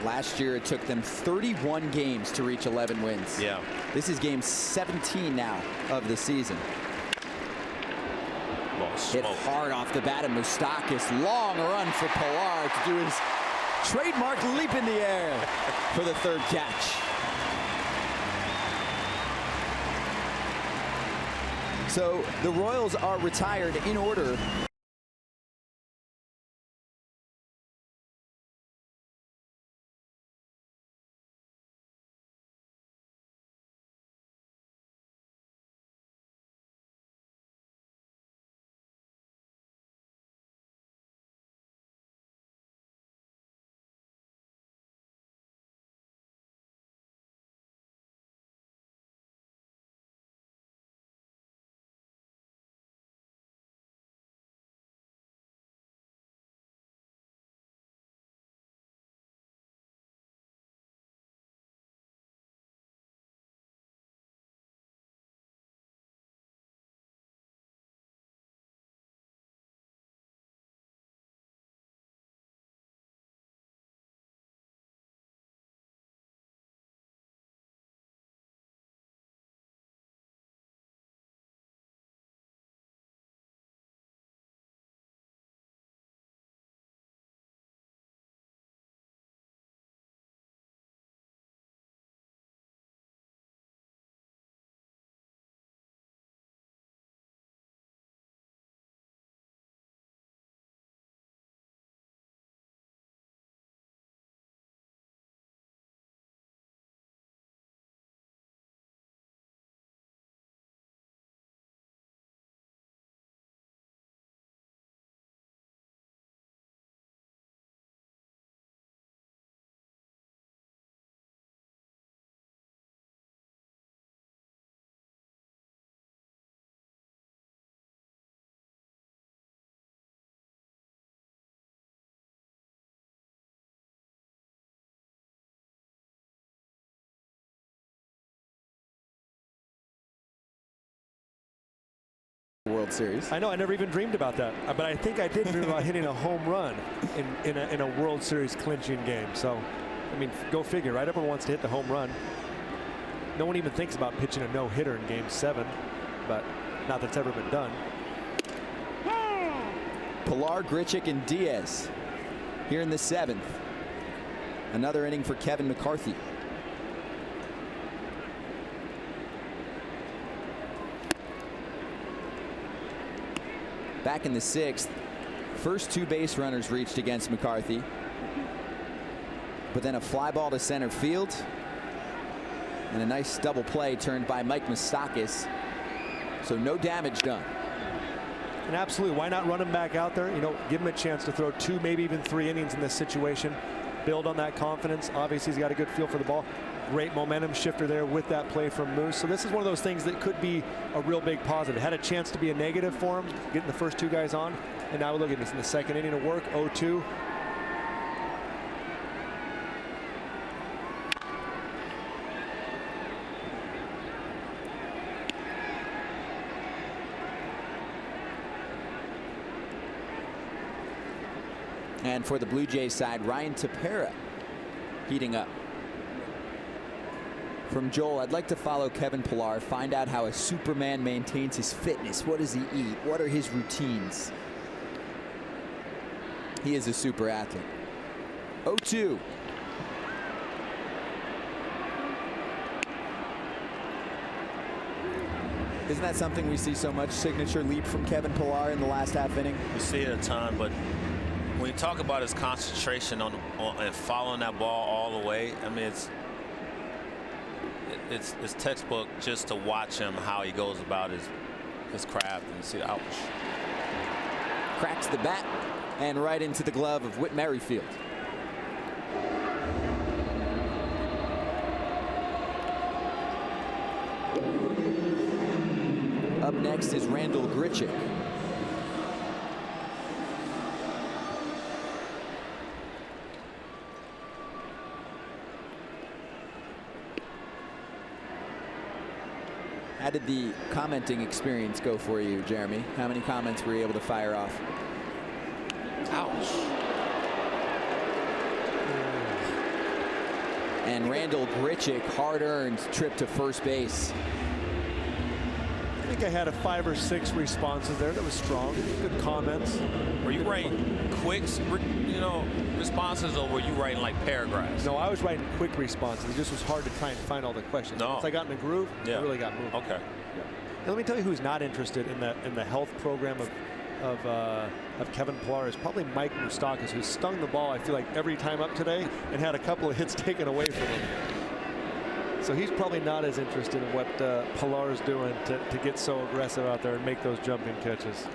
Last year, it took them 31 games to reach 11 wins. Yeah. This is game 17 now of the season. Hit hard off the bat of Moustakas. Long run for Pilar to do his trademark leap in the air for the 3rd catch. So the Royals are retired in order. World Series. I know, I never even dreamed about that. But I think I did dream about hitting a home run in a World Series clinching game. So, I mean, go figure, right? Everyone wants to hit the home run. No one even thinks about pitching a no-hitter in Game 7, but not that's ever been done. Pilar, Grichuk, and Diaz here in the 7th. Another inning for Kevin McCarthy. Back in the 6th, first 2 base runners reached against McCarthy, but then a fly ball to center field and a nice double play turned by Mike Moustakas. So no damage done. And absolutely, why not run him back out there? You know, give him a chance to throw 2, maybe even 3 innings in this situation. Build on that confidence. Obviously, he's got a good feel for the ball. Great momentum shifter there with that play from Moose. So this is one of those things that could be a real big positive. Had a chance to be a negative for him, getting the first 2 guys on. And now look at this in the 2nd inning of work, 0-2. And for the Blue Jays side, Ryan Tepera heating up. From Joel, I'd like to follow Kevin Pilar, find out how a Superman maintains his fitness. What does he eat? What are his routines? He is a super athlete. 0-2. Isn't that something we see so much? Signature leap from Kevin Pilar in the last half inning? You see it a ton, but when you talk about his concentration on and following that ball all the way, I mean, it's textbook just to watch him, how he goes about his craft, and see ouch. Cracks the bat and right into the glove of Whit Merrifield. Up next is Randall Grichuk. How did the commenting experience go for you, Jeremy? How many comments were you able to fire off? Ouch. And Randall Grichuk, hard-earned trip to first base. I think I had 5 or 6 responses there. That was strong. Good comments. Were you writing quick, responses, or were you writing like paragraphs? No, I was writing quick responses. It just was hard to try and find all the questions. No. Once I got in the groove, I really got moving. Okay. Yeah. And let me tell you who's not interested in the health program of Kevin Pilar is probably Mike Moustakas, who stung the ball, I feel like, every time up today and had a couple of hits taken away from him. So he's probably not as interested in what Pilar is doing to get so aggressive out there and make those jumping catches.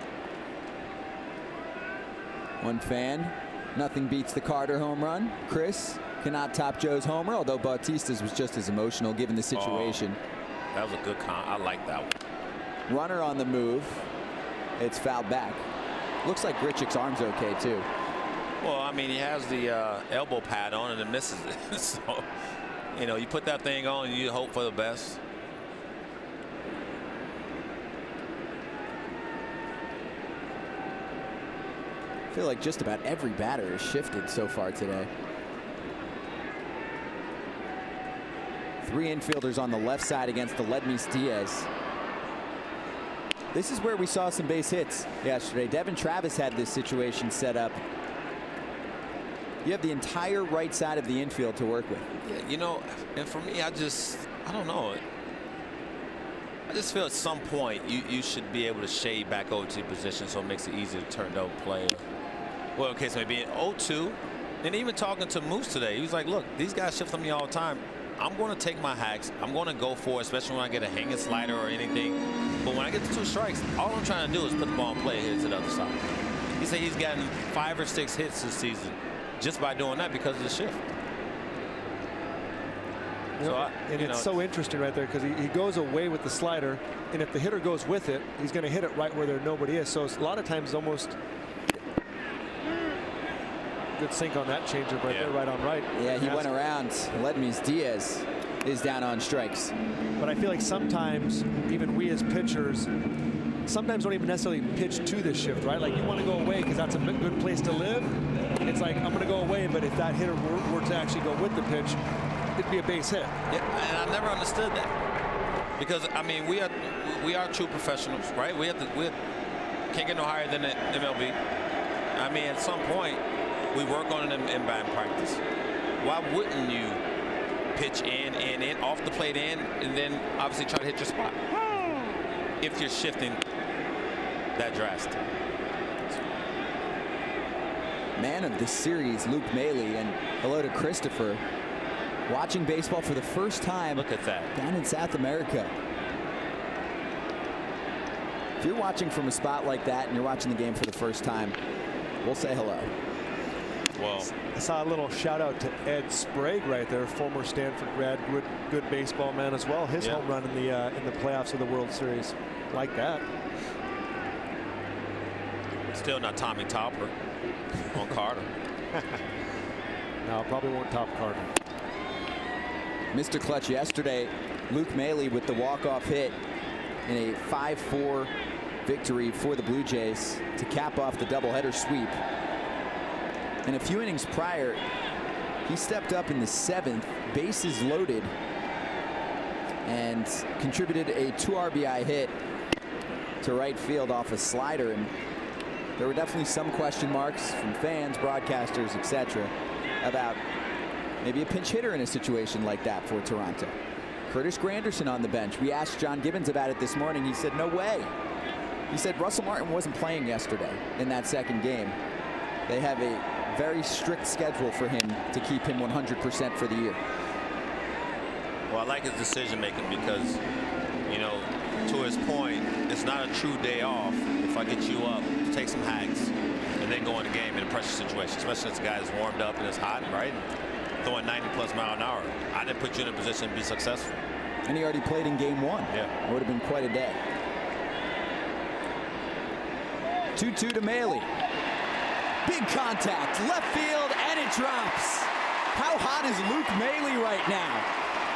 One fan, nothing beats the Carter home run. Chris cannot top Joe's homer, although Bautista's was just as emotional given the situation. Oh, that was a good I like that one. Runner on the move. It's fouled back. Looks like Grichuk's arm's okay too. Well, I mean, he has the elbow pad on and it misses it. So, you put that thing on and you hope for the best. I feel like just about every batter has shifted so far today. 3 infielders on the left side against the Ledmis Diaz. This is where we saw some base hits yesterday. Devin Travis had this situation set up. You have the entire right side of the infield to work with. Yeah, and for me, I don't know. I just feel at some point you should be able to shade back over to your position so it makes it easier to turn double play. Well, okay, so maybe 0-2. And even talking to Moose today, he was like, look, these guys shift on me all the time. I'm going to take my hacks. I'm going to go for it, especially when I get a hanging slider or anything. But when I get to 2 strikes, all I'm trying to do is put the ball in play here to the other side. He said he's gotten 5 or 6 hits this season just by doing that because of the shift. It's so interesting right there because he goes away with the slider, and if the hitter goes with it, he's going to hit it right where nobody is. So it's a lot of times almost good sink on that changeup right there, right on right. Yeah, he went around. Ledmis Diaz is down on strikes. But I feel like sometimes even we as pitchers sometimes don't even necessarily pitch to the shift, right? Like you want to go away because that's a good place to live. It's like, I'm going to go away, but if that hitter were to actually go with the pitch, it'd be a base hit. Yeah, and I never understood that. Because, I mean, we are true professionals, right? We can't get no higher than the MLB. I mean, at some point, we work on it in batting practice. Why wouldn't you pitch in, off the plate and then obviously try to hit your spot if you're shifting that drastic? Man of the series, Luke Maile, and hello to Christopher. Watching baseball for the first time. Look at that. Down in South America. If you're watching from a spot like that and you're watching the game for the first time, we'll say hello. Well, I saw a little shout out to Ed Sprague right there, former Stanford grad, good baseball man as well. His home run in the playoffs of the World Series, like that. Still not Tommy Topper on Carter. No, probably won't top Carter. Mr. Clutch yesterday, Luke Maile with the walk-off hit in a 5-4 victory for the Blue Jays to cap off the doubleheader sweep. And a few innings prior, he stepped up in the 7th, bases loaded, and contributed a 2 RBI hit to right field off a slider. And there were definitely some question marks from fans, broadcasters, etc. about maybe a pinch hitter in a situation like that for Toronto. Curtis Granderson on the bench. We asked John Gibbons about it this morning. He said, no way. He said Russell Martin wasn't playing yesterday in that second game. They have a very strict schedule for him to keep him 100% for the year. Well, I like his decision making because, you know, to his point, it's not a true day off if I get you up, take some hacks, and then go in the game in a pressure situation, especially since the guy is warmed up and it's hot, right? Throwing 90+ mile an hour. I didn't put you in a position to be successful. And he already played in game 1. Yeah. It would have been quite a day. 2-2 to Maile. Big contact, left field, and it drops. How hot is Luke Maile right now?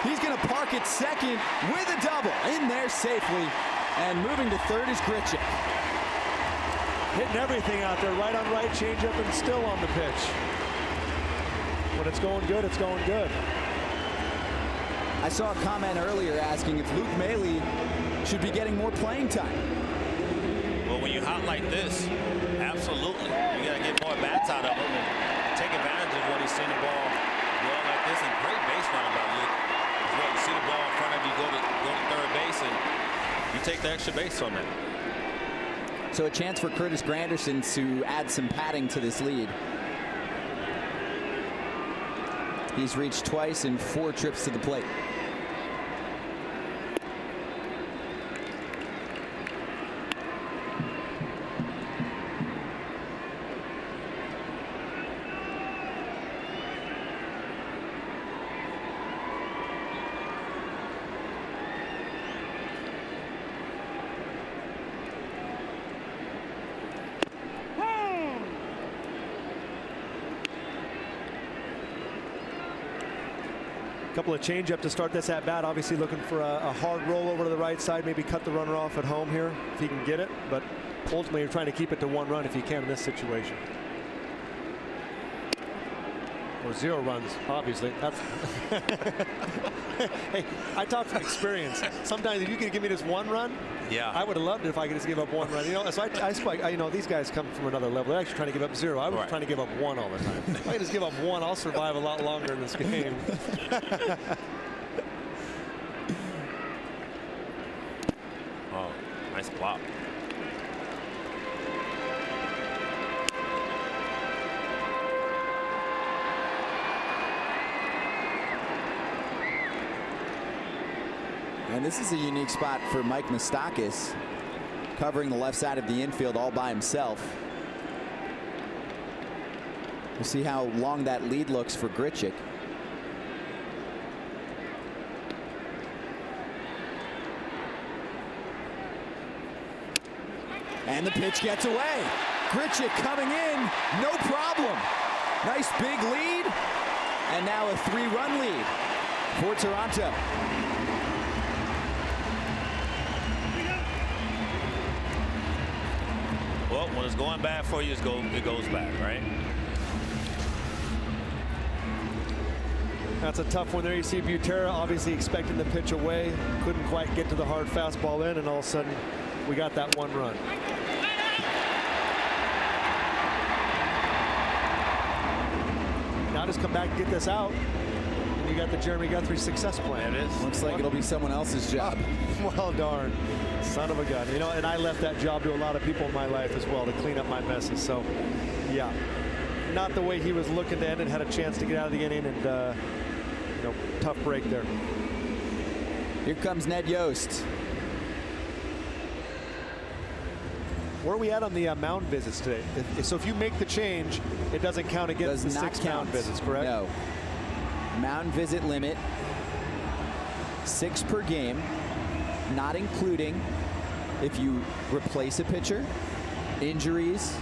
He's going to park at second with a double in there safely. And moving to third is Grichuk. Hitting everything out there, right on right, changeup, and still on the pitch. When it's going good, it's going good. I saw a comment earlier asking if Luke Maile should be getting more playing time. Well, when you're hot like this, absolutely. You got to get more bats out of him and take advantage of when he's seen the ball well like this. And great base running by Luke. As well, you see the ball in front of you, go to third base, and you take the extra base on that. So a chance for Curtis Granderson to add some padding to this lead. He's reached twice in 4 trips to the plate. Couple of changeup to start this at bat. Obviously looking for a hard roll over to the right side. Maybe cut the runner off at home here if he can get it. But ultimately, you're trying to keep it to 1 run if you can in this situation. Or 0 runs, obviously. That's hey, I talk from experience. Sometimes if you could give me just 1 run, yeah, I would have loved it if I could just give up 1 run. You know, so I you know, these guys come from another level. They're actually trying to give up 0. I was trying to give up 1 all the time. If I can just give up 1, I'll survive a lot longer in this game. Oh, nice plop. And this is a unique spot for Mike Moustakas, covering the left side of the infield all by himself. We'll see how long that lead looks for Grichuk. And the pitch gets away. Grichuk coming in, no problem. Nice big lead, and now a 3-run lead for Toronto. Well, when it's going bad for you, it goes bad, right? That's a tough one there. You see Butera obviously expecting the pitch away. Couldn't quite get to the hard fastball in, and all of a sudden we got that one run. Now just come back and get this out. And you got the Jeremy Guthrie success plan. It is. Looks like it'll be someone else's job. Well, darn. Son of a gun. You know, and I left that job to a lot of people in my life as well to clean up my messes. So, yeah. Not the way he was looking to end it. Had a chance to get out of the inning, and, you know, tough break there. Here comes Ned Yost. Where are we at on the mound visits today? So if you make the change, it doesn't count against the 6 mound visits, correct? No. Mound visit limit, 6 per game, not including if you replace a pitcher, injuries,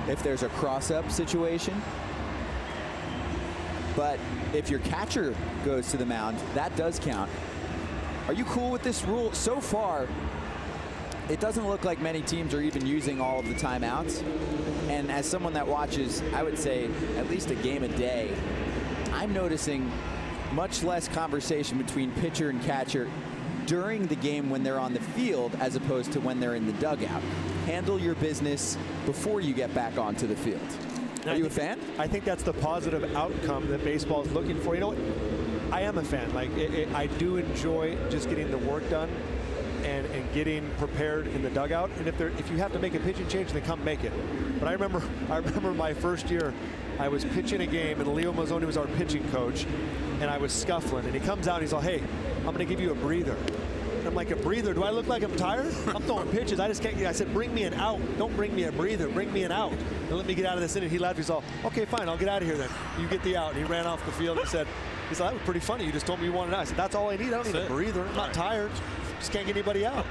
if there's a cross-up situation. But if your catcher goes to the mound, that does count. Are you cool with this rule? So far, it doesn't look like many teams are even using all of the timeouts. And as someone that watches, I would say, at least a game a day, I'm noticing much less conversation between pitcher and catcher during the game when they're on the field as opposed to when they're in the dugout. Handle your business before you get back onto the field. Are you a fan? I think that's the positive outcome that baseball is looking for. You know what? I am a fan. Like, I do enjoy just getting the work done and getting prepared in the dugout. And if you have to make a pitching change, then come make it. But I remember my first year, I was pitching a game, and Leo Mazzoni was our pitching coach, and I was scuffling. And he comes out, and he's like, "Hey, I'm going to give you a breather." And I'm like, "A breather? Do I look like I'm tired? I'm throwing pitches. I just can't get." I said, "Bring me an out. Don't bring me a breather. Bring me an out. And let me get out of this inning." He laughed. He's all, "Okay, fine. I'll get out of here then. You get the out." And he ran off the field. He said, "That was pretty funny. You just told me you wanted out." I said, "That's all I need. I don't need a breather. I'm not tired. Just can't get anybody out."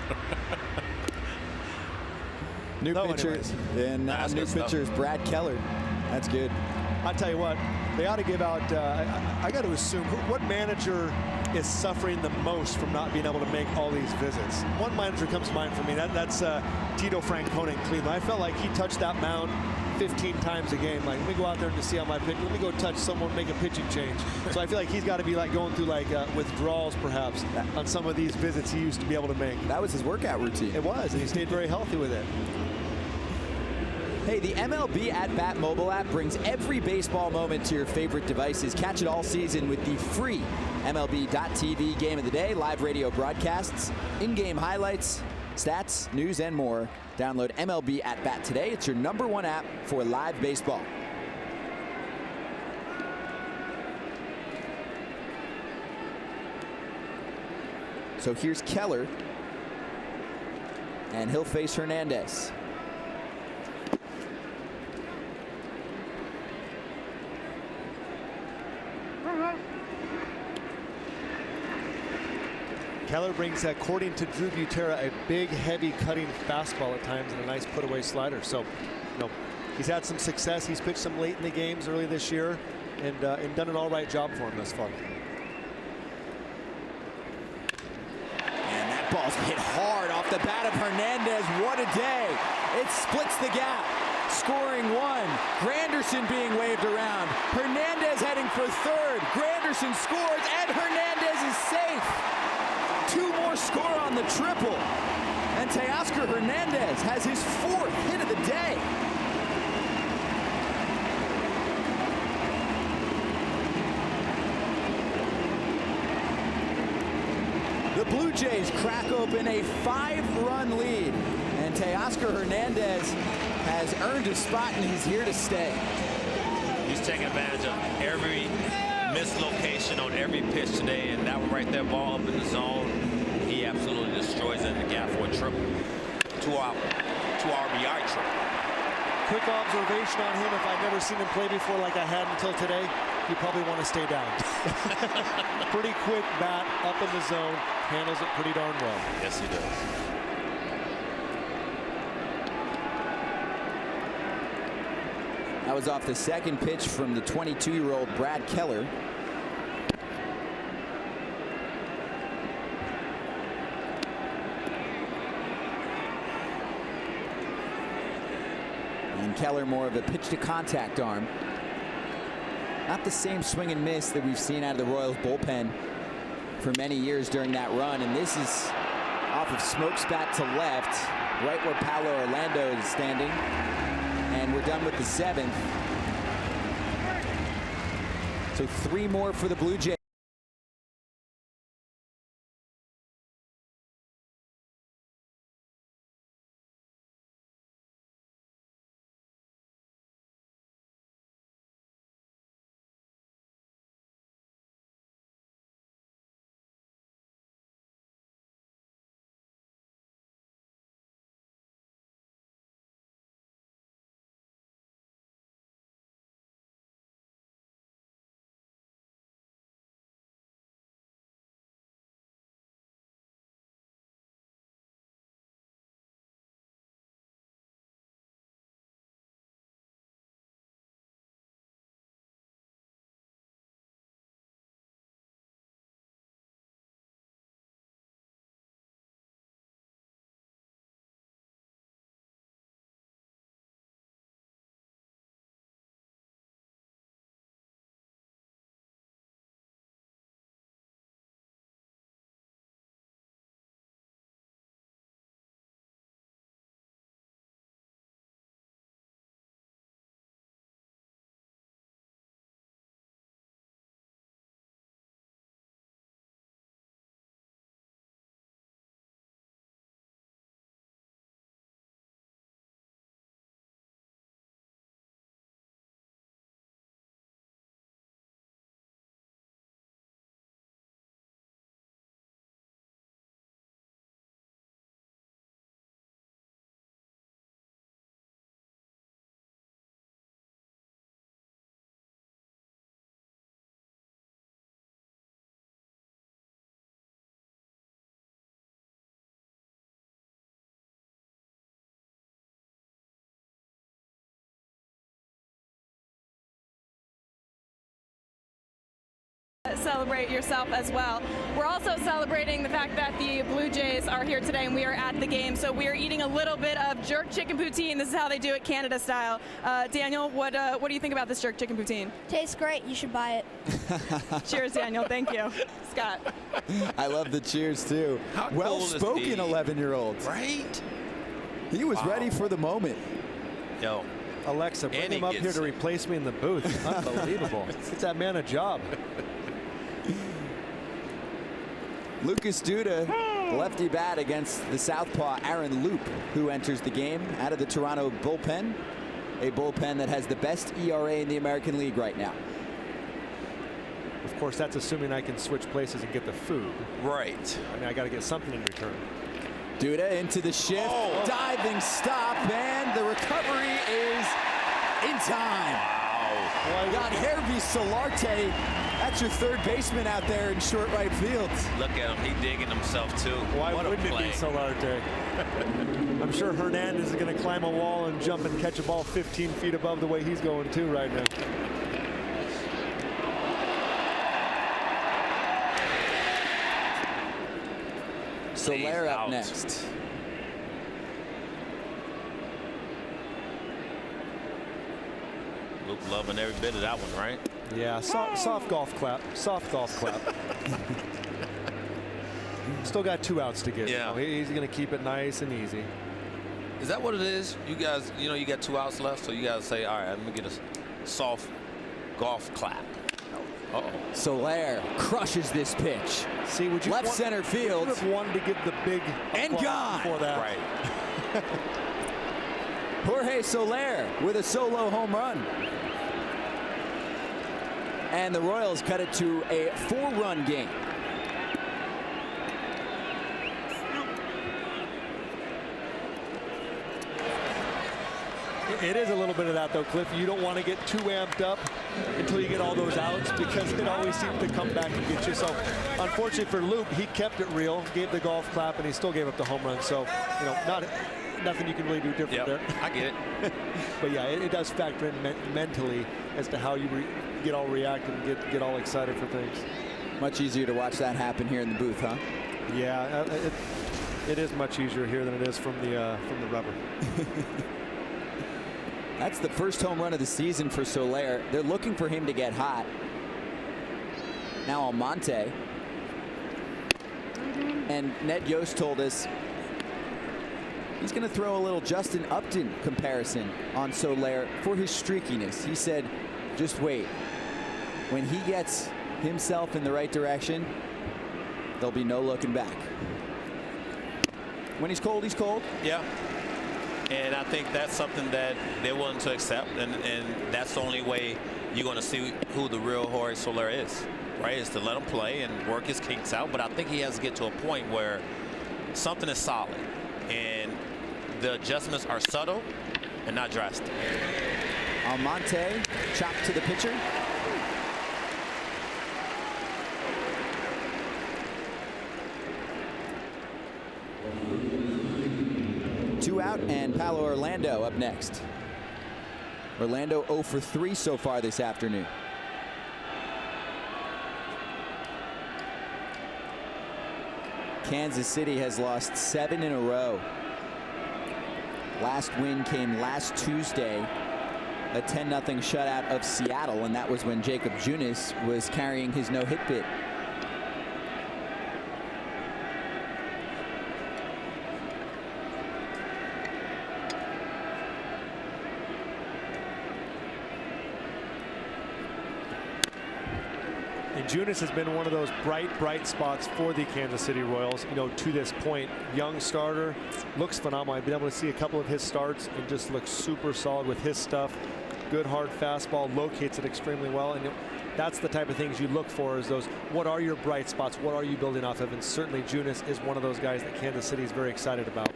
New pitcher, and new pitcher is Brad Keller. That's good. I'll tell you what, they ought to give out, I got to assume, what manager is suffering the most from not being able to make all these visits? One manager comes to mind for me, that's Tito Francona in Cleveland. I felt like he touched that mound 15 times a game. Like, let me go out there and just see how my pitch, let me go touch someone, make a pitching change. So I feel like he's got to be like going through like withdrawals perhaps on some of these visits he used to be able to make. That was his workout routine. It was, and he stayed very healthy with it. Hey, the MLB At Bat mobile app brings every baseball moment to your favorite devices. Catch it all season with the free MLB.tv Game of the Day, live radio broadcasts, in-game highlights, stats, news, and more. Download MLB At Bat today. It's your #1 app for live baseball. So here's Keller, and he'll face Hernandez. Keller brings, according to Drew Butera, a big, heavy cutting fastball at times and a nice put-away slider. So, you know, he's had some success. He's pitched some late in the games early this year, and done an all-right job for him thus far. And that ball's hit hard off the bat of Hernandez. What a day! It splits the gap. Scoring one. Granderson being waved around. Hernandez heading for third. Granderson scores, and Hernandez is safe. 2 more score on the triple. And Teoscar Hernandez has his 4th hit of the day. The Blue Jays crack open a 5-run lead. And Teoscar Hernandez has earned a spot, and he's here to stay. He's taking advantage of every mislocation on every pitch today, and that one right there, ball up in the zone, he absolutely destroys it in the gap for a triple. 2 RBI triple. Quick observation on him: if I'd never seen him play before like I had until today, you probably want to stay down. Pretty quick bat, up in the zone, handles it pretty darn well. Yes, he does. That was off the second pitch from the 22-year-old Brad Keller. And Keller more of a pitch to contact arm. Not the same swing and miss that we've seen out of the Royals bullpen for many years during that run. And this is off of smokespat to left, right where Paolo Orlando is standing. And we're done with the 7th. So 3 more for the Blue Jays. Celebrate yourself as well. We're also celebrating the fact that the Blue Jays are here today and we are at the game. So we are eating a little bit of jerk chicken poutine. This is how they do it Canada style. Daniel, what do you think about this jerk chicken poutine? Tastes great. You should buy it. Cheers, Daniel. Thank you. Scott. I love the cheers too. Well-spoken 11-year-old. Right? He was ready for the moment. Yo. Alexa, bring him up here to replace me in the booth. Unbelievable. It's that man a job. Lucas Duda, lefty bat against the southpaw Aaron Loop, who enters the game out of the Toronto bullpen, a bullpen that has the best ERA in the American League right now. Of course, that's assuming I can switch places and get the food. Right. I mean, I got to get something in return. Duda into the shift, diving stop, and the recovery is in time. Wow. Got Hervey Solarte. That's your third baseman out there in short right field. Look at him. He digging himself, too. Why wouldn't it be Solarte? I'm sure Hernandez is going to climb a wall and jump and catch a ball 15 feet above the way he's going, too, right now. Soler up next. Luke loving every bit of that one, right? Yeah, soft golf clap. Soft golf clap. Still got 2 outs to get. Yeah. He's going to keep it nice and easy. Is that what it is? You guys, you got 2 outs left, so you guys say, all right, let me get a soft golf clap. Soler crushes this pitch. See, would you left center field? Would have wanted to give the big and gone for that. Right. Jorge Soler with a solo home run. And the Royals cut it to a 4-run game. It is a little bit of that, though, Cliff. You don't want to get too amped up until you get all those outs, because it always seems to come back and get you. So, unfortunately for Loop, he kept it real, gave the golf clap, and he still gave up the home run. So, nothing you can really do different there. I get it. But yeah, it does factor in mentally as to how you get all reactive and get all excited for things. Much easier to watch that happen here in the booth, huh? Yeah, it is much easier here than it is from the rubber. That's the first home run of the season for Soler. They're looking for him to get hot. Now Almonte. And Ned Yost told us he's going to throw a little Justin Upton comparison on Soler for his streakiness. He said, just wait. When he gets himself in the right direction, there'll be no looking back. When he's cold, he's cold. Yeah. And I think that's something that they're willing to accept. And that's the only way you're going to see who the real Jorge Soler is, right? Is to let him play and work his kinks out. But I think he has to get to a point where something is solid. And the adjustments are subtle and not drastic. Almonte chopped to the pitcher. Two out, and Paolo Orlando up next. Orlando 0 for 3 so far this afternoon. Kansas City has lost 7 in a row. Last win came last Tuesday, a 10-0 shutout of Seattle, and that was when Jacob Junis was carrying his no-hit bid. And Junis has been one of those bright spots for the Kansas City Royals, you know, to this point. Young starter, looks phenomenal. I've been able to see a couple of his starts and just looks super solid with his stuff. Good hard fastball, locates it extremely well. And that's the type of things you look for, is those, what are your bright spots? What are you building off of? And certainly Junis is one of those guys that Kansas City is very excited about.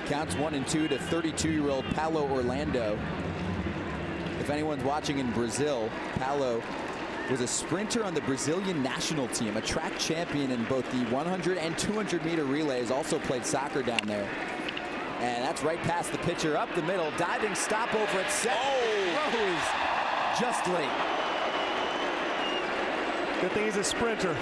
Counts 1-2 to 32-year-old Paolo Orlando. If anyone's watching in Brazil, Paolo was a sprinter on the Brazilian national team, a track champion in both the 100 and 200-meter relays, also played soccer down there. And that's right past the pitcher, up the middle, diving stop over at second. Oh! Throws just late. Good thing he's a sprinter.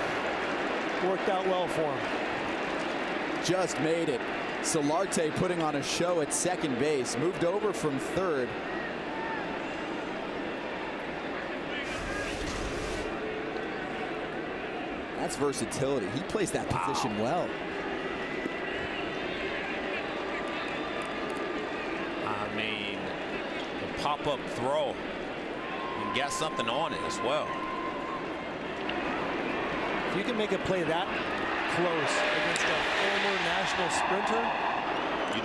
Worked out well for him. Just made it. Solarte putting on a show at second base, moved over from third. That's versatility. He plays that position well. I mean, the pop-up throw, and got something on it as well. If you can make a play that close against a former national sprinter,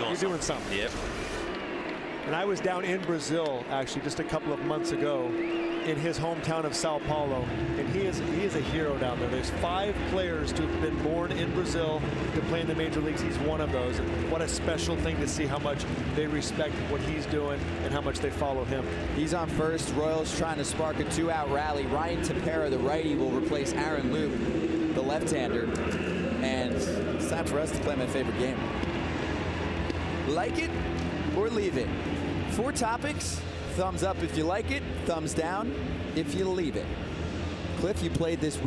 you're doing something. Yep. And I was down in Brazil actually just a couple of months ago in his hometown of Sao Paulo, and he is a hero down there. There's 5 players to have been born in Brazil to play in the major leagues. He's one of those, and what a special thing to see how much they respect what he's doing and how much they follow him. He's on first. Royals trying to spark a 2-out rally. Ryan Tepera, the righty, will replace Aaron Loop, the left-hander. And it's time for us to play my favorite game. Like it or leave it. 4 topics. Thumbs up if you like it. Thumbs down if you leave it. Cliff, you played this week.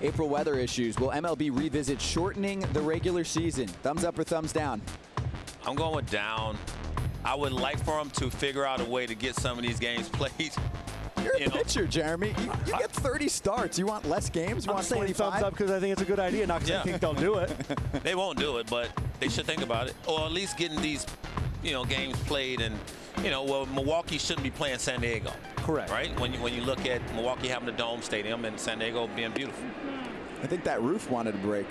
April weather issues. Will MLB revisit shortening the regular season? Thumbs up or thumbs down? I'm going with down. I would like for them to figure out a way to get some of these games played. You're a pitcher, Jeremy. You get 30 starts. You want less games? You I'm want saying 25? thumbs up because I think it's a good idea, not because I think they'll do it. They won't do it, but they should think about it, or at least getting these, games played. And well, Milwaukee shouldn't be playing San Diego. Correct. Right? When you look at Milwaukee having a dome stadium and San Diego being beautiful. I think that roof wanted to break.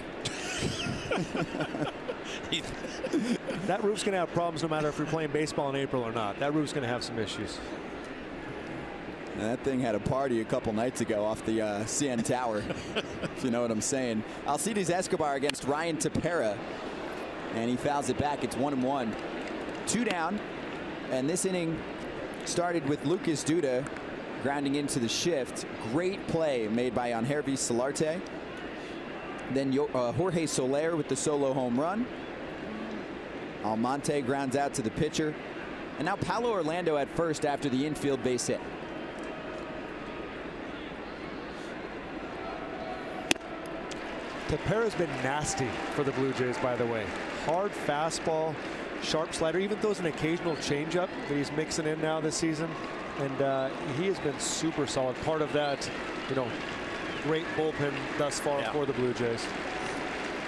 That roof's going to have problems no matter if you're playing baseball in April or not. That roof's going to have some issues. And that thing had a party a couple nights ago off the CN Tower, if you know what I'm saying. Alcides Escobar against Ryan Tepera, and he fouls it back. It's 1-1. 2 down, and this inning started with Lucas Duda grounding into the shift. Great play made by Yangervis Solarte. Then Jorge Soler with the solo home run. Almonte grounds out to the pitcher. And now Paulo Orlando at first after the infield base hit. Tepera's been nasty for the Blue Jays, by the way. Hard fastball, sharp slider, even throws an occasional changeup that he's mixing in now this season. And he has been super solid. Part of that, great bullpen thus far for the Blue Jays.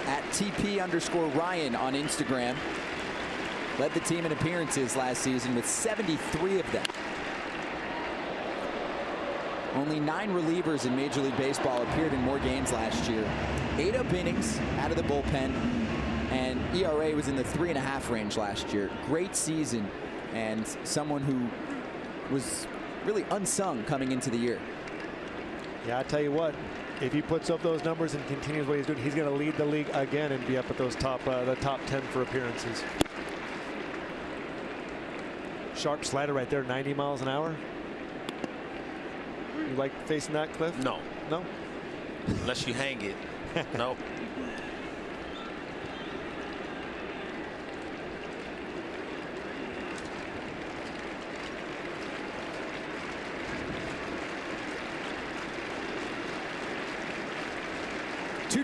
At TP_Ryan on Instagram. Led the team in appearances last season with 73 of them. Only 9 relievers in Major League Baseball appeared in more games last year. 8 up innings out of the bullpen, and ERA was in the 3.5 range last year. Great season, and someone who was really unsung coming into the year. Yeah, I tell you what, if he puts up those numbers and continues what he's doing, he's going to lead the league again and be up at those the top 10 for appearances. Sharp slider right there, 90 miles an hour. You like facing that, Cliff? No. No? Unless you hang it. Nope.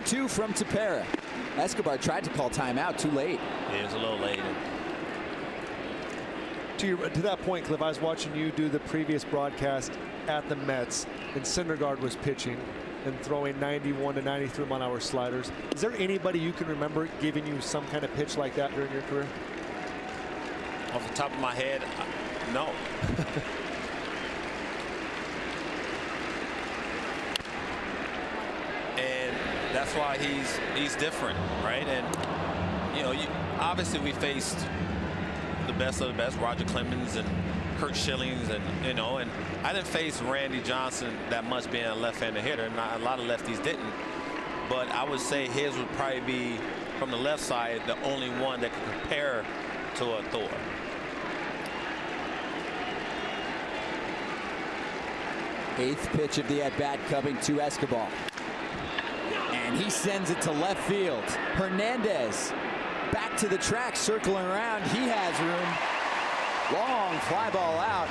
Two from Tepera. Escobar tried to call timeout, too late. Yeah, it was a little late. To that point, Cliff, I was watching you do the previous broadcast at the Mets, and Syndergaard was pitching and throwing 91 to 93 mile-an-hour sliders. Is there anybody you can remember giving you some kind of pitch like that during your career? Off the top of my head, no. And that's why he's different, right? And obviously we faced the best of the best, Roger Clemens and Kurt Schillings, and and I didn't face Randy Johnson that much being a left-handed hitter. Not a lot of lefties didn't, but I would say his would probably be from the left side the only one that could compare to a Thor. Eighth pitch of the at-bat coming to Escobar. And he sends it to left field. Hernandez back to the track, circling around. He has room. Long fly ball out.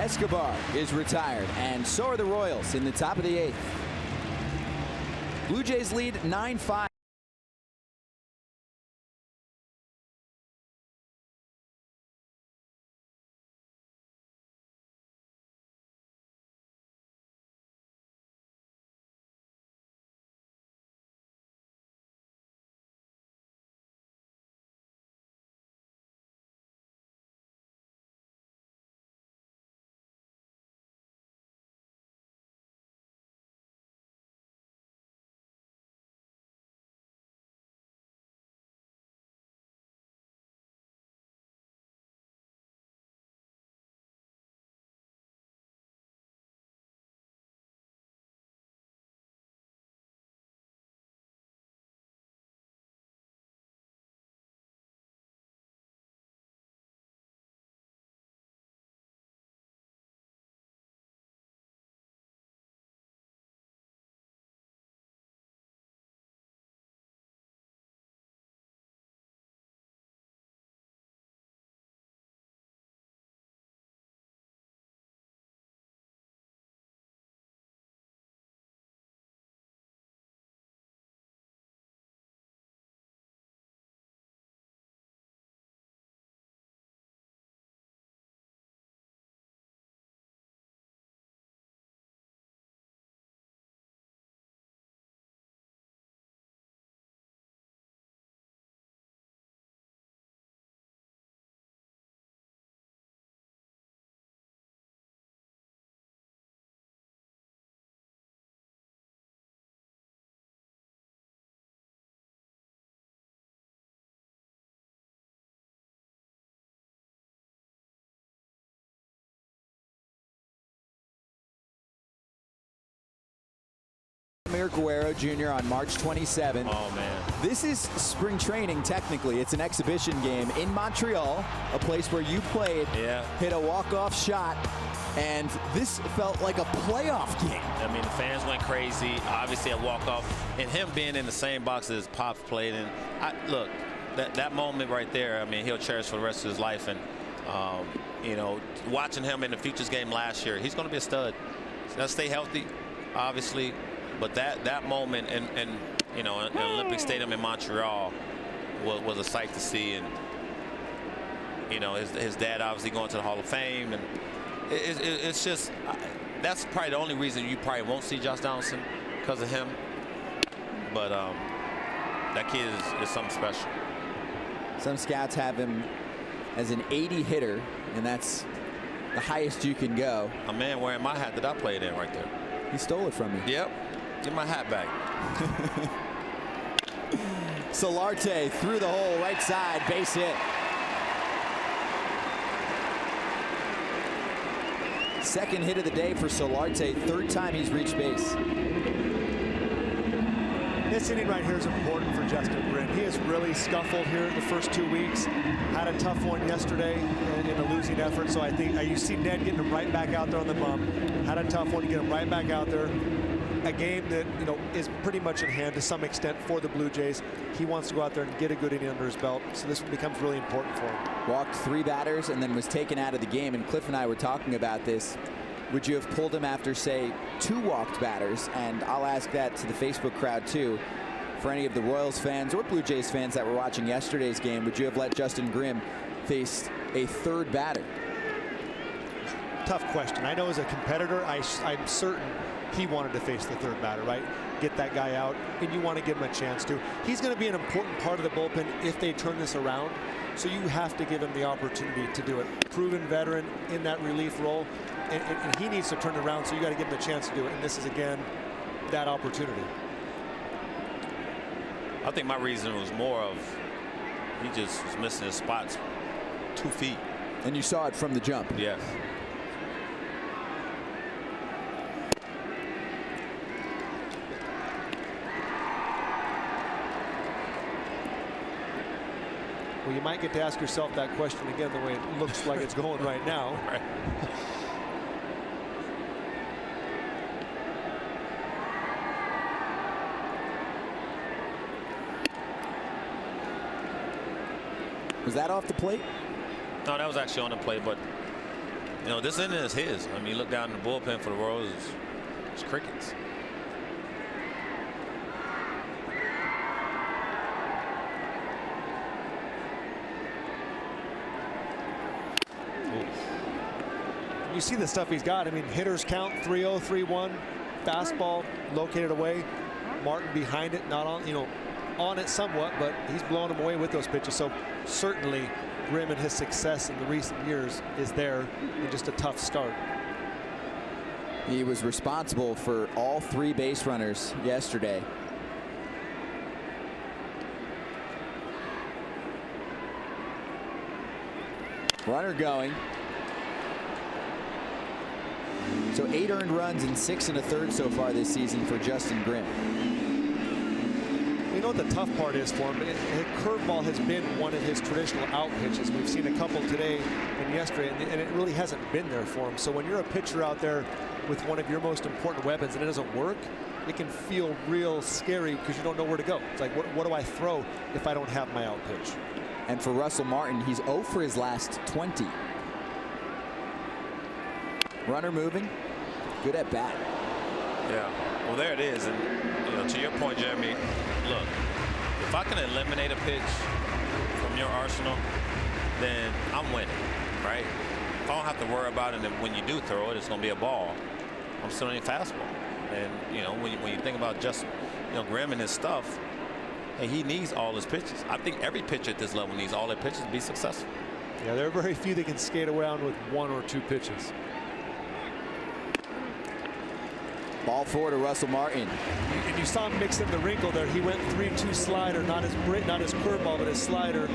Escobar is retired, and so are the Royals in the top of the 8th. Blue Jays lead 9-5. Guerrero Jr. on March 27th. Oh, man. This is spring training, technically. It's an exhibition game in Montreal, a place where you played, hit a walk-off shot, and this felt like a playoff game. I mean, the fans went crazy. Obviously, a walk-off. And him being in the same box as Pops played in. Look, that moment right there, I mean, he'll cherish for the rest of his life. And, you know, watching him in the Futures game last year, he's going to be a stud. He's got to stay healthy, obviously. But that moment in you know, in Olympic Stadium in Montreal was a sight to see. And, you know, his dad obviously going to the Hall of Fame. And it's just, that's probably the only reason you probably won't see Josh Donaldson, because of him. But that kid is something special. Some scouts have him as an 80 hitter, and that's the highest you can go. A man wearing my hat that I played in right there. He stole it from you. Yep. Get my hat back. Solarte through the hole, right side, base hit. Second hit of the day for Solarte, third time he's reached base. This inning right here is important for Justin Grimm. He has really scuffled here the first 2 weeks. Had a tough one yesterday in a losing effort. So I think you see Ned getting him right back out there on the bump. Had a tough one to get him right back out there. A game that, you know, is pretty much in hand to some extent for the Blue Jays. He wants to go out there and get a good inning under his belt. So this becomes really important for him. Walked 3 batters and then was taken out of the game. And Cliff and I were talking about this. Would you have pulled him after, say, 2 walked batters? And I'll ask that to the Facebook crowd, too. For any of the Royals fans or Blue Jays fans that were watching yesterday's game, would you have let Justin Grimm face a 3rd batter? Tough question. I know as a competitor, I'm certain he wanted to face the 3rd batter, right? Get that guy out, and you want to give him a chance to. He's going to be an important part of the bullpen if they turn this around. So you have to give him the opportunity to do it. Proven veteran in that relief role, and he needs to turn it around, so you got to give him the chance to do it. And this is, again, that opportunity. I think my reason was more of he just was missing his spots 2 feet. And you saw it from the jump. Yes. Well, you might get to ask yourself that question again the way it looks like it's going right now. Right. Was that off the plate? No, that was actually on the plate, but, you know, this inning is his. I mean, you look down in the bullpen for the Royals, it's crickets. You see the stuff he's got. I mean, hitters count 3-0, 3-1, fastball located away. Martin behind it, not on, you know, on it somewhat, but he's blowing them away with those pitches. So certainly Grimm and his success in the recent years is there in just a tough start. He was responsible for all 3 base runners yesterday. Runner going. So 8 earned runs and 6 1/3 so far this season for Justin Grimm. You know what the tough part is for him? His curveball has been one of his traditional out pitches. We've seen a couple today and yesterday, and it really hasn't been there for him. So when you're a pitcher out there with one of your most important weapons and it doesn't work, it can feel real scary because you don't know where to go. It's like, what do I throw if I don't have my out pitch? And for Russell Martin, he's 0 for his last 20. Runner moving. Good at bat. Yeah. Well, there it is. And, you know, to your point, Jeremy, look, if I can eliminate a pitch from your arsenal, then I'm winning, right? If I don't have to worry about it, and when you do throw it, it's going to be a ball. I'm still on your fastball. And, you know, when you think about just, you know, Grimm and his stuff, hey, he needs all his pitches. I think every pitcher at this level needs all their pitches to be successful. Yeah, there are very few that can skate around with 1 or 2 pitches. Ball 4 to Russell Martin. And you saw him mix in the wrinkle there. He went 3-2 slider, not his curveball, but his slider.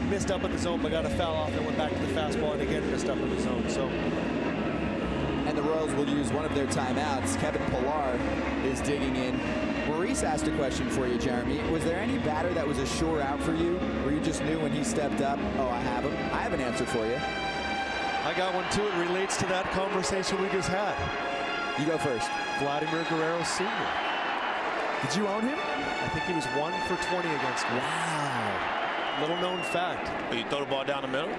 Missed up in the zone, but got a foul off and went back to the fastball, and again missed up in the zone. So. And the Royals will use one of their timeouts. Kevin Pillar is digging in. Pace asked a question for you, Jeremy. Was there any batter that was a sure out for you, where you just knew when he stepped up, oh, I have him? I have an answer for you. I got one too. It relates to that conversation we just had. You go first. Vladimir Guerrero Sr. Did you own him? I think he was 1 for 20 against me. Wow. Little known fact. You throw the ball down the middle?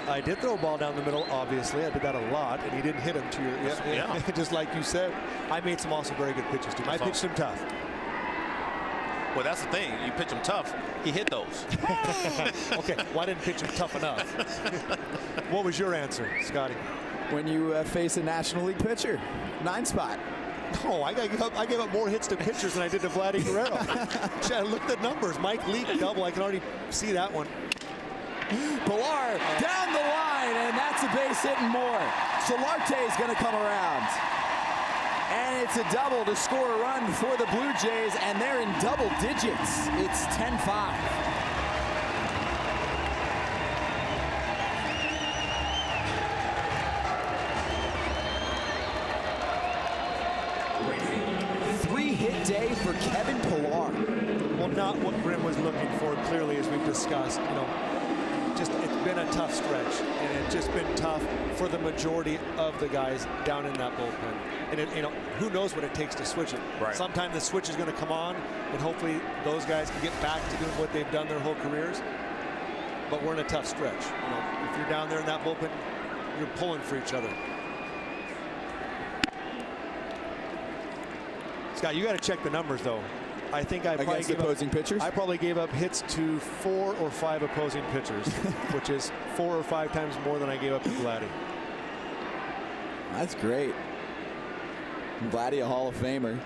I did throw a ball down the middle, obviously. I did that a lot, and he didn't hit him to your... Yeah. Just like you said. I made some also very good pitches, too. I pitched him tough. Well, that's the thing. You pitch him tough, he hit those. Okay, well, I didn't pitch him tough enough. What was your answer, Scotty? When you face a National League pitcher, 9 spot. Oh, I gave up more hits to pitchers than I did to Vladdy Guerrero. I looked at numbers. Mike Leake double. I can already see that one. Pilar down the line, and that's a base hit and more. Solarte is going to come around. And it's a double to score a run for the Blue Jays, and they're in double digits. It's 10-5. Three-hit day for Kevin Pilar. Well, not what Grim was looking for, clearly, as we've discussed. You know, just it's been a tough stretch, and it's just been tough for the majority of the guys down in that bullpen. And you know, who knows what it takes to switch it. Right. Sometime the switch is going to come on, and hopefully those guys can get back to doing what they've done their whole careers. But we're in a tough stretch. You know, if you're down there in that bullpen, you're pulling for each other. Scott, you got to check the numbers, though. I think I probably gave opposing pitchers. I probably gave up hits to 4 or 5 opposing pitchers, which is 4 or 5 times more than I gave up to Vladdy. That's great. Vladdy, a Hall of Famer.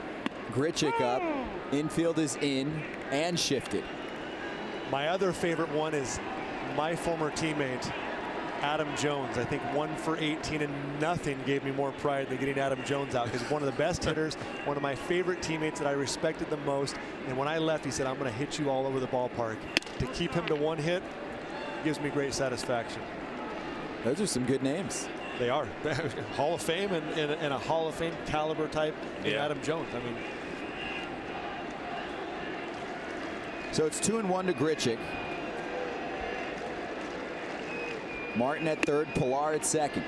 Grichuk up. Infield is in and shifted. My other favorite one is my former teammate, Adam Jones. I think 1 for 18 and nothing gave me more pride than getting Adam Jones out, because one of the best hitters, one of my favorite teammates that I respected the most. And when I left, he said, I'm going to hit you all over the ballpark. To keep him to 1 hit gives me great satisfaction. Those are some good names. They are. Hall of Fame and a Hall of Fame caliber type in Adam Jones. I mean, so it's 2-1 to Grichuk. Martin at third, Pilar at second.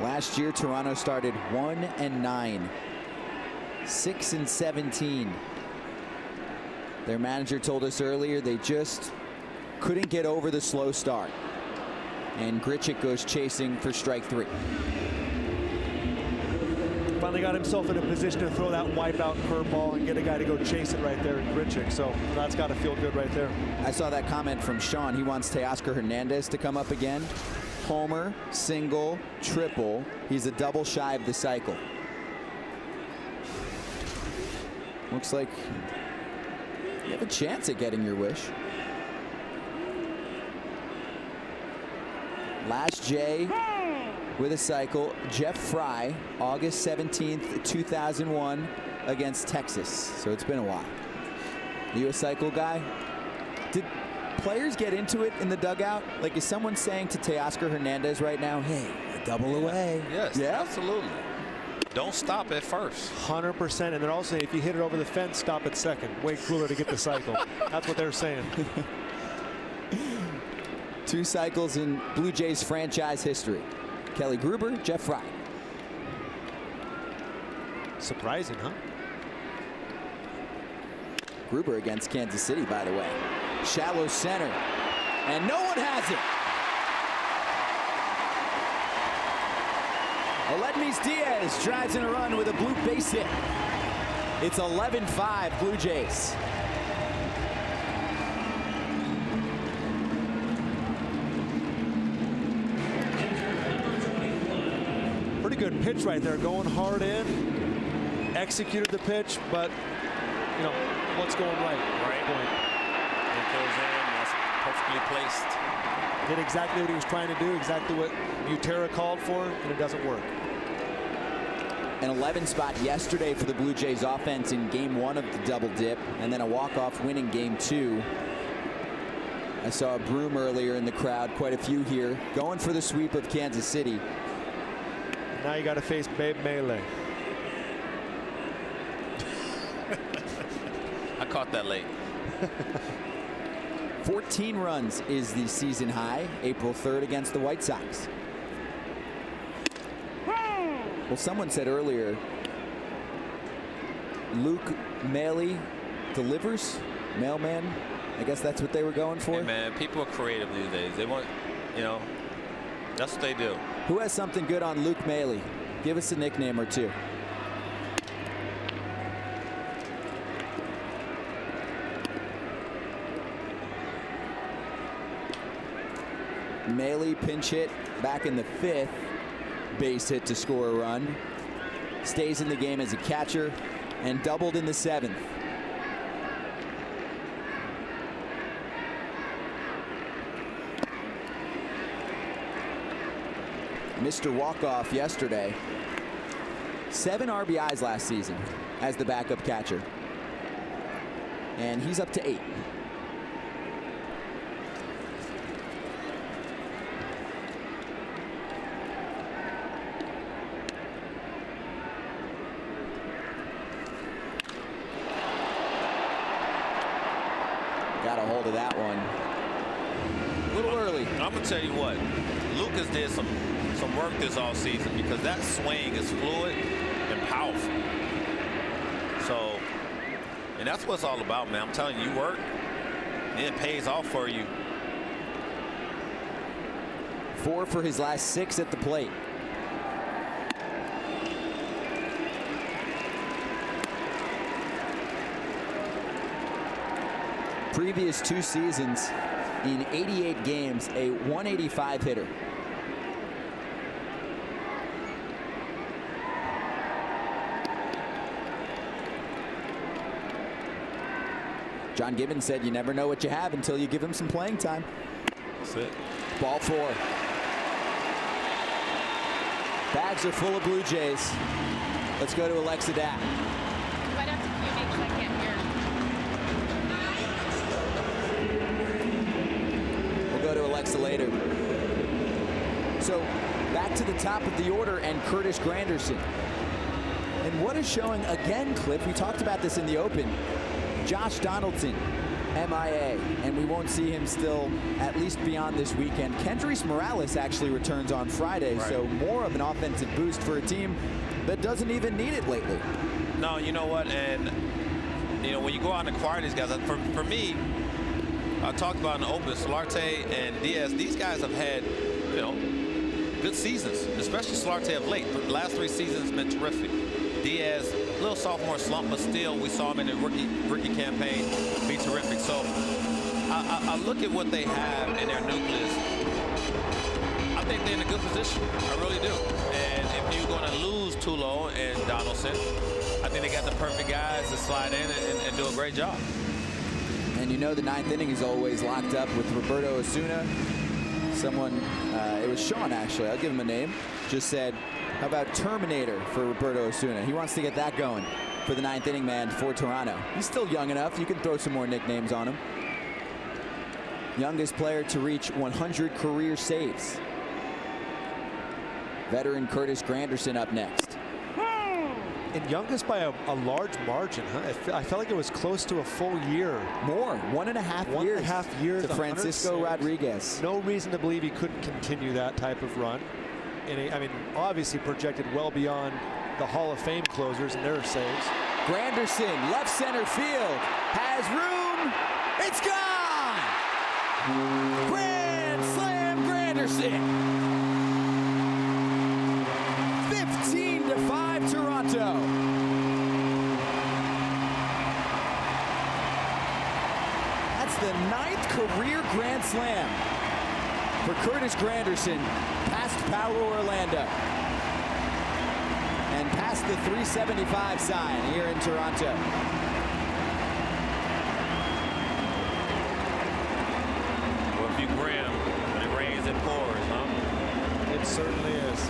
Last year, Toronto started 1-9, 6-17. Their manager told us earlier they just couldn't get over the slow start. And Grichuk goes chasing for strike 3. Finally got himself in a position to throw that wipeout curveball and get a guy to go chase it right there in Grichuk. So that's got to feel good right there. I saw that comment from Sean. He wants Teoscar Hernandez to come up again. Homer, single, triple. He's a double shy of the cycle. Looks like you have a chance at getting your wish. Last J with a cycle, Jeff Fry, August 17th, 2001 against Texas. So it's been a while. You a cycle guy? Did players get into it in the dugout? Like, is someone saying to Teoscar Hernandez right now, hey, a double away? Yes, yeah, absolutely. Don't stop at first. 100%. And they're also saying if you hit it over the fence, stop at second. Wait cooler to get the cycle. That's what they're saying. 2 cycles in Blue Jays franchise history. Kelly Gruber, Jeff Fry. Surprising, huh? Gruber against Kansas City, by the way. Shallow center. And no one has it. Aledmys Diaz drives in a run with a blue base hit. It's 11-5 Blue Jays. Pretty good pitch right there, going hard in. Executed the pitch, but you know what's going right. Right. Point. It goes in. That's perfectly placed. Did exactly what he was trying to do, exactly what Butera called for, and it doesn't work. An 11 spot yesterday for the Blue Jays offense in game 1 of the double dip, and then a walk-off win in game 2. I saw a broom earlier in the crowd, quite a few here, going for the sweep of Kansas City. Now you got to face Babe Melee. I caught that late. 14 runs is the season high, April 3rd against the White Sox. Well, someone said earlier, Luke Maile delivers, mailman. I guess that's what they were going for. Hey man, people are creative these days. They want, you know, that's what they do. Who has something good on Luke Maile? Give us a nickname or two. Maile pinch hit back in the 5th. Base hit to score a run. Stays in the game as a catcher and doubled in the 7th. Mr. Walkoff yesterday. 7 RBIs last season as the backup catcher. And he's up to 8. Got a hold of that one. A little early. I'm gonna tell you what, Lucas did some work this all season because that swing is fluid and powerful. So, and that's what it's all about, man. I'm telling you, you work, and it pays off for you. 4 for his last 6 at the plate. Previous 2 seasons, in 88 games, a 185 hitter. John Gibbons said you never know what you have until you give him some playing time. That's it. Ball 4. Bags are full of Blue Jays. Let's go to Alexa Dapp. Right up to Q because I can't hear. We'll go to Alexa later. So back to the top of the order and Curtis Granderson. And what is showing again, Cliff, we talked about this in the open, Josh Donaldson, MIA, and we won't see him still at least beyond this weekend. Kendrys Morales actually returns on Friday, right. So more of an offensive boost for a team that doesn't even need it lately. No, you know what, and you know when you go out and acquire these guys, for me, I talked about in the open, Solarte and Diaz, these guys have had, you know, good seasons, especially Solarte of late. The last 3 seasons have been terrific. Diaz, a little sophomore slump, but still we saw him in the rookie campaign be terrific. So I look at what they have in their nucleus. I think they're in a good position. I really do. And if you're going to lose Tulo and Donaldson, I think they got the perfect guys to slide in and do a great job. And you know the 9th inning is always locked up with Roberto Osuna. Someone, it was Sean actually, I'll give him a name, just said, how about Terminator for Roberto Osuna? He wants to get that going for the 9th inning man for Toronto. He's still young enough. You can throw some more nicknames on him. Youngest player to reach 100 career saves. Veteran Curtis Granderson up next. And youngest by a large margin, huh? I felt like it was close to a full year. More, 1.5 years. 1.5 years to Francisco Rodriguez. No reason to believe he couldn't continue that type of run. And I mean, obviously projected well beyond the Hall of Fame closers and their saves. Granderson, left center field, has room. It's gone! Grand slam Granderson. 15-5 Toronto. That's the 9th career grand slam for Curtis Granderson, past Power Orlando and past the 375 sign here in Toronto. Well, if you Graham, when it rains, it pours, huh? It certainly is.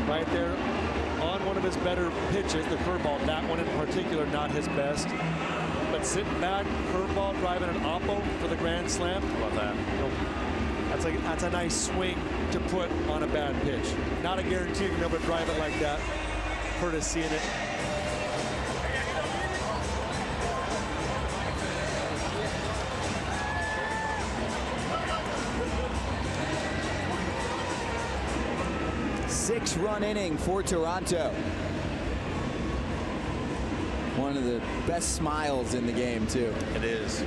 Right there on one of his better pitches, the curveball, that one in particular, not his best. but sitting back, curveball, driving an oppo for the grand slam. How about that? That's a nice swing to put on a bad pitch. Not a guarantee you're going to be able to drive it like that. Curtis seeing it. Six-run inning for Toronto. One of the best smiles in the game, too. It is.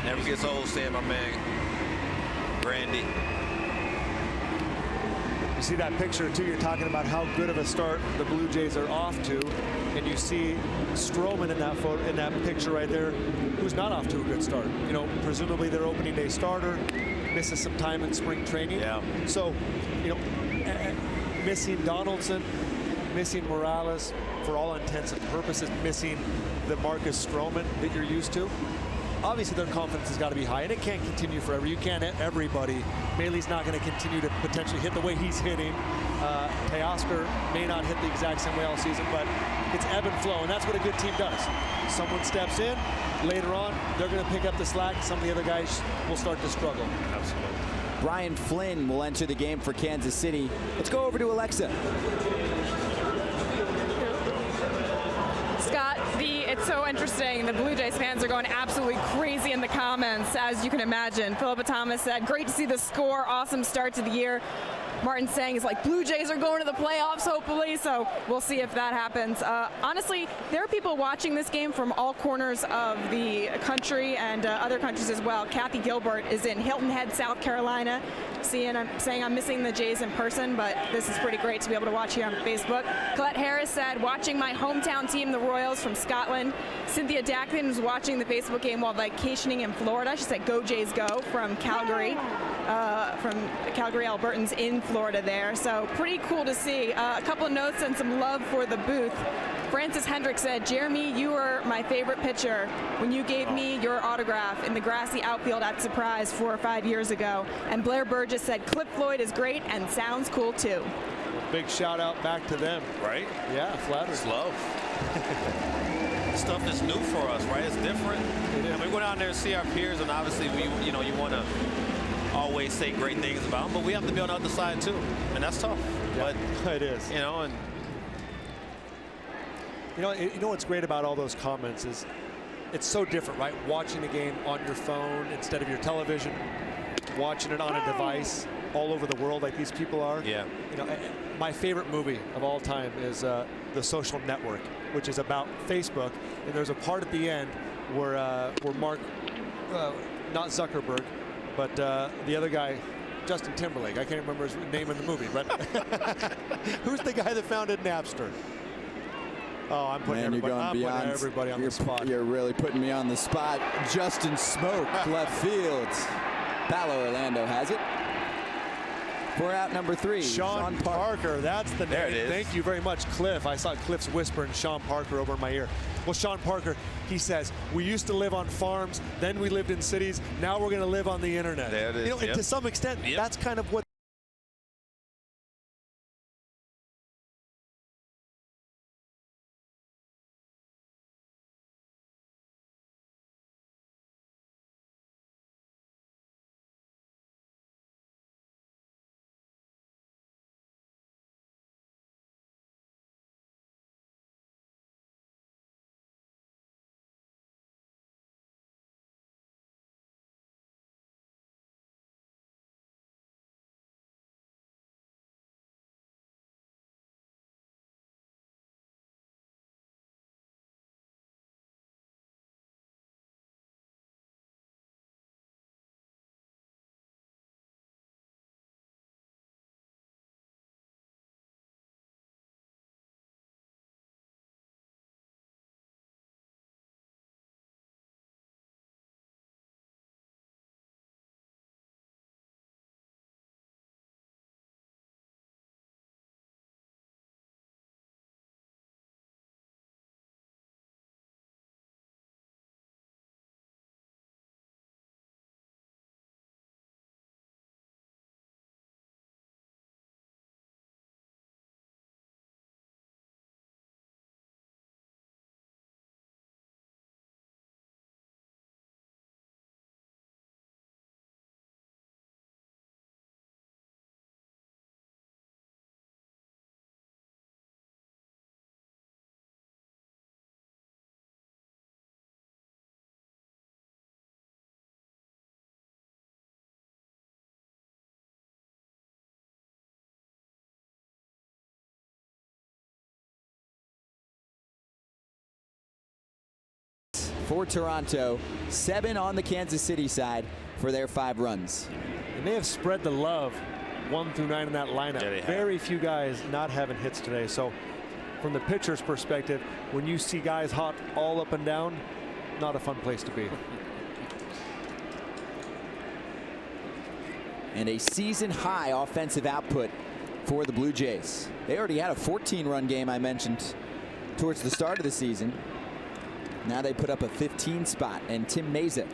Never gets old seeing my man Randy. You see that picture too, you're talking about how good of a start the Blue Jays are off to, and you see Stroman in that photo, in that picture right there, who's not off to a good start. You know, presumably their opening day starter, misses some time in spring training. Yeah. So, you know, missing Donaldson, missing Morales, for all intents and purposes, missing the Marcus Stroman that you're used to. Obviously, their confidence has got to be high, and it can't continue forever. You can't hit everybody. Maley's not going to continue to potentially hit the way he's hitting. Teoscar may not hit the exact same way all season, but it's ebb and flow, and that's what a good team does. Someone steps in, later on, they're going to pick up the slack. Some of the other guys will start to struggle. Absolutely. Brian Flynn will enter the game for Kansas City. Let's go over to Alexa. Scott, it's so interesting. The Blue Jays fans are going absolutely crazy in the comments, as you can imagine. Philippa Thomas said, great to see the score, awesome start to the year. Martin saying is like, Blue Jays are going to the playoffs, hopefully, so we'll see if that happens. Honestly, there are people watching this game from all corners of the country and other countries as well. Kathy Gilbert is in Hilton Head, South Carolina, saying I'm missing the Jays in person, but this is pretty great to be able to watch here on Facebook. Colette Harris said, watching my hometown team, the Royals from Scotland. Cynthia Dacklin was watching the Facebook game while vacationing in Florida. She said, go Jays go, from Calgary. From Calgary, Albertans in Florida there. So pretty cool to see. A couple of notes and some love for the booth. Francis Hendricks said, Jeremy, you were my favorite pitcher when you gave me your autograph in the grassy outfield at Surprise 4 or 5 years ago. And Blair Burgess said, Clip Floyd is great and sounds cool too. Big shout out back to them. Right? Yeah, flattered. It's love. Stuff that's new for us, right? It's different. And we go down there and see our peers, and obviously you want to always say great things about them, but we have to be on the other side too, and that's tough. Yeah, but it is. You know, and you know what's great about all those comments is it's so different, right? Watching a game on your phone instead of your television, watching it on a device all over the world like these people are. Yeah. You know, my favorite movie of all time is The Social Network, which is about Facebook, and there's a part at the end where Mark, not Zuckerberg, but the other guy, Justin Timberlake, I can't remember his name in the movie, but who's the guy that founded Napster? Oh, I'm putting everybody on the spot. You're really putting me on the spot. Justin Smoke, left field. Ballo Orlando has it. For out number 3, Sean Parker. That's the name. There it is. Thank you very much, Cliff. I saw Cliff's whispering Sean Parker over in my ear. Well, Sean Parker, he says, we used to live on farms, then we lived in cities, now we're going to live on the internet. There it is. You know, and to some extent, that's kind of what for Toronto, 7 on the Kansas City side for their 5 runs. And they have spread the love 1 through 9 in that lineup. Yeah, they have. Very few guys not having hits today. So from the pitcher's perspective, when you see guys hot all up and down, not a fun place to be. And a season high offensive output for the Blue Jays. They already had a 14-run game I mentioned towards the start of the season. Now they put up a 15 spot, and Tim Meza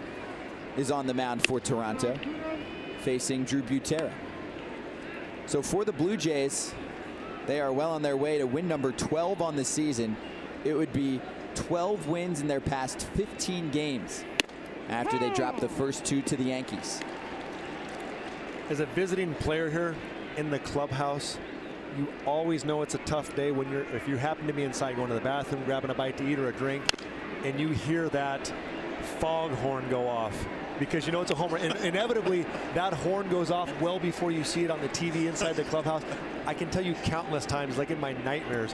is on the mound for Toronto, facing Drew Butera. So for the Blue Jays, they are well on their way to win number 12 on the season. It would be 12 wins in their past 15 games after they dropped the first 2 to the Yankees. As a visiting player here in the clubhouse, you always know it's a tough day when if you happen to be inside going to the bathroom, grabbing a bite to eat or a drink, and you hear that foghorn go off, because you know it's a homer. And inevitably, that horn goes off well before you see it on the TV inside the clubhouse. I can tell you countless times, like in my nightmares,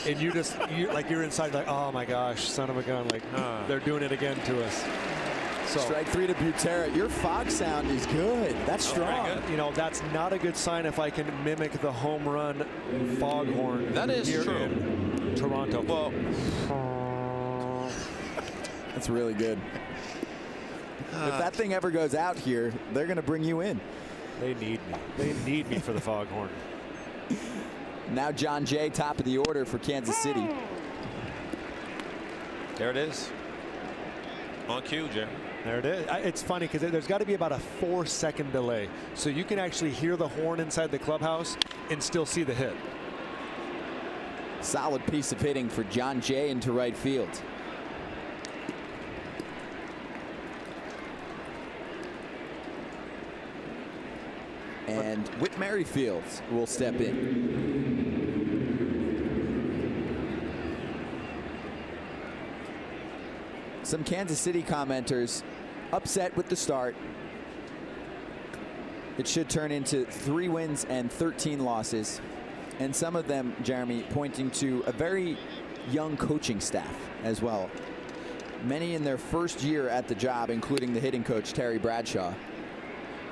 and you're inside like, oh my gosh, son of a gun, like they're doing it again to us. So, strike 3 to Butera. Your fog sound is good. That's strong. You know, that's not a good sign if I can mimic the home run foghorn. That is here true. In Toronto. Well, that's really good. If that thing ever goes out here, they're going to bring you in. They need me. They need me for the foghorn. Now John Jay, top of the order for Kansas City. there it is. On cue, Jim. There it is. It's funny because there's got to be about a 4-second delay. So you can actually hear the horn inside the clubhouse and still see the hit. Solid piece of hitting for John Jay into right field. And Whit Merrifield will step in. Some Kansas City commenters upset with the start. It should turn into 3 wins and 13 losses. And some of them, Jeremy, pointing to a very young coaching staff as well. Many in their first year at the job, including the hitting coach, Terry Bradshaw.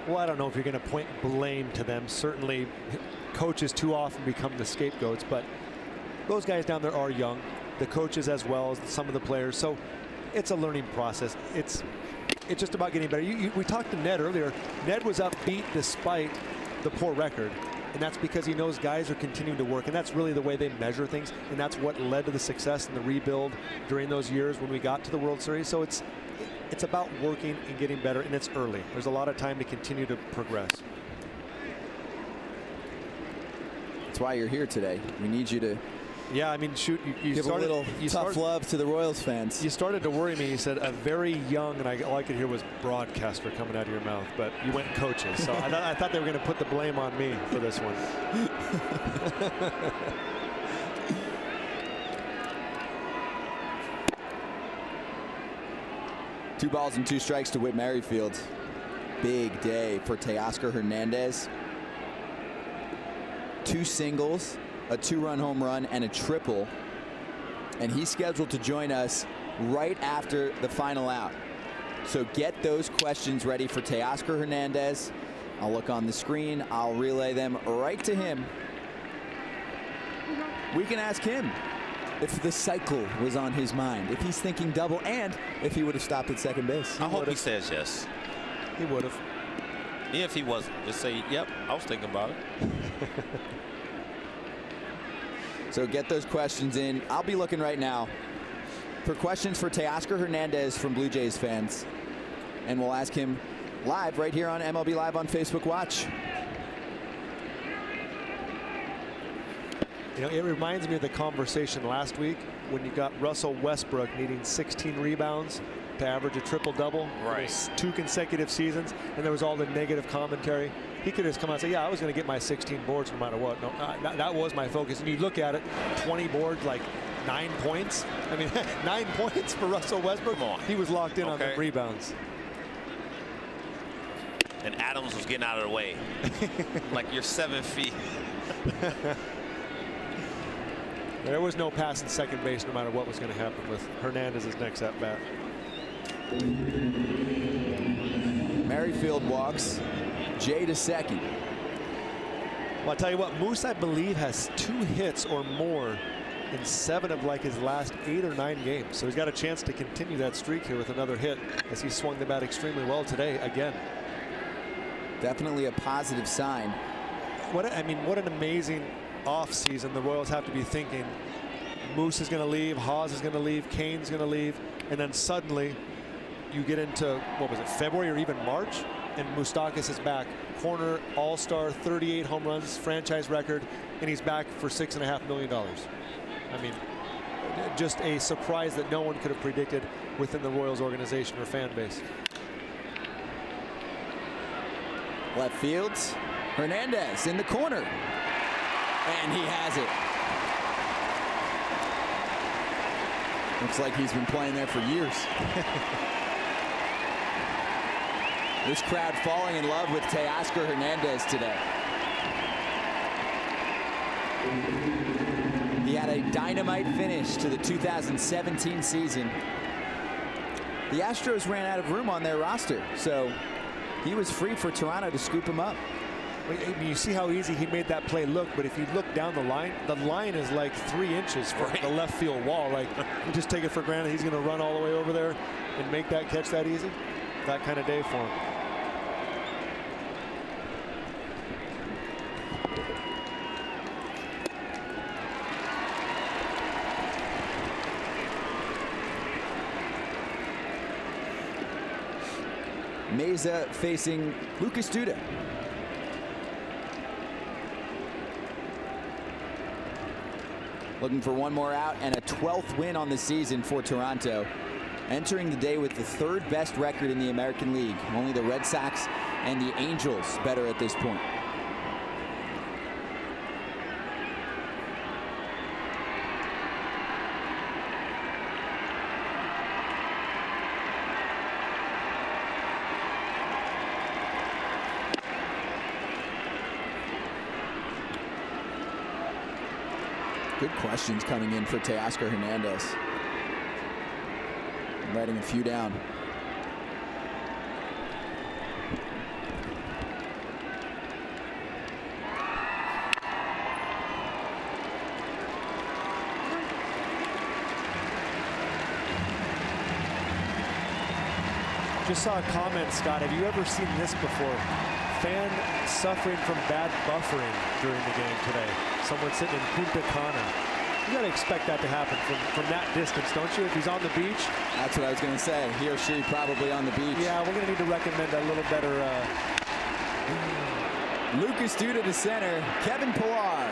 Well, I don't know if you're going to point blame to them. Certainly, coaches too often become the scapegoats, but those guys down there are young. The coaches as well as some of the players. So it's a learning process. It's just about getting better. We talked to Ned earlier. Ned was upbeat despite the poor record, and that's because he knows guys are continuing to work, and that's really the way they measure things, and that's what led to the success and the rebuild during those years when we got to the World Series. So it's about working and getting better, and it's early. There's a lot of time to continue to progress. That's why you're here today. We need you to. Yeah, I mean, shoot, you give started, a little tough love to the Royals fans. You started to worry me. You said a very young, and all I could hear was broadcaster coming out of your mouth, but you went coaches. So I thought they were going to put the blame on me for this one. 2 balls and 2 strikes to Whit Merrifield. Big day for Teoscar Hernandez. 2 singles, a 2-run home run, and a triple. And he's scheduled to join us right after the final out. So get those questions ready for Teoscar Hernandez. I'll look on the screen. I'll relay them right to him. We can ask him if the cycle was on his mind, if he's thinking double, and if he would have stopped at second base. I hope he says yes. He would have. If he wasn't, just say, yep, I was thinking about it. So get those questions in. I'll be looking right now for questions for Teoscar Hernandez from Blue Jays fans. And we'll ask him live right here on MLB Live on Facebook Watch. You know, it reminds me of the conversation last week when you got Russell Westbrook needing 16 rebounds to average a triple-double. Right. 2 consecutive seasons, and there was all the negative commentary. He could have just come out and say, yeah, I was going to get my 16 boards no matter what. No, that was my focus. And you look at it, 20 boards, like 9 points. I mean, 9 points for Russell Westbrook. Come on. He was locked in on the rebounds. And Adams was getting out of the way. Like, you're 7 feet. There was no pass in second base no matter what was going to happen with Hernandez's next at bat. Merrifield walks. Jay to second. Well, I'll tell you what, Moose, I believe, has 2 hits or more in 7 of like his last 8 or 9 games. So he's got a chance to continue that streak here with another hit as he swung the bat extremely well today again. Definitely a positive sign. What an amazing offseason the Royals have to be thinking. Moose is going to leave, Haas is going to leave, Kane's going to leave, and then suddenly you get into, what was it, February or even March, and Moustakas is back. Corner, all-star, 38 home runs, franchise record, and he's back for $6.5 million. I mean, just a surprise that no one could have predicted within the Royals organization or fan base. Left field, Hernandez in the corner, and he has it. Looks like he's been playing there for years. This crowd falling in love with Teoscar Hernandez today. He had a dynamite finish to the 2017 season. The Astros ran out of room on their roster, so he was free for Toronto to scoop him up. You see how easy he made that play look, but if you look down the line is like 3 inches from the left field wall. Like, you just take it for granted he's going to run all the way over there and make that catch that easy. That kind of day for him. Meza facing Lucas Duda. Looking for one more out and a 12th win on the season for Toronto. Entering the day with the 3rd best record in the American League. Only the Red Sox and the Angels better at this point. Good questions coming in for Teoscar Hernandez. Writing a few down. Just saw a comment, Scott. Have you ever seen this before? Fan suffering from bad buffering during the game today. Someone sitting in Punta Cana. You got to expect that to happen from that distance, don't you? If he's on the beach. That's what I was going to say. He or she probably on the beach. Yeah, we're going to need to recommend a little better. Lucas Duda to center. Kevin Pillar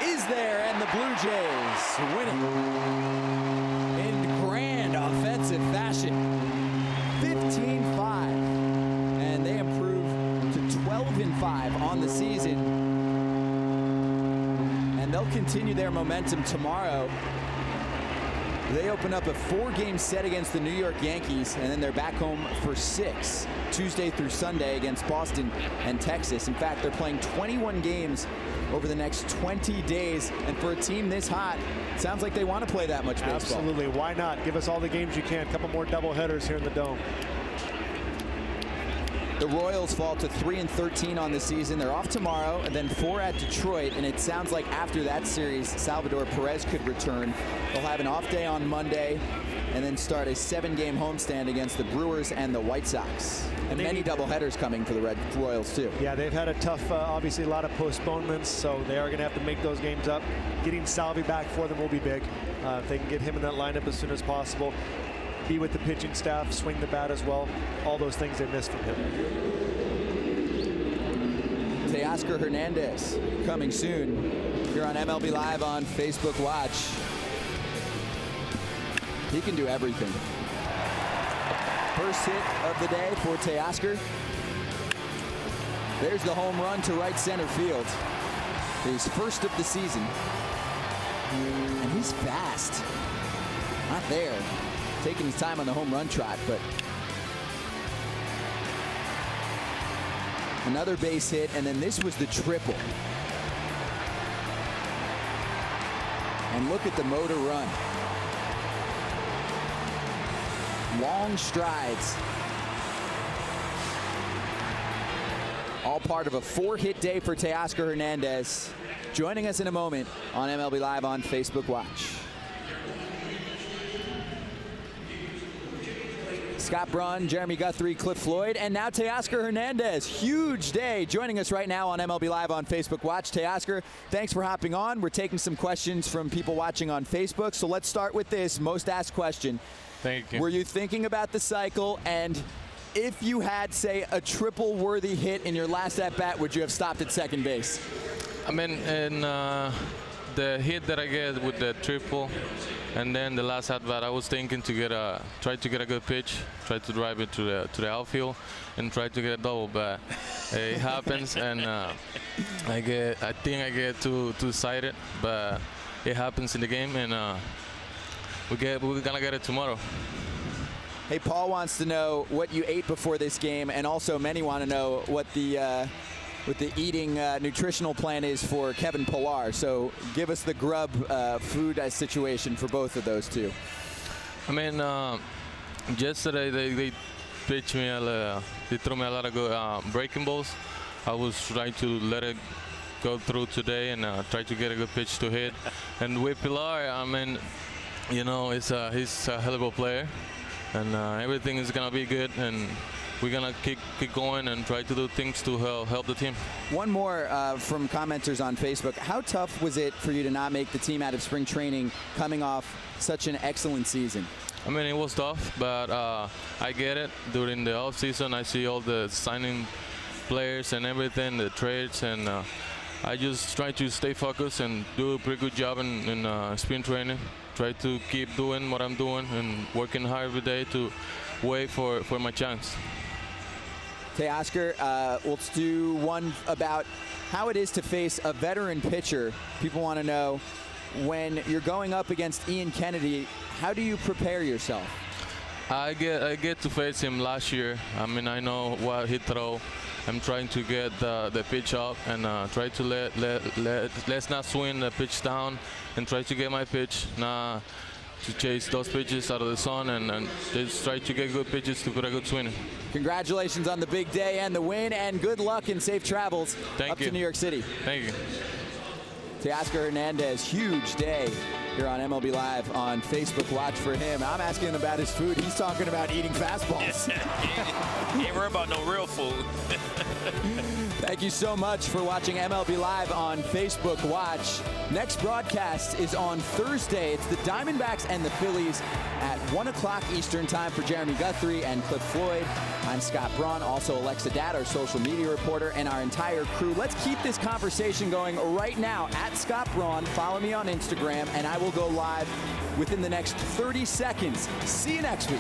is there, and the Blue Jays winning in grand offensive fashion. 15-5. And they improve to 12-5 on the season. And they'll continue their momentum tomorrow. They open up a 4-game set against the New York Yankees, and then they're back home for 6, Tuesday through Sunday against Boston and Texas. In fact, they're playing 21 games over the next 20 days. And for a team this hot, it sounds like they want to play that much baseball. Absolutely. Why not? Give us all the games you can. A couple more doubleheaders here in the Dome. The Royals fall to 3-13 on the season. They're off tomorrow and then 4 at Detroit, and it sounds like after that series, Salvador Perez could return. They'll have an off day on Monday and then start a 7-game homestand against the Brewers and the White Sox. And many doubleheaders coming for the Red Royals too. Yeah, they've had a tough, obviously a lot of postponements, so they are going to have to make those games up. Getting Salvi back for them will be big. If they can get him in that lineup as soon as possible. Be with the pitching staff, swing the bat as well. All those things they missed from him. Teoscar Hernandez coming soon here on MLB Live on Facebook Watch. He can do everything. First hit of the day for Teoscar. There's the home run to right center field. His first of the season. And he's fast. Not there. Taking his time on the home run trot, but another base hit, and then this was the triple. And look at the motor run. Long strides. All part of a 4-hit day for Teoscar Hernandez. Joining us in a moment on MLB Live on Facebook Watch. Scott Braun, Jeremy Guthrie, Cliff Floyd, and now Teoscar Hernandez. Huge day. Joining us right now on MLB Live on Facebook Watch. Teoscar, thanks for hopping on. We're taking some questions from people watching on Facebook. So let's start with this most asked question. Thank you. Were you thinking about the cycle, and if you had, say, a triple-worthy hit in your last at-bat, would you have stopped at second base? I mean, in the hit that I get with the triple, and then the last at-bat, I was thinking to try to get a good pitch, try to drive it to the outfield, and try to get a double. But it happens, and I think I get too excited, but it happens in the game, and we're gonna get it tomorrow. Hey, Paul wants to know what you ate before this game, and also many want to know what the eating nutritional plan is for Kevin Pillar. So give us the grub food situation for both of those two. I mean, yesterday they pitched me they threw me a lot of good breaking balls. I was trying to let it go through today and try to get a good pitch to hit. And with Pillar, I mean, you know, he's a hell of a player. And everything is going to be good, and we're going to keep going and try to do things to help the team. One more from commenters on Facebook. How tough was it for you to not make the team out of spring training coming off such an excellent season? I mean, it was tough, but I get it. During the offseason, I see all the signing players and everything, the trades, and I just try to stay focused and do a pretty good job in spring training. Try to keep doing what I'm doing and working hard every day to wait for my chance. Teoscar, let's do one about how it is to face a veteran pitcher. People want to know, when you're going up against Ian Kennedy, how do you prepare yourself? I get to face him last year. I mean, I know what he throw. I'm trying to get the pitch up and try to let's not swing the pitch down and try to get my pitch, not to chase those pitches out of the sun and just try to get good pitches to put a good swing. Congratulations on the big day and the win, and good luck and safe travels up to New York City. Thank you. Teoscar Hernandez, huge day here on MLB Live on Facebook Watch for him. I'm asking him about his food. He's talking about eating fastballs. Ain't worried about no real food. Thank you so much for watching MLB Live on Facebook Watch. Next broadcast is on Thursday. It's the Diamondbacks and the Phillies at 1 o'clock Eastern time for Jeremy Guthrie and Cliff Floyd. I'm Scott Braun, also Alexa Datt, our social media reporter, and our entire crew. Let's keep this conversation going right now at Scott Braun. Follow me on Instagram, and I will go live within the next 30 seconds. See you next week.